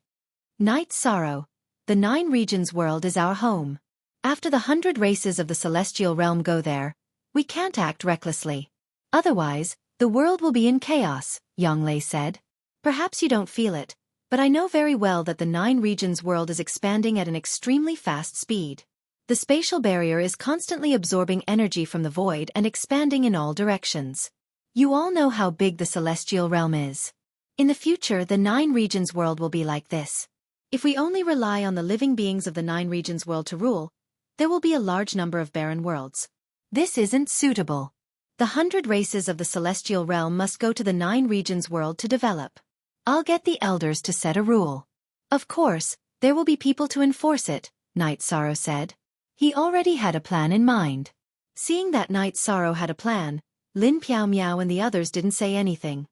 Night Sorrow, the 9 regions world is our home. After the 100 races of the Celestial Realm go there, we can't act recklessly. Otherwise, the world will be in chaos, Yanglei said. Perhaps you don't feel it, but I know very well that the 9 regions world is expanding at an extremely fast speed. The spatial barrier is constantly absorbing energy from the void and expanding in all directions. You all know how big the Celestial Realm is. In the future, the 9 regions world will be like this. If we only rely on the living beings of the 9 regions world to rule, there will be a large number of barren worlds. This isn't suitable. The 100 races of the Celestial Realm must go to the 9 regions world to develop. I'll get the elders to set a rule. Of course, there will be people to enforce it, Night Sorrow said. He already had a plan in mind. Seeing that Night Sorrow had a plan, Lin Piao Miao and the others didn't say anything.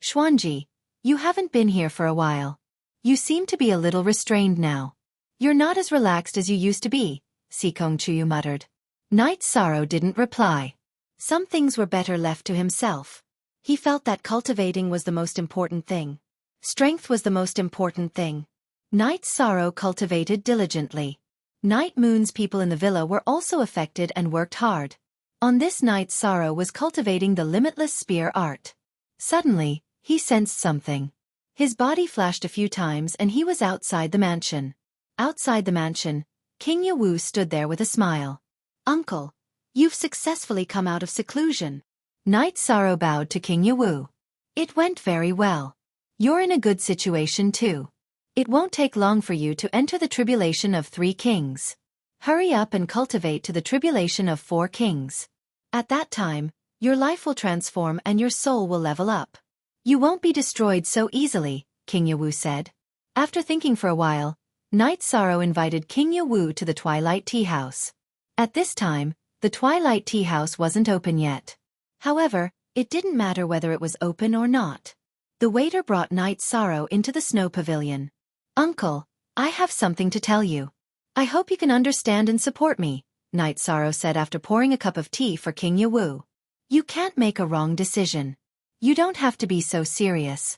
Xuanji, you haven't been here for a while. You seem to be a little restrained now. You're not as relaxed as you used to be, Sikong Chuyu muttered. Night Sorrow didn't reply. Some things were better left to himself. He felt that cultivating was the most important thing. Strength was the most important thing. Night Sorrow cultivated diligently. Night Moon's people in the villa were also affected and worked hard. On this night Sorrow was cultivating the limitless spear art. Suddenly, he sensed something. His body flashed a few times and he was outside the mansion. Outside the mansion, King Yawu stood there with a smile. Uncle, you've successfully come out of seclusion. Knight Sorrow bowed to King Yawu. It went very well. You're in a good situation too. It won't take long for you to enter the tribulation of 3 kings. Hurry up and cultivate to the tribulation of 4 kings. At that time, your life will transform and your soul will level up. You won't be destroyed so easily, King Yawu said. After thinking for a while, Knight Sorrow invited King Yawu to the Twilight Tea House. At this time, the Twilight Tea House wasn't open yet. However, it didn't matter whether it was open or not. The waiter brought Knight Sorrow into the snow pavilion. Uncle, I have something to tell you. I hope you can understand and support me, Knight Sorrow said after pouring a cup of tea for King Yawu. You can't make a wrong decision. You don't have to be so serious.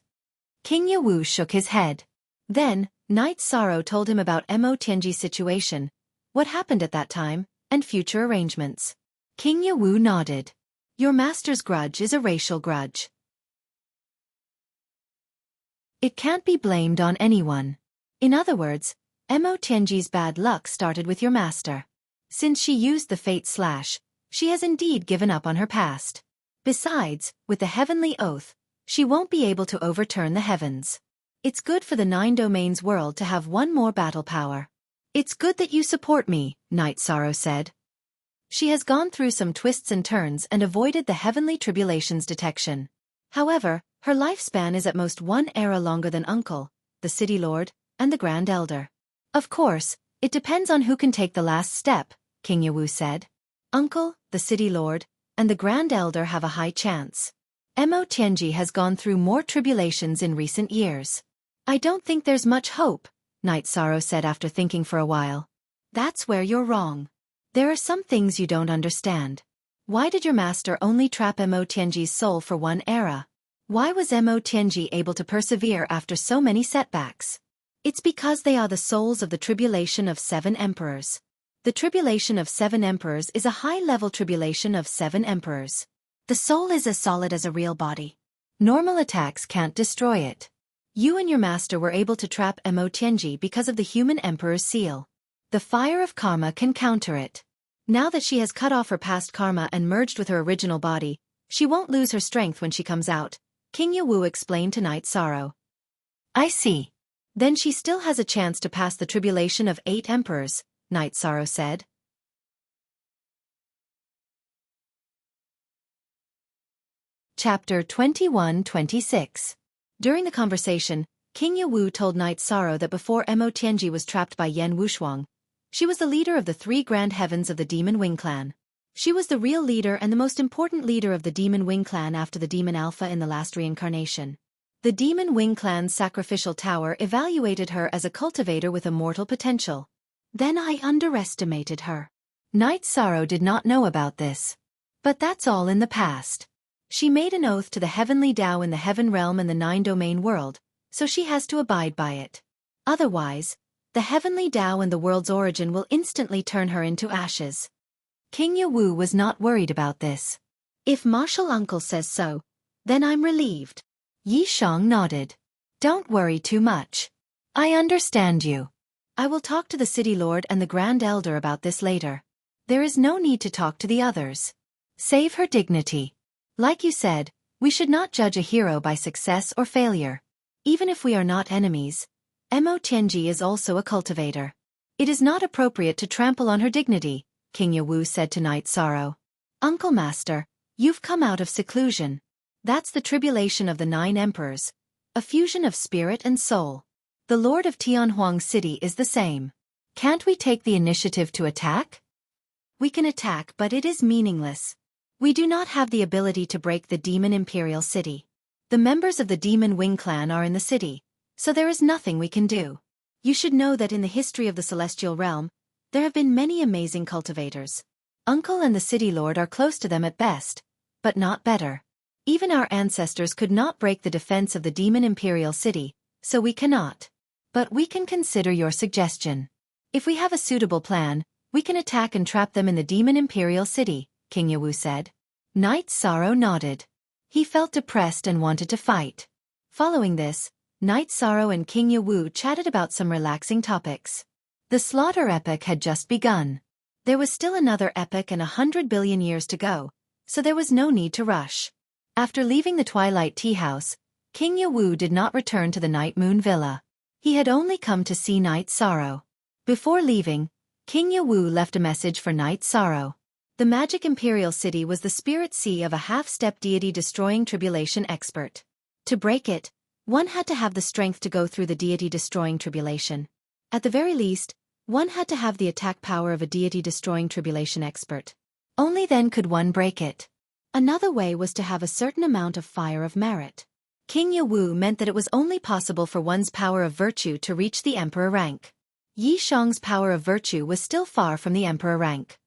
King Yawu shook his head. Then, Knight Sorrow told him about Mo Tianji's situation, what happened at that time, and future arrangements. King Yawu nodded. Your master's grudge is a racial grudge. It can't be blamed on anyone. In other words, Mo Tianji's bad luck started with your master. Since she used the fate slash, she has indeed given up on her past. Besides, with the heavenly oath, she won't be able to overturn the heavens. It's good for the 9 domains world to have one more battle power. It's good that you support me, Knight Sorrow said. She has gone through some twists and turns and avoided the heavenly tribulations detection. However, her lifespan is at most 1 era longer than Uncle, the City Lord, and the Grand Elder. Of course, it depends on who can take the last step, King Yawu said. Uncle, the City Lord, and the Grand Elder have a high chance. Mo Tianji has gone through more tribulations in recent years. I don't think there's much hope, Knight Sorrow said after thinking for a while. That's where you're wrong. There are some things you don't understand. Why did your master only trap Mo Tianji's soul for 1 era? Why was Mo Tianji able to persevere after so many setbacks? It's because they are the souls of the tribulation of 7 emperors. The tribulation of 7 emperors is a high-level tribulation of 7 emperors. The soul is as solid as a real body. Normal attacks can't destroy it. You and your master were able to trap Mo Tianji because of the human emperor's seal. The fire of karma can counter it. Now that she has cut off her past karma and merged with her original body, she won't lose her strength when she comes out, King Yawu explained to Knight Sorrow. I see. Then she still has a chance to pass the tribulation of 8 emperors, Knight Sorrow said. Chapter 21-26. During the conversation, King Yawu told Knight Sorrow that before Mo Tianji was trapped by Yan Wushuang, she was the leader of the 3 grand heavens of the Demon Wing Clan. She was the real leader and the most important leader of the Demon Wing Clan after the Demon Alpha in the last reincarnation. The Demon Wing Clan's sacrificial tower evaluated her as a cultivator with immortal potential. Then I underestimated her. Knight Sorrow did not know about this. But that's all in the past. She made an oath to the heavenly Tao in the heaven realm and the 9-domain world, so she has to abide by it. Otherwise, the heavenly Tao and the world's origin will instantly turn her into ashes. King Yawu was not worried about this. If Martial Uncle says so, then I'm relieved. Yi Shang nodded. Don't worry too much. I understand you. I will talk to the City Lord and the Grand Elder about this later. There is no need to talk to the others. Save her dignity. Like you said, we should not judge a hero by success or failure. Even if we are not enemies, Mo Tianji is also a cultivator. It is not appropriate to trample on her dignity, King Yawu said to Knight Sorrow. Uncle Master, you've come out of seclusion. That's the tribulation of the 9 emperors, a fusion of spirit and soul. The Lord of Tianhuang City is the same. Can't we take the initiative to attack? We can attack, but it is meaningless. We do not have the ability to break the Demon Imperial City. The members of the Demon Wing Clan are in the city, so there is nothing we can do. You should know that in the history of the Celestial Realm, there have been many amazing cultivators. Uncle and the City Lord are close to them at best, but not better. Even our ancestors could not break the defense of the Demon Imperial City, so we cannot. But we can consider your suggestion. If we have a suitable plan, we can attack and trap them in the Demon Imperial City, King Yawu said. Knight Sorrow nodded. He felt depressed and wanted to fight. Following this, Knight Sorrow and King Yawu chatted about some relaxing topics. The slaughter epoch had just begun. There was still another epoch and 100 billion years to go, so there was no need to rush. After leaving the Twilight Tea House, King Yawu did not return to the Night Moon Villa. He had only come to see Night Sorrow. Before leaving, King Yawu left a message for Night Sorrow. The magic imperial city was the spirit sea of a half-step deity destroying tribulation expert. To break it, one had to have the strength to go through the deity destroying tribulation. At the very least, one had to have the attack power of a deity destroying tribulation expert. Only then could one break it. Another way was to have a certain amount of fire of merit. King Yawu meant that it was only possible for one's power of virtue to reach the emperor rank. Yi Shang's power of virtue was still far from the emperor rank.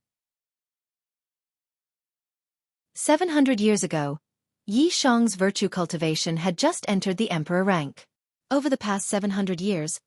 700 years ago, Yi Shang's virtue cultivation had just entered the emperor rank. Over the past 700 years,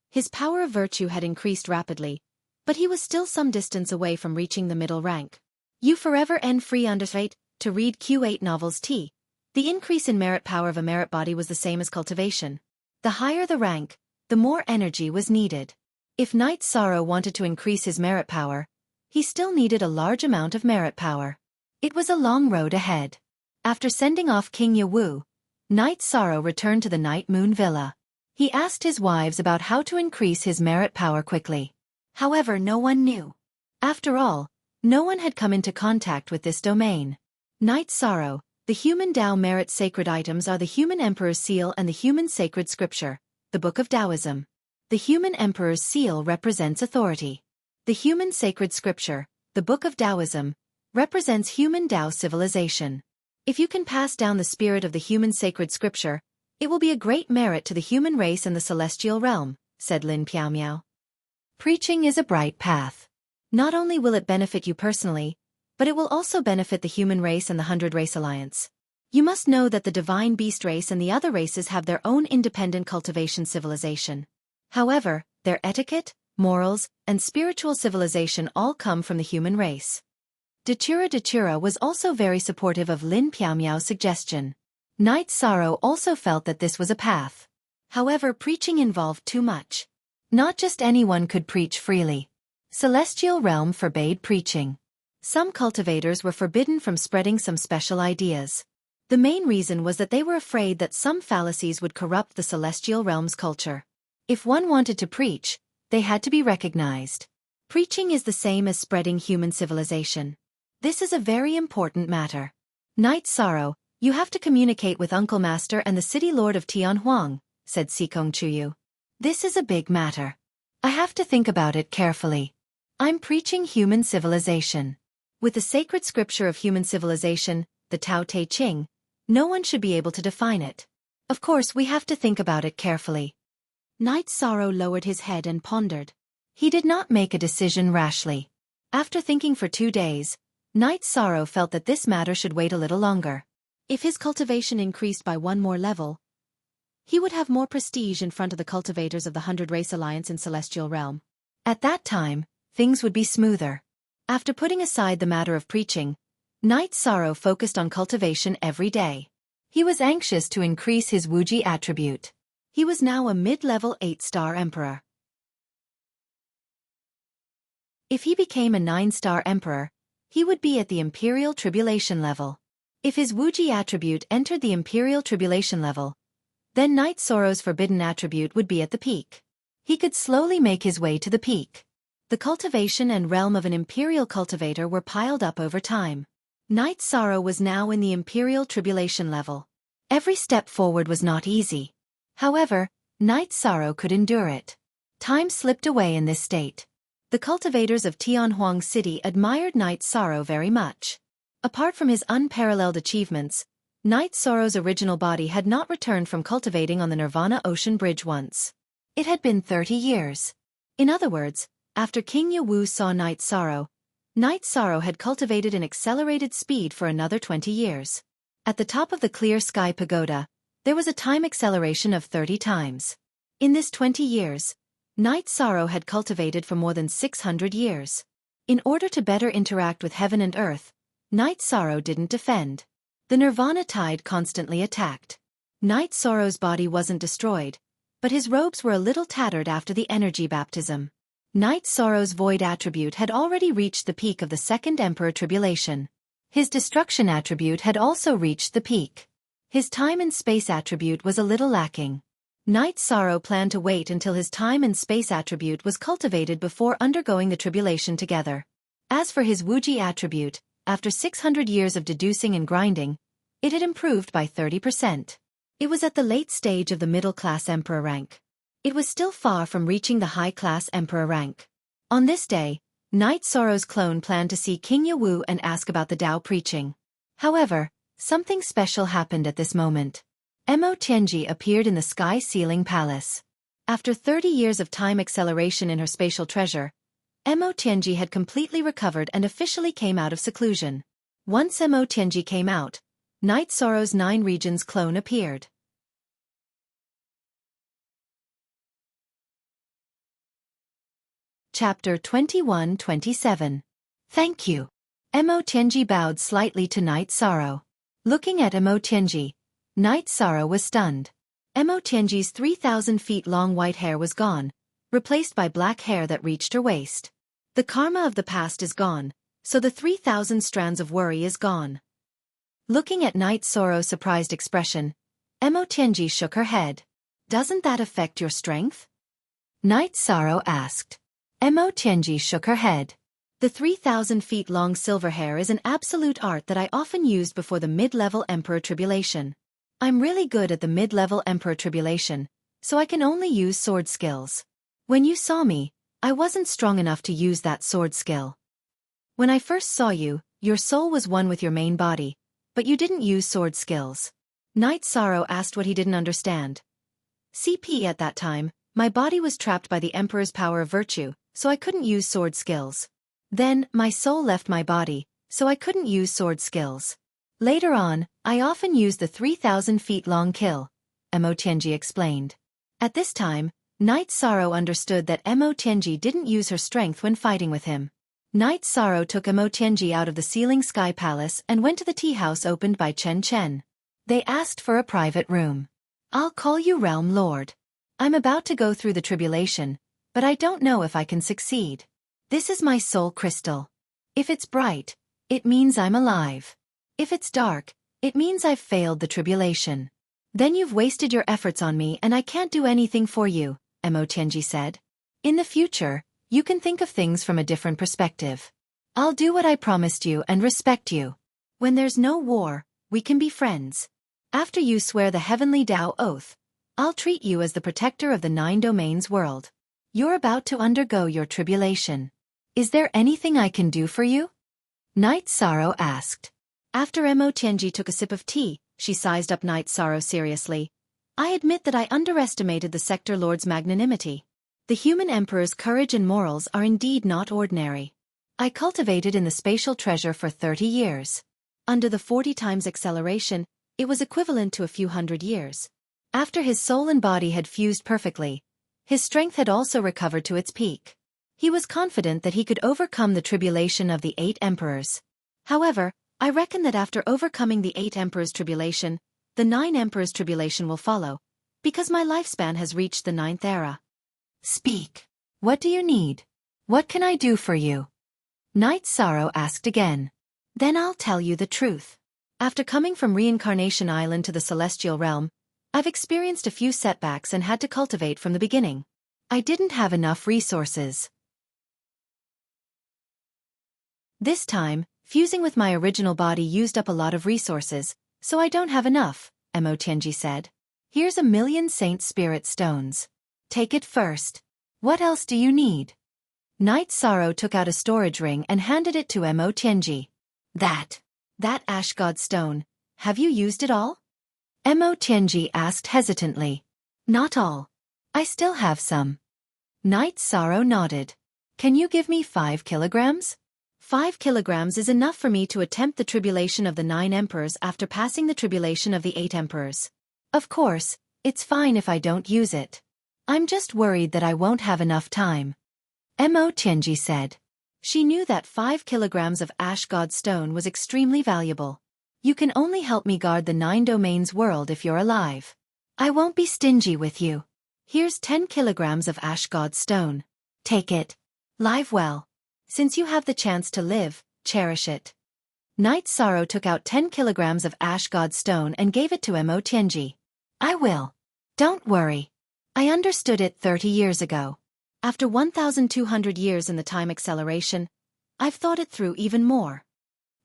his power of virtue had increased rapidly, but he was still some distance away from reaching the middle rank. You forever and free underrate to read Q8 novels T. The increase in merit power of a merit body was the same as cultivation. The higher the rank, the more energy was needed. If Night Sorrow wanted to increase his merit power, he still needed a large amount of merit power. It was a long road ahead. After sending off King Yawu, Night Sorrow returned to the Night Moon Villa. He asked his wives about how to increase his merit power quickly. However, no one knew. After all, no one had come into contact with this domain. Night Sorrow, the human Tao merit sacred items are the human emperor's seal and the human sacred scripture, the Book of Taoism. The human emperor's seal represents authority. The human sacred scripture, the Book of Taoism, represents human Tao civilization. If you can pass down the spirit of the human sacred scripture, it will be a great merit to the human race and the celestial realm, said Lin Piaomiao. Preaching is a bright path. Not only will it benefit you personally, but it will also benefit the human race and the 100 Race Alliance. You must know that the divine beast race and the other races have their own independent cultivation civilization. However, their etiquette, morals, and spiritual civilization all come from the human race. Datura was also very supportive of Lin Piaomiao's suggestion. Night Sorrow also felt that this was a path. However, preaching involved too much. Not just anyone could preach freely. Celestial Realm forbade preaching. Some cultivators were forbidden from spreading some special ideas. The main reason was that they were afraid that some fallacies would corrupt the Celestial Realm's culture. If one wanted to preach, they had to be recognized. Preaching is the same as spreading human civilization. This is a very important matter. Night Sorrow, you have to communicate with Uncle Master and the City Lord of Tianhuang, said Sikong Chuyu. This is a big matter. I have to think about it carefully. I'm preaching human civilization. With the sacred scripture of human civilization, the Tao Te Ching, no one should be able to define it. Of course, we have to think about it carefully. Night Sorrow lowered his head and pondered. He did not make a decision rashly. After thinking for 2 days, Night Sorrow felt that this matter should wait a little longer. If his cultivation increased by one more level, he would have more prestige in front of the cultivators of the 100 Race Alliance in Celestial Realm. At that time, things would be smoother. After putting aside the matter of preaching, Night Sorrow focused on cultivation every day. He was anxious to increase his Wuji attribute. He was now a mid-level 8-star emperor. If he became a 9-star emperor, he would be at the Imperial Tribulation level. If his Wuji attribute entered the Imperial Tribulation level, then Night Sorrow's forbidden attribute would be at the peak. He could slowly make his way to the peak. The cultivation and realm of an Imperial cultivator were piled up over time. Night Sorrow was now in the Imperial Tribulation level. Every step forward was not easy. However, Night Sorrow could endure it. Time slipped away in this state. The cultivators of Tianhuang City admired Night Sorrow very much. Apart from his unparalleled achievements, Night Sorrow's original body had not returned from cultivating on the Nirvana Ocean Bridge once. It had been 30 years. In other words, after King Yawu saw Night Sorrow had cultivated an accelerated speed for another 20 years. At the top of the Clear Sky Pagoda, there was a time acceleration of 30 times. In this 20 years, Night Sorrow had cultivated for more than 600 years. In order to better interact with heaven and earth, Night Sorrow didn't defend. The Nirvana tide constantly attacked. Night Sorrow's body wasn't destroyed, but his robes were a little tattered after the energy baptism. Night Sorrow's void attribute had already reached the peak of the Second Emperor Tribulation. His destruction attribute had also reached the peak. His time and space attribute was a little lacking. Knight Sorrow planned to wait until his time and space attribute was cultivated before undergoing the tribulation together. As for his Wuxia attribute, after 600 years of deducing and grinding, it had improved by 30%. It was at the late stage of the middle-class emperor rank. It was still far from reaching the high-class emperor rank. On this day, Knight Sorrow's clone planned to see King Yawu and ask about the Tao preaching. However, something special happened at this moment. Mo Tianji appeared in the sky ceiling palace. After 30 years of time acceleration in her spatial treasure, Mo Tianji had completely recovered and officially came out of seclusion. Once Mo Tianji came out, Knight Sorrow's 9 regions clone appeared. Chapter 21-27. Thank you. Mo Tianji bowed slightly to Knight Sorrow. Looking at Mo Tianji, Knight Sorrow was stunned. Mo Tianji's 3,000 feet long white hair was gone, replaced by black hair that reached her waist. The karma of the past is gone, so the 3,000 strands of worry is gone. Looking at Knight Sorrow's surprised expression, Mo Tianji shook her head. Doesn't that affect your strength? Knight Sorrow asked. Mo Tianji shook her head. The 3,000 feet long silver hair is an absolute art that I often used before the mid-level Emperor Tribulation. I'm really good at the mid-level Emperor Tribulation, so I can only use sword skills. When you saw me, I wasn't strong enough to use that sword skill. When I first saw you, your soul was one with your main body, but you didn't use sword skills. Knight Sorrow asked what he didn't understand. CP at that time, my body was trapped by the Emperor's power of virtue, so I couldn't use sword skills. Then, my soul left my body, so I couldn't use sword skills. Later on, I often used the 3,000 feet long kill, Mo Tianji explained. At this time, Knight Sorrow understood that Mo Tianji didn't use her strength when fighting with him. Knight Sorrow took Mo Tianji out of the ceiling sky palace and went to the tea house opened by Chen Chen. They asked for a private room. I'll call you Realm Lord. I'm about to go through the tribulation, but I don't know if I can succeed. This is my soul crystal. If it's bright, it means I'm alive. If it's dark, it means I've failed the tribulation. Then you've wasted your efforts on me and I can't do anything for you, Mo Tianji said. In the future, you can think of things from a different perspective. I'll do what I promised you and respect you. When there's no war, we can be friends. After you swear the Heavenly Tao Oath, I'll treat you as the protector of the 9 domains world. You're about to undergo your tribulation. Is there anything I can do for you? Knight Sorrow asked. After Mo Tianji took a sip of tea, she sized up Knight Sorrow seriously. I admit that I underestimated the Sector Lord's magnanimity. The human emperor's courage and morals are indeed not ordinary. I cultivated in the spatial treasure for 30 years. Under the 40 times acceleration, it was equivalent to a few hundred years. After his soul and body had fused perfectly, his strength had also recovered to its peak. He was confident that he could overcome the tribulation of the 8 emperors. However, I reckon that after overcoming the 8 emperors' tribulation, the 9 emperors' tribulation will follow, because my lifespan has reached the 9th era. Speak. What do you need? What can I do for you? Knight Sorrow asked again. Then I'll tell you the truth. After coming from Reincarnation Island to the Celestial Realm, I've experienced a few setbacks and had to cultivate from the beginning. I didn't have enough resources. This time, fusing with my original body used up a lot of resources, so I don't have enough, Mo Tianji said. Here's 1,000,000 Saint Spirit Stones. Take it first. What else do you need? Knight Sorrow took out a storage ring and handed it to Mo Tianji. That Ash God Stone, have you used it all? Mo Tianji asked hesitantly. Not all. I still have some. Knight Sorrow nodded. Can you give me 5 kilograms? 5 kilograms is enough for me to attempt the tribulation of the 9 emperors after passing the tribulation of the 8 emperors. Of course, it's fine if I don't use it. I'm just worried that I won't have enough time. Mo Tianji said. She knew that 5 kilograms of Ash God Stone was extremely valuable. You can only help me guard the 9 domains world if you're alive. I won't be stingy with you. Here's 10 kilograms of Ash God Stone. Take it. Live well. Since you have the chance to live, cherish it. Night Sorrow took out 10 kilograms of Ash God Stone and gave it to Mo Tianji. I will. Don't worry. I understood it 30 years ago. After 1,200 years in the time acceleration, I've thought it through even more.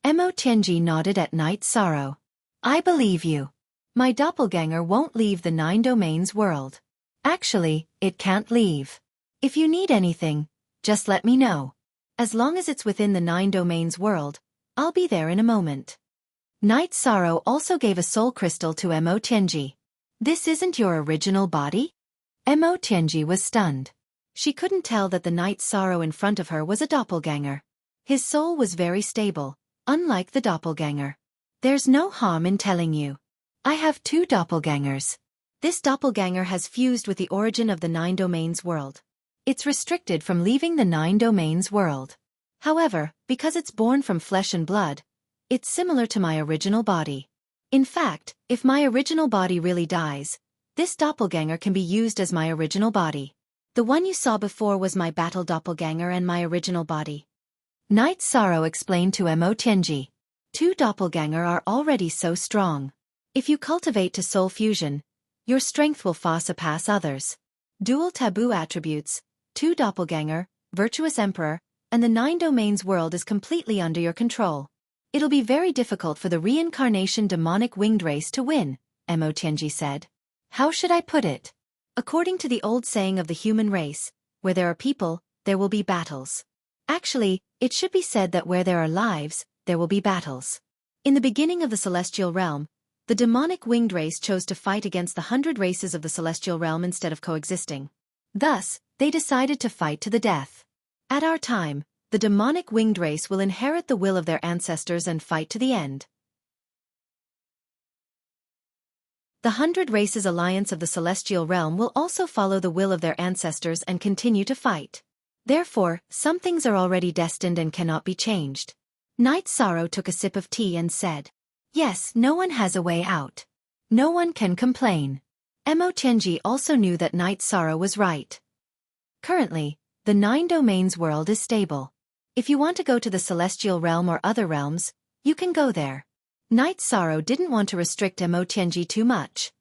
Mo Tianji nodded at Night Sorrow. I believe you. My doppelganger won't leave the 9 domains world. Actually, it can't leave. If you need anything, just let me know. As long as it's within the 9 domains world, I'll be there in a moment. Night Sorrow also gave a soul crystal to Mo Tianji. This isn't your original body? Mo Tianji was stunned. She couldn't tell that the Night Sorrow in front of her was a doppelganger. His soul was very stable, unlike the doppelganger. There's no harm in telling you. I have 2 doppelgangers. This doppelganger has fused with the origin of the 9 domains world. It's restricted from leaving the 9 domains world. However, because it's born from flesh and blood, it's similar to my original body. In fact, if my original body really dies, this doppelganger can be used as my original body. The one you saw before was my battle doppelganger and my original body. Night Sorrow explained to Mo Tianji. 2 doppelganger are already so strong. If you cultivate to soul fusion, your strength will far surpass others. Dual taboo attributes, 2 doppelganger, virtuous emperor, and the 9 domains world is completely under your control. It'll be very difficult for the reincarnation demonic winged race to win, Mo Tianji said. How should I put it? According to the old saying of the human race, where there are people, there will be battles. Actually, it should be said that where there are lives, there will be battles. In the beginning of the celestial realm, the demonic winged race chose to fight against the 100 races of the celestial realm instead of coexisting. Thus, they decided to fight to the death. At our time, the demonic winged race will inherit the will of their ancestors and fight to the end. The 100 Races Alliance of the Celestial Realm will also follow the will of their ancestors and continue to fight. Therefore, some things are already destined and cannot be changed. Night Sorrow took a sip of tea and said, Yes, no one has a way out. No one can complain. Mo Tianji also knew that Night Sorrow was right. Currently, the 9 domains world is stable. If you want to go to the Celestial Realm or other realms, you can go there. Night Sorrow didn't want to restrict Mo Tianji too much.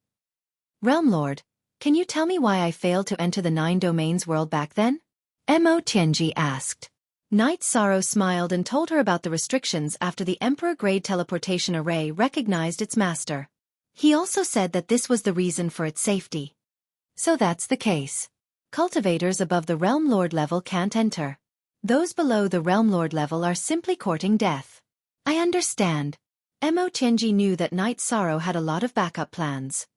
Realm Lord, can you tell me why I failed to enter the 9 domains world back then? Mo Tianji asked. Night Sorrow smiled and told her about the restrictions after the Emperor-grade teleportation array recognized its master. He also said that this was the reason for its safety. So that's the case. Cultivators above the Realm Lord level can't enter. Those below the Realm Lord level are simply courting death. I understand. Mo Tianji knew that Night Sorrow had a lot of backup plans.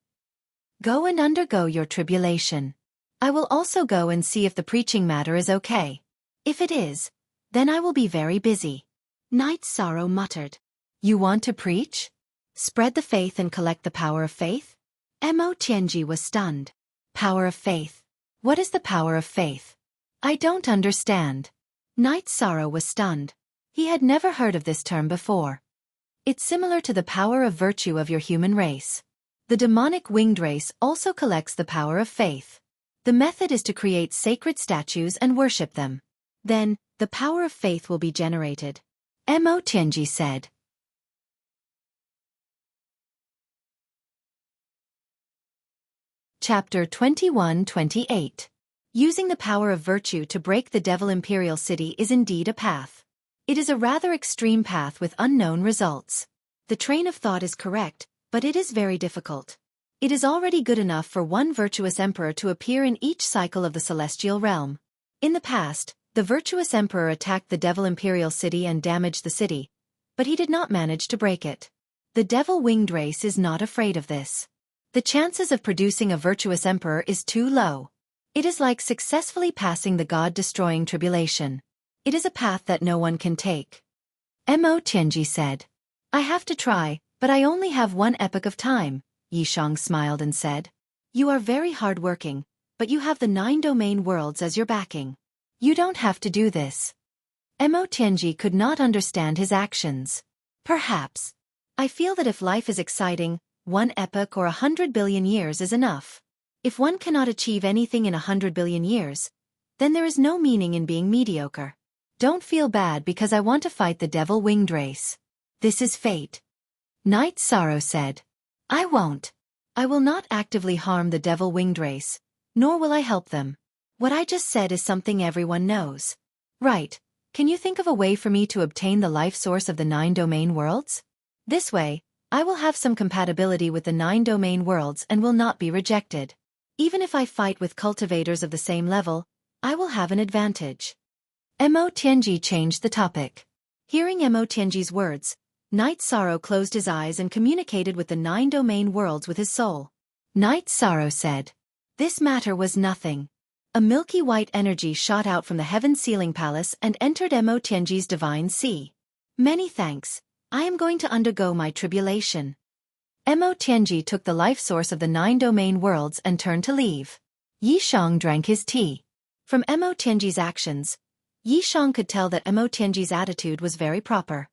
Go and undergo your tribulation. I will also go and see if the preaching matter is okay. If it is, then I will be very busy. Night Sorrow muttered. You want to preach? Spread the faith and collect the power of faith? Mo Tianji was stunned. Power of faith. What is the power of faith? I don't understand. Night Sorrow was stunned. He had never heard of this term before. It's similar to the power of virtue of your human race. The demonic winged race also collects the power of faith. The method is to create sacred statues and worship them. Then, the power of faith will be generated. Mo Tianji said. Chapter 21-28. Using the power of virtue to break the Devil Imperial City is indeed a path. It is a rather extreme path with unknown results. The train of thought is correct, but it is very difficult. It is already good enough for one virtuous emperor to appear in each cycle of the celestial realm. In the past, the virtuous emperor attacked the Devil Imperial City and damaged the city, but he did not manage to break it. The Devil Winged race is not afraid of this. The chances of producing a virtuous emperor is too low. It is like successfully passing the God-destroying tribulation. It is a path that no one can take. Mo Tianji said. I have to try, but I only have 1 epoch of time, Yishang smiled and said. You are very hard-working, but you have the 9 domain worlds as your backing. You don't have to do this. Mo Tianji could not understand his actions. Perhaps. I feel that if life is exciting, 1 epoch or 100 billion years is enough. If one cannot achieve anything in 100 billion years, then there is no meaning in being mediocre. Don't feel bad because I want to fight the Devil Winged race. This is fate. Night Sorrow said. I won't. I will not actively harm the devil-winged race, nor will I help them. What I just said is something everyone knows. Right. Can you think of a way for me to obtain the life source of the 9 domain worlds? This way, I will have some compatibility with the 9 domain worlds and will not be rejected. Even if I fight with cultivators of the same level, I will have an advantage. Mo Tianji changed the topic. Hearing Mo Tianji's words, Night Sorrow closed his eyes and communicated with the 9 domain worlds with his soul. Night Sorrow said. This matter was nothing. A milky white energy shot out from the heaven ceiling palace and entered Mo Tianji's divine sea. Many thanks. I am going to undergo my tribulation. Mo Tianji took the life source of the 9 domain worlds and turned to leave. Yi Shang drank his tea. From Mo Tianji's actions, Yi Shang could tell that Mo Tianji's attitude was very proper.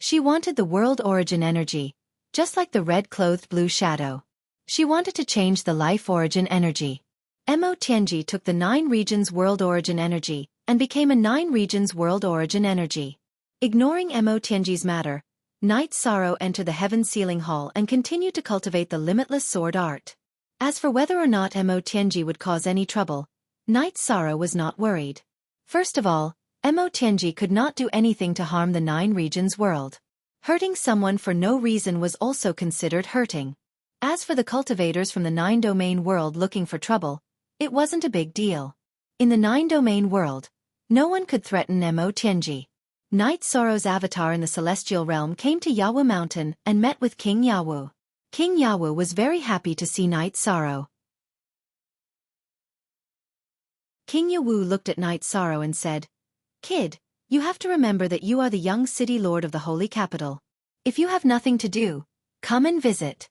She wanted the world origin energy, just like the red-clothed blue shadow. She wanted to change the life origin energy. Mo Tianji took the 9 regions world origin energy and became a 9 regions world origin energy. Ignoring Mo Tianji's matter, Night Sorrow entered the heaven ceiling hall and continued to cultivate the limitless sword art. As for whether or not Mo Tianji would cause any trouble, Night Sorrow was not worried. First of all, Mo Tianji could not do anything to harm the 9 regions world. Hurting someone for no reason was also considered hurting. As for the cultivators from the 9 domain world looking for trouble, it wasn't a big deal. In the 9 domain world, no one could threaten Mo Tianji. Night Sorrow's avatar in the celestial realm came to Yawu Mountain and met with King Yawu. King Yawu was very happy to see Night Sorrow. King Yawu looked at Night Sorrow and said, Kid, you have to remember that you are the young city lord of the holy capital. If you have nothing to do, come and visit.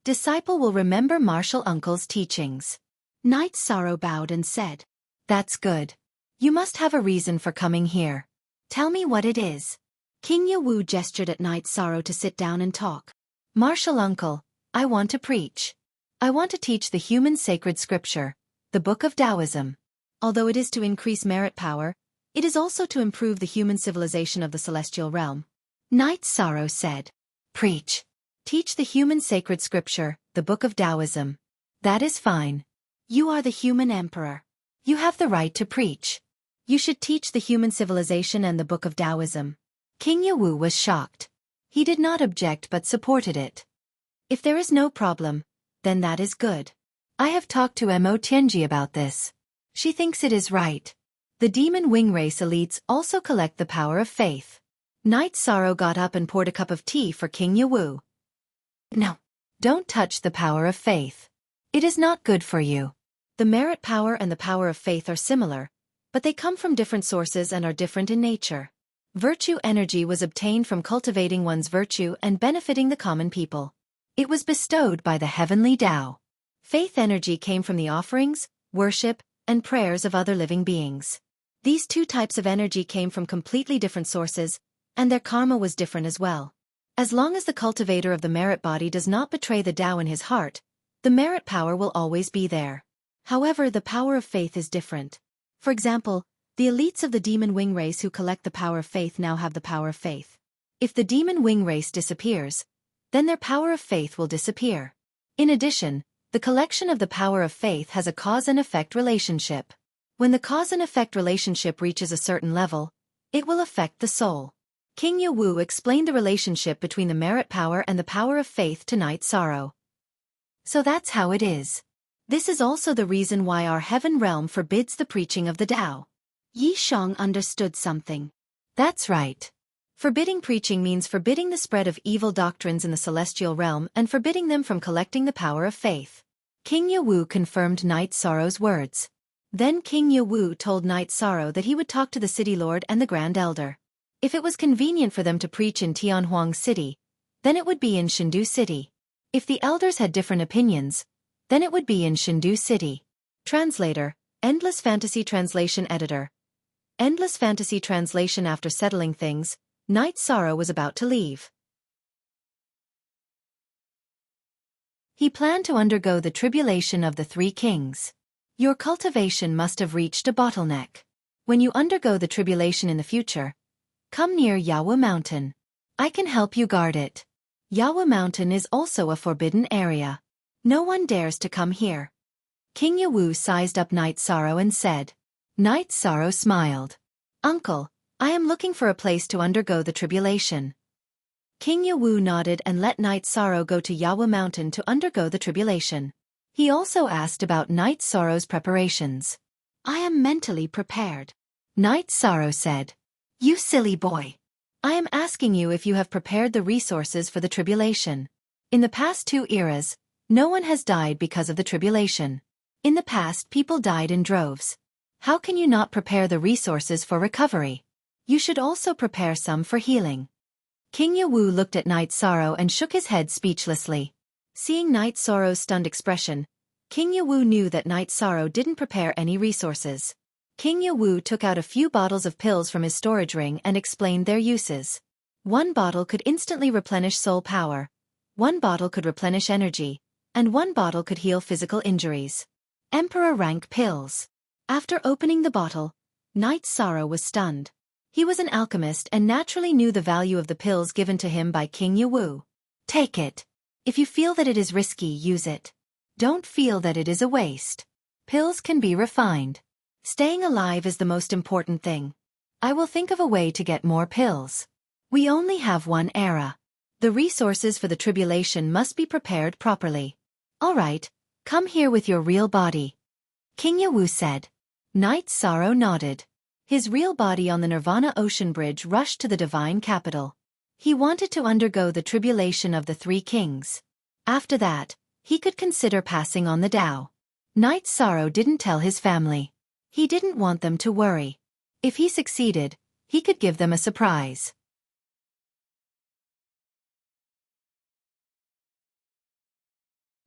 Disciple will remember martial uncle's teachings. Night Sorrow bowed and said, That's good. You must have a reason for coming here. Tell me what it is. King Yawu gestured at Night Sorrow to sit down and talk. Martial uncle, I want to preach. I want to teach the human sacred scripture, the Book of Taoism. Although it is to increase merit power, it is also to improve the human civilization of the celestial realm. Night Sorrow said, Preach. Teach the human sacred scripture, the Book of Taoism. That is fine. You are the human emperor. You have the right to preach. You should teach the human civilization and the Book of Taoism. King Yawu was shocked. He did not object but supported it. If there is no problem, then that is good. I have talked to Mo Tianji about this. She thinks it is right. The demon wing race elites also collect the power of faith. Night Sorrow got up and poured a cup of tea for King Yawu. No. Don't touch the power of faith. It is not good for you. The merit power and the power of faith are similar, but they come from different sources and are different in nature. Virtue energy was obtained from cultivating one's virtue and benefiting the common people. It was bestowed by the heavenly Tao. Faith energy came from the offerings, worship, and prayers of other living beings. These 2 types of energy came from completely different sources, and their karma was different as well. As long as the cultivator of the merit body does not betray the Tao in his heart, the merit power will always be there. However, the power of faith is different. For example, the elites of the demon wing race who collect the power of faith now have the power of faith. If the demon wing race disappears, then their power of faith will disappear. In addition, the collection of the power of faith has a cause and effect relationship. When the cause and effect relationship reaches a certain level, it will affect the soul. King Yawu explained the relationship between the merit power and the power of faith to Night Sorrow. So that's how it is. This is also the reason why our heaven realm forbids the preaching of the Tao. Yi Shang understood something. That's right. Forbidding preaching means forbidding the spread of evil doctrines in the celestial realm and forbidding them from collecting the power of faith. King Yawu confirmed Night Sorrow's words. Then King Yawu told Night Sorrow that he would talk to the city lord and the Grand Elder. If it was convenient for them to preach in Tianhuang City, then it would be in Shindu City. If the elders had different opinions, then it would be in Shindu City. Translator, Endless Fantasy Translation Editor. Endless Fantasy Translation. After settling things, Night Sorrow was about to leave. He planned to undergo the tribulation of the 3 kings. Your cultivation must have reached a bottleneck. When you undergo the tribulation in the future, come near Yawu Mountain. I can help you guard it. Yawa Mountain is also a forbidden area. No one dares to come here. King Yawu sized up Night Sorrow and said. Night Sorrow smiled. Uncle, I am looking for a place to undergo the tribulation. King Yawu nodded and let Night Sorrow go to Yawa Mountain to undergo the tribulation. He also asked about Night Sorrow's preparations. I am mentally prepared. Night Sorrow said. You silly boy. I am asking you if you have prepared the resources for the tribulation. In the past 2 eras, no one has died because of the tribulation. In the past, people died in droves. How can you not prepare the resources for recovery? You should also prepare some for healing. King Yawu looked at Night Sorrow and shook his head speechlessly. Seeing Night Sorrow's stunned expression, King Yawu knew that Night Sorrow didn't prepare any resources. King Yawu took out a few bottles of pills from his storage ring and explained their uses. 1 bottle could instantly replenish soul power, 1 bottle could replenish energy, and 1 bottle could heal physical injuries. Emperor rank pills. After opening the bottle, Night Sorrow was stunned. He was an alchemist and naturally knew the value of the pills given to him by King Yawu. Take it. If you feel that it is risky, use it. Don't feel that it is a waste. Pills can be refined. Staying alive is the most important thing. I will think of a way to get more pills. We only have 1 era. The resources for the tribulation must be prepared properly. All right, come here with your real body. King Yawu said. Night Sorrow nodded. His real body on the Nirvana Ocean Bridge rushed to the divine capital. He wanted to undergo the tribulation of the 3 kings. After that, he could consider passing on the Tao. Night Sorrow didn't tell his family. He didn't want them to worry. If he succeeded, he could give them a surprise.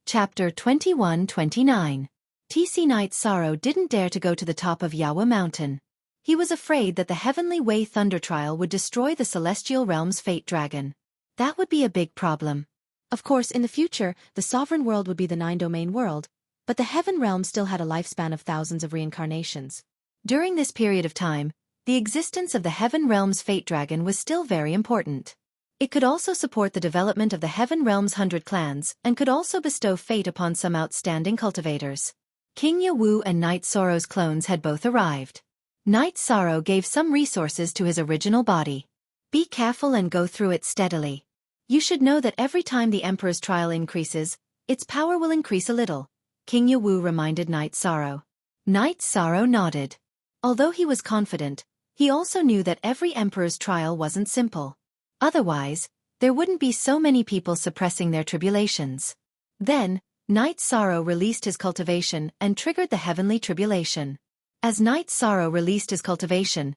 Chapter 21-29. TC Night Sorrow didn't dare to go to the top of Yawa Mountain. He was afraid that the Heavenly Way Thunder Trial would destroy the Celestial Realm's Fate Dragon. That would be a big problem. Of course, in the future, the sovereign world would be the 9-domain world, but the Heaven Realm still had a lifespan of thousands of reincarnations. During this period of time, the existence of the Heaven Realm's Fate Dragon was still very important. It could also support the development of the Heaven Realm's 100 clans and could also bestow fate upon some outstanding cultivators. King Yawu and Night Sorrow's clones had both arrived. Night Sorrow gave some resources to his original body. Be careful and go through it steadily. You should know that every time the Emperor's trial increases, its power will increase a little, King Yawu reminded Night Sorrow. Night Sorrow nodded. Although he was confident, he also knew that every Emperor's trial wasn't simple. Otherwise, there wouldn't be so many people suppressing their tribulations. Then, Night Sorrow released his cultivation and triggered the heavenly tribulation. As Night Sorrow released his cultivation,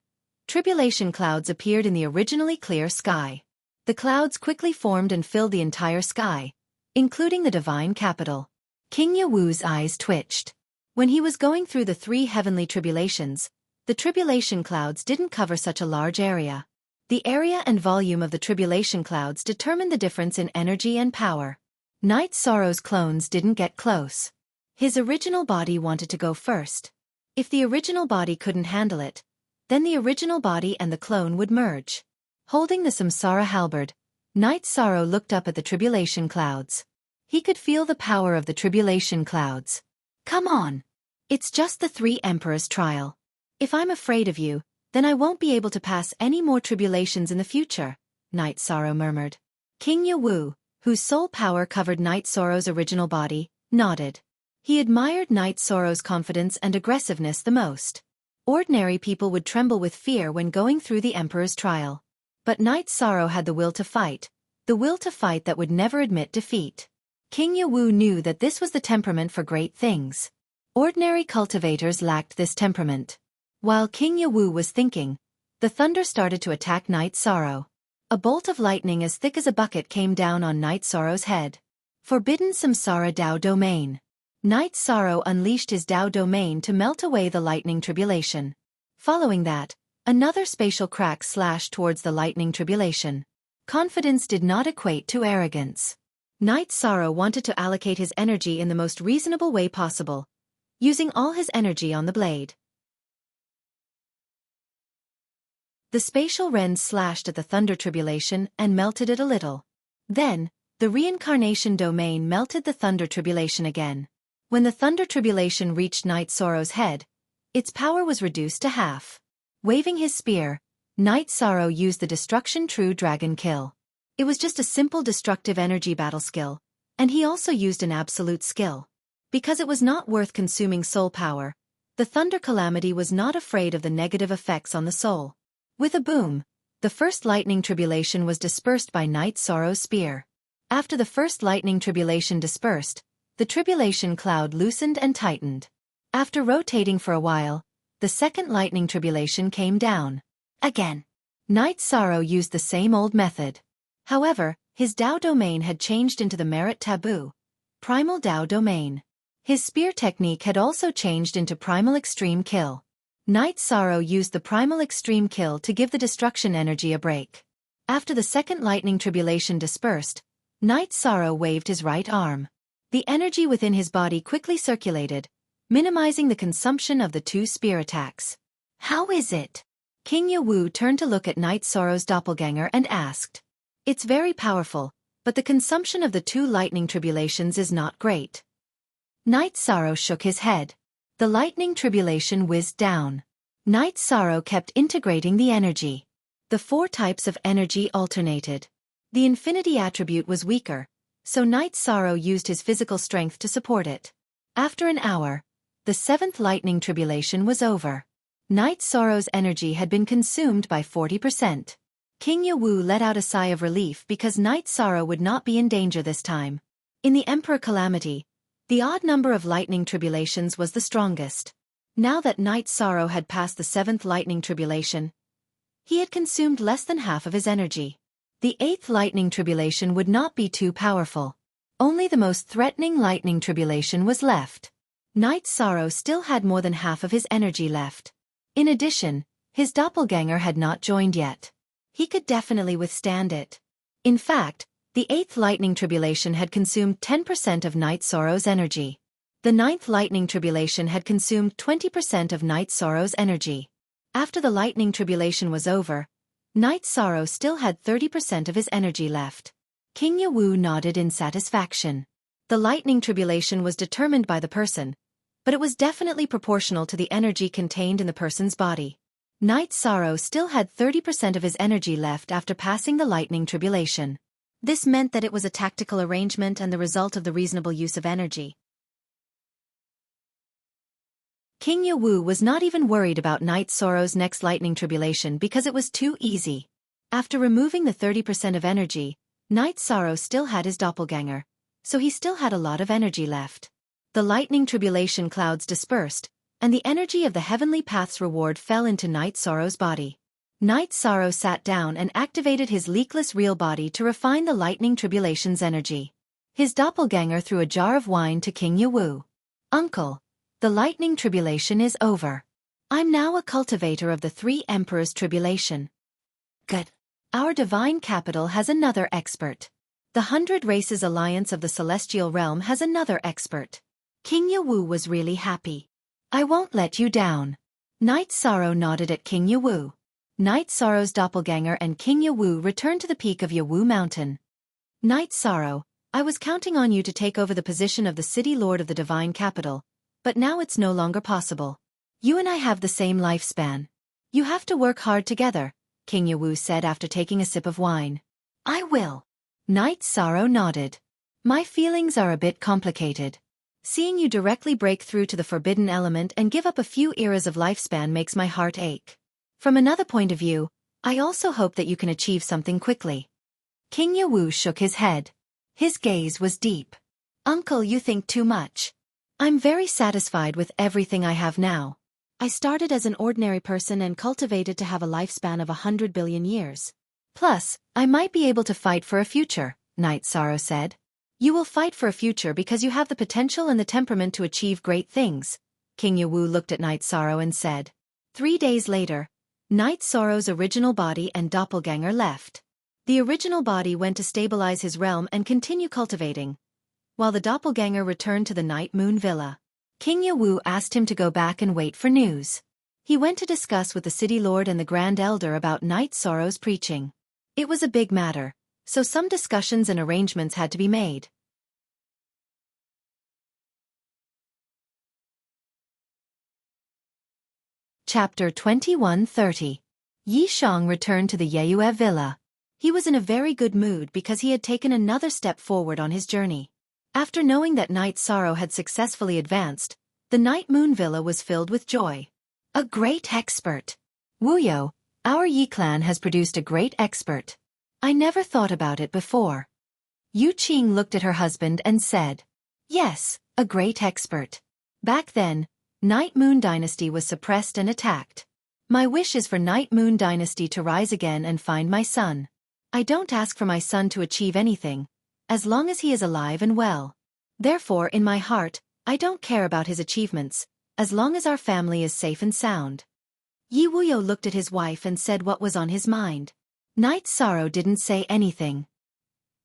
tribulation clouds appeared in the originally clear sky. The clouds quickly formed and filled the entire sky, including the divine capital. King Yawu's eyes twitched. When he was going through the 3 heavenly tribulations, the tribulation clouds didn't cover such a large area. The area and volume of the tribulation clouds determined the difference in energy and power. Night Sorrow's clones didn't get close. His original body wanted to go first. If the original body couldn't handle it, then the original body and the clone would merge. Holding the Samsara halberd, Night Sorrow looked up at the tribulation clouds. He could feel the power of the tribulation clouds. Come on. It's just the 3 Emperors' trial. If I'm afraid of you, then I won't be able to pass any more tribulations in the future, Night Sorrow murmured. King Yawu, whose soul power covered Night Sorrow's original body, nodded. He admired Night Sorrow's confidence and aggressiveness the most. Ordinary people would tremble with fear when going through the Emperor's trial. But Night Sorrow had the will to fight, that would never admit defeat. King Yawu knew that this was the temperament for great things. Ordinary cultivators lacked this temperament. While King Yawu was thinking, the thunder started to attack Night Sorrow. A bolt of lightning as thick as a bucket came down on Night Sorrow's head. Forbidden Samsara Tao Domain. Night Sorrow unleashed his Tao Domain to melt away the lightning tribulation. Following that, another spatial crack slashed towards the lightning tribulation. Confidence did not equate to arrogance. Night Sorrow wanted to allocate his energy in the most reasonable way possible, using all his energy on the blade. The spatial rend slashed at the thunder tribulation and melted it a little. Then, the reincarnation domain melted the thunder tribulation again. When the thunder tribulation reached Knight Sorrow's head, its power was reduced to half. Waving his spear, Knight Sorrow used the Destruction True Dragon Kill. It was just a simple destructive energy battle skill, and he also used an absolute skill. Because it was not worth consuming soul power, the Thunder Calamity was not afraid of the negative effects on the soul. With a boom, the first lightning tribulation was dispersed by Knight Sorrow's spear. After the first lightning tribulation dispersed, the tribulation cloud loosened and tightened. After rotating for a while, the second lightning tribulation came down. Again. Knight Sorrow used the same old method. However, his Dao domain had changed into the Merit Taboo, Primal Dao domain. His spear technique had also changed into Primal Extreme Kill. Knight Sorrow used the Primal Extreme Kill to give the destruction energy a break. After the second lightning tribulation dispersed, Knight Sorrow waved his right arm. The energy within his body quickly circulated, minimizing the consumption of the two spear attacks. How is it? King Yawu turned to look at Knight Sorrow's doppelganger and asked. It's very powerful, but the consumption of the two lightning tribulations is not great. Knight Sorrow shook his head. The lightning tribulation whizzed down. Knight Sorrow kept integrating the energy. The four types of energy alternated. The infinity attribute was weaker, so Knight Sorrow used his physical strength to support it. After an hour, the seventh lightning tribulation was over. Knight Sorrow's energy had been consumed by 40%. King Yawu let out a sigh of relief because Knight Sorrow would not be in danger this time. In the Emperor Calamity, the odd number of lightning tribulations was the strongest. Now that Knight Sorrow had passed the seventh lightning tribulation, he had consumed less than half of his energy. The eighth lightning tribulation would not be too powerful. Only the most threatening lightning tribulation was left. Knight Sorrow still had more than half of his energy left. In addition, his doppelganger had not joined yet. He could definitely withstand it. In fact, the eighth lightning tribulation had consumed 10% of Knight Sorrow's energy. The ninth lightning tribulation had consumed 20% of Knight Sorrow's energy. After the lightning tribulation was over, Knight Sorrow still had 30% of his energy left. King Yawu nodded in satisfaction. The lightning tribulation was determined by the person, but it was definitely proportional to the energy contained in the person's body. Knight Sorrow still had 30% of his energy left after passing the lightning tribulation. This meant that it was a tactical arrangement and the result of the reasonable use of energy. King Yawu was not even worried about Knight Sorrow's next lightning tribulation because it was too easy. After removing the 30% of energy, Knight Sorrow still had his doppelganger, so he still had a lot of energy left. The lightning tribulation clouds dispersed, and the energy of the Heavenly Path's reward fell into Knight Sorrow's body. Knight Sorrow sat down and activated his leakless real body to refine the lightning tribulation's energy. His doppelganger threw a jar of wine to King Yawu. Uncle, the lightning tribulation is over. I'm now a cultivator of the three emperors' tribulation. Good. Our divine capital has another expert. The 100 Races Alliance of the Celestial Realm has another expert. King Yawu was really happy. I won't let you down. Knight Sorrow nodded at King Yawu. Knight Sorrow's doppelganger and King Yawu returned to the peak of Yawu Mountain. Knight Sorrow, I was counting on you to take over the position of the City Lord of the Divine Capital, but now it's no longer possible. You and I have the same lifespan. You have to work hard together, King Yawu said after taking a sip of wine. I will. Knight Sorrow nodded. My feelings are a bit complicated. Seeing you directly break through to the forbidden element and give up a few eras of lifespan makes my heart ache. From another point of view, I also hope that you can achieve something quickly. King Yawu shook his head. His gaze was deep. Uncle, you think too much. I'm very satisfied with everything I have now. I started as an ordinary person and cultivated to have a lifespan of 100 billion years. Plus, I might be able to fight for a future, Knight Sorrow said. You will fight for a future because you have the potential and the temperament to achieve great things. King Yawu looked at Knight Sorrow and said. 3 days later, Knight Sorrow's original body and doppelganger left. The original body went to stabilize his realm and continue cultivating, while the doppelganger returned to the Night Moon Villa. King Yawu asked him to go back and wait for news. He went to discuss with the city lord and the Grand Elder about Night Sorrow's preaching. It was a big matter, so some discussions and arrangements had to be made. Chapter 21:30. Yi Shang returned to the Yeyue villa. He was in a very good mood because he had taken another step forward on his journey. After knowing that Night Sorrow had successfully advanced, the Night Moon Villa was filled with joy. A great expert! Wuyo, our Yi clan has produced a great expert. I never thought about it before. Yu Qing looked at her husband and said, yes, a great expert. Back then, Night Moon Dynasty was suppressed and attacked. My wish is for Night Moon Dynasty to rise again and find my son. I don't ask for my son to achieve anything, as long as he is alive and well. Therefore, in my heart, I don't care about his achievements, as long as our family is safe and sound. Yi Wuyo looked at his wife and said what was on his mind. Night Sorrow didn't say anything.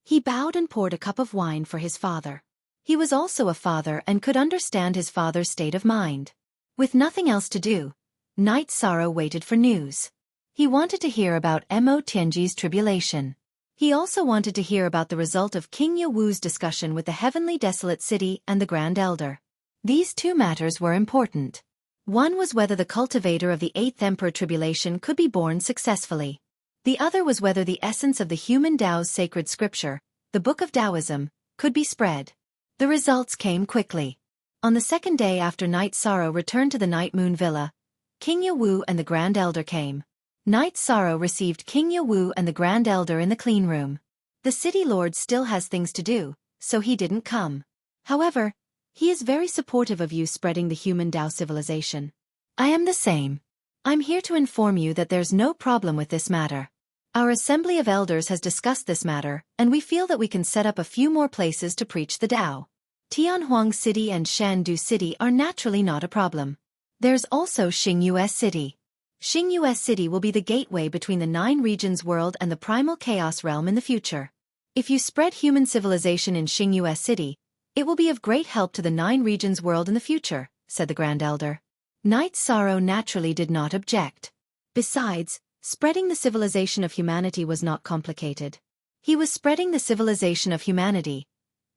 He bowed and poured a cup of wine for his father. He was also a father and could understand his father's state of mind. With nothing else to do, Night Sorrow waited for news. He wanted to hear about Mo Tianji's tribulation. He also wanted to hear about the result of King Yewu's discussion with the Heavenly Desolate City and the Grand Elder. These two matters were important. One was whether the cultivator of the 8th Emperor Tribulation could be born successfully. The other was whether the essence of the human Tao's sacred scripture, the Book of Taoism, could be spread. The results came quickly. On the second day after Night Sorrow returned to the Night Moon Villa, King Yewu and the Grand Elder came. Night Sorrow received King Yewu and the Grand Elder in the clean room. The city lord still has things to do, so he didn't come. However, he is very supportive of you spreading the human Tao civilization. I am the same. I'm here to inform you that there's no problem with this matter. Our Assembly of Elders has discussed this matter, and we feel that we can set up a few more places to preach the Tao. Tianhuang City and Shandu City are naturally not a problem. There's also Xingyue City. Xingyue City will be the gateway between the 9 regions world and the primal chaos realm in the future. If you spread human civilization in Xingyue City, it will be of great help to the 9 regions world in the future, said the Grand Elder. Night Sorrow naturally did not object. Besides, spreading the civilization of humanity was not complicated. He was spreading the civilization of humanity,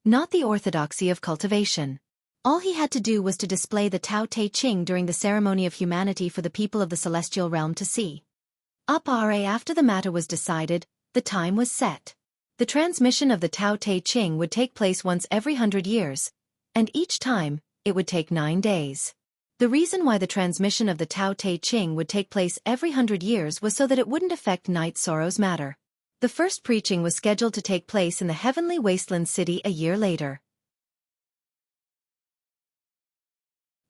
not the orthodoxy of cultivation. All he had to do was to display the Tao Te Ching during the ceremony of humanity for the people of the celestial realm to see. After the matter was decided, the time was set. The transmission of the Tao Te Ching would take place once every 100 years, and each time, it would take 9 days. The reason why the transmission of the Tao Te Ching would take place every 100 years was so that it wouldn't affect Night Sorrow's matter. The first preaching was scheduled to take place in the Heavenly Wasteland City a year later.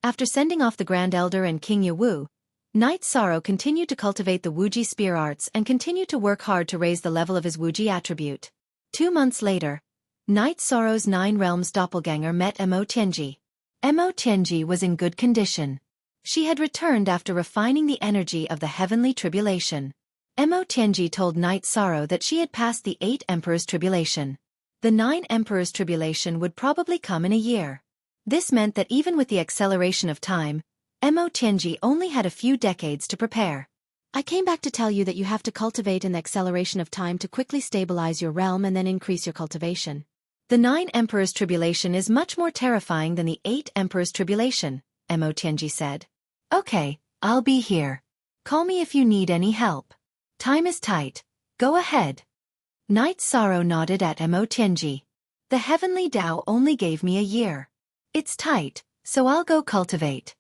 After sending off the Grand Elder and King Yewu, Night Sorrow continued to cultivate the Wuji spear arts and continued to work hard to raise the level of his Wuji attribute. 2 months later, Night Sorrow's 9 realms doppelganger met Mo Tianji. Mo Tianji was in good condition. She had returned after refining the energy of the heavenly tribulation. Mo Tianji told Night Sorrow that she had passed the 8 Emperors' tribulation. The 9 Emperors' tribulation would probably come in a year. This meant that even with the acceleration of time, Mo Tianji only had a few decades to prepare. I came back to tell you that you have to cultivate in the acceleration of time to quickly stabilize your realm and then increase your cultivation. The 9 Emperors' tribulation is much more terrifying than the 8 Emperors' tribulation, Mo Tianji said. Okay, I'll be here. Call me if you need any help. Time is tight. Go ahead. Night Sorrow nodded at Mo Tianji. The heavenly Tao only gave me a year. It's tight, so I'll go cultivate.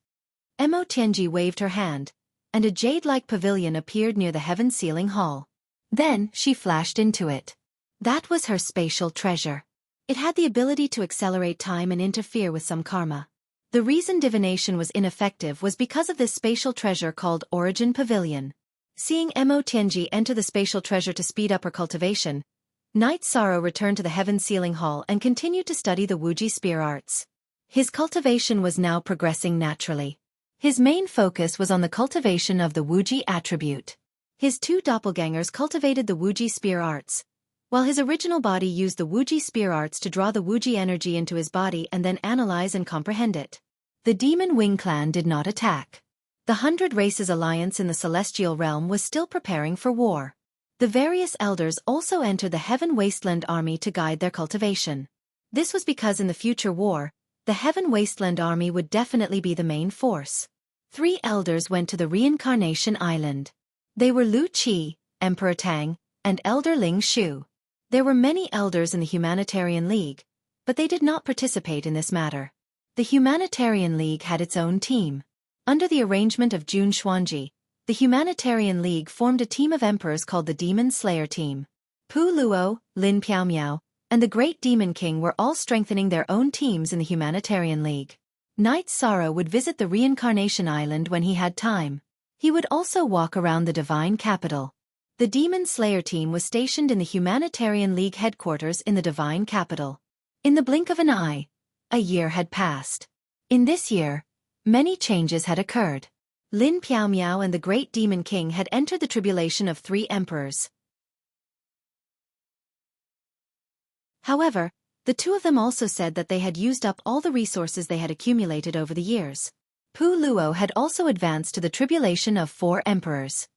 Mo Tianji waved her hand, and a jade-like pavilion appeared near the heaven ceiling hall. Then she flashed into it. That was her spatial treasure. It had the ability to accelerate time and interfere with some karma. The reason divination was ineffective was because of this spatial treasure called Origin Pavilion. Seeing Mo Tianji enter the spatial treasure to speed up her cultivation, Night Sorrow returned to the heaven ceiling hall and continued to study the Wuji spear arts. His cultivation was now progressing naturally. His main focus was on the cultivation of the Wuji attribute. His 2 doppelgangers cultivated the Wuji spear arts, while his original body used the Wuji spear arts to draw the Wuji energy into his body and then analyze and comprehend it. The Demon Wing clan did not attack. The 100 Races Alliance in the Celestial Realm was still preparing for war. The various elders also entered the Heaven Wasteland Army to guide their cultivation. This was because in the future war, the Heaven Wasteland Army would definitely be the main force. 3 elders went to the Reincarnation Island. They were Lu Qi, Emperor Tang, and Elder Ling Shu. There were many elders in the Humanitarian League, but they did not participate in this matter. The Humanitarian League had its own team. Under the arrangement of Jun Xuanji, the Humanitarian League formed a team of emperors called the Demon Slayer Team. Pu Luo, Lin Piaomiao, and the Great Demon King were all strengthening their own teams in the Humanitarian League. Knight Sorrow would visit the Reincarnation Island when he had time. He would also walk around the Divine Capital. The Demon Slayer Team was stationed in the Humanitarian League headquarters in the Divine Capital. In the blink of an eye, a year had passed. In this year, many changes had occurred. Lin Piaomiao and the Great Demon King had entered the tribulation of 3 emperors. However, the 2 of them also said that they had used up all the resources they had accumulated over the years. Pu Luo had also advanced to the tribulation of 4 emperors.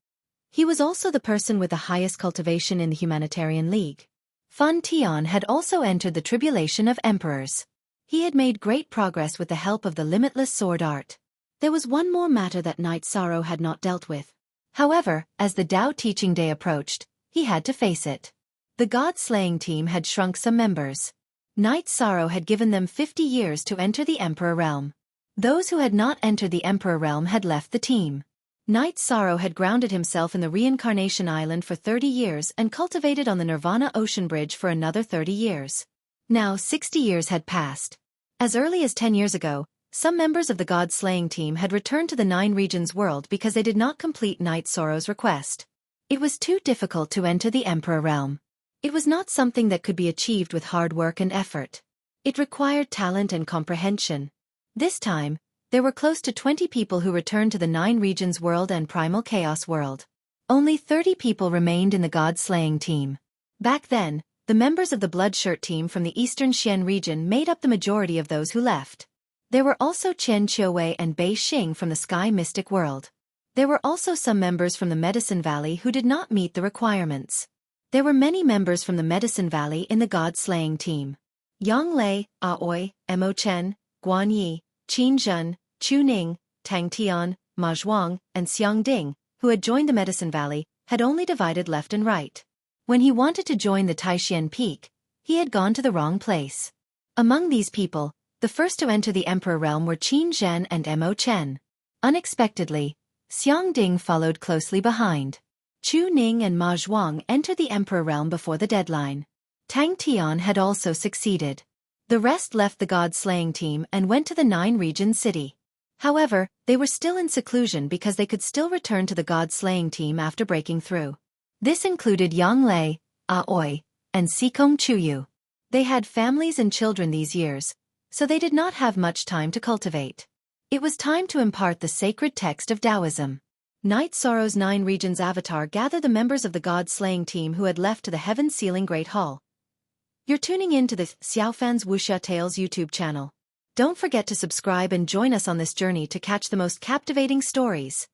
He was also the person with the highest cultivation in the Humanitarian League. Fan Tian had also entered the tribulation of emperors. He had made great progress with the help of the limitless sword art. There was one more matter that Knight Sorrow had not dealt with. However, as the Tao Teaching Day approached, he had to face it. The God-slaying team had shrunk some members. Knight Sorrow had given them 50 years to enter the Emperor Realm. Those who had not entered the Emperor Realm had left the team. Knight Sorrow had grounded himself in the Reincarnation Island for 30 years and cultivated on the Nirvana Ocean Bridge for another 30 years. Now 60 years had passed. As early as 10 years ago, some members of the God-slaying team had returned to the 9 Regions world because they did not complete Knight Sorrow's request. It was too difficult to enter the Emperor Realm. It was not something that could be achieved with hard work and effort. It required talent and comprehension. This time, there were close to 20 people who returned to the 9 Regions world and Primal Chaos world. Only 30 people remained in the God-slaying team. Back then, the members of the Bloodshirt team from the Eastern Xian region made up the majority of those who left. There were also Chen Qiuwei and Bei Xing from the Sky Mystic world. There were also some members from the Medicine Valley who did not meet the requirements. There were many members from the Medicine Valley in the God-slaying team. Yang Lei, Aoi, Mo Chen, Guan Yi, Qin Zhen, Chu Ning, Tang Tian, Ma Zhuang, and Xiang Ding, who had joined the Medicine Valley, had only divided left and right. When he wanted to join the Taixian Peak, he had gone to the wrong place. Among these people, the first to enter the Emperor Realm were Qin Zhen and Mo Chen. Unexpectedly, Xiang Ding followed closely behind. Chu Ning and Ma Zhuang entered the Emperor Realm before the deadline. Tang Tian had also succeeded. The rest left the God-slaying team and went to the 9 Region city. However, they were still in seclusion because they could still return to the God-slaying team after breaking through. This included Yang Lei, Aoi, and Sikong Chuyu. They had families and children these years, so they did not have much time to cultivate. It was time to impart the sacred text of Taoism. Knight Sorrow's 9 Regions avatar gathered the members of the God-slaying team who had left to the Heaven-Sealing Great Hall. You're tuning in to the Xiaofan's Wuxia Tales YouTube channel. Don't forget to subscribe and join us on this journey to catch the most captivating stories.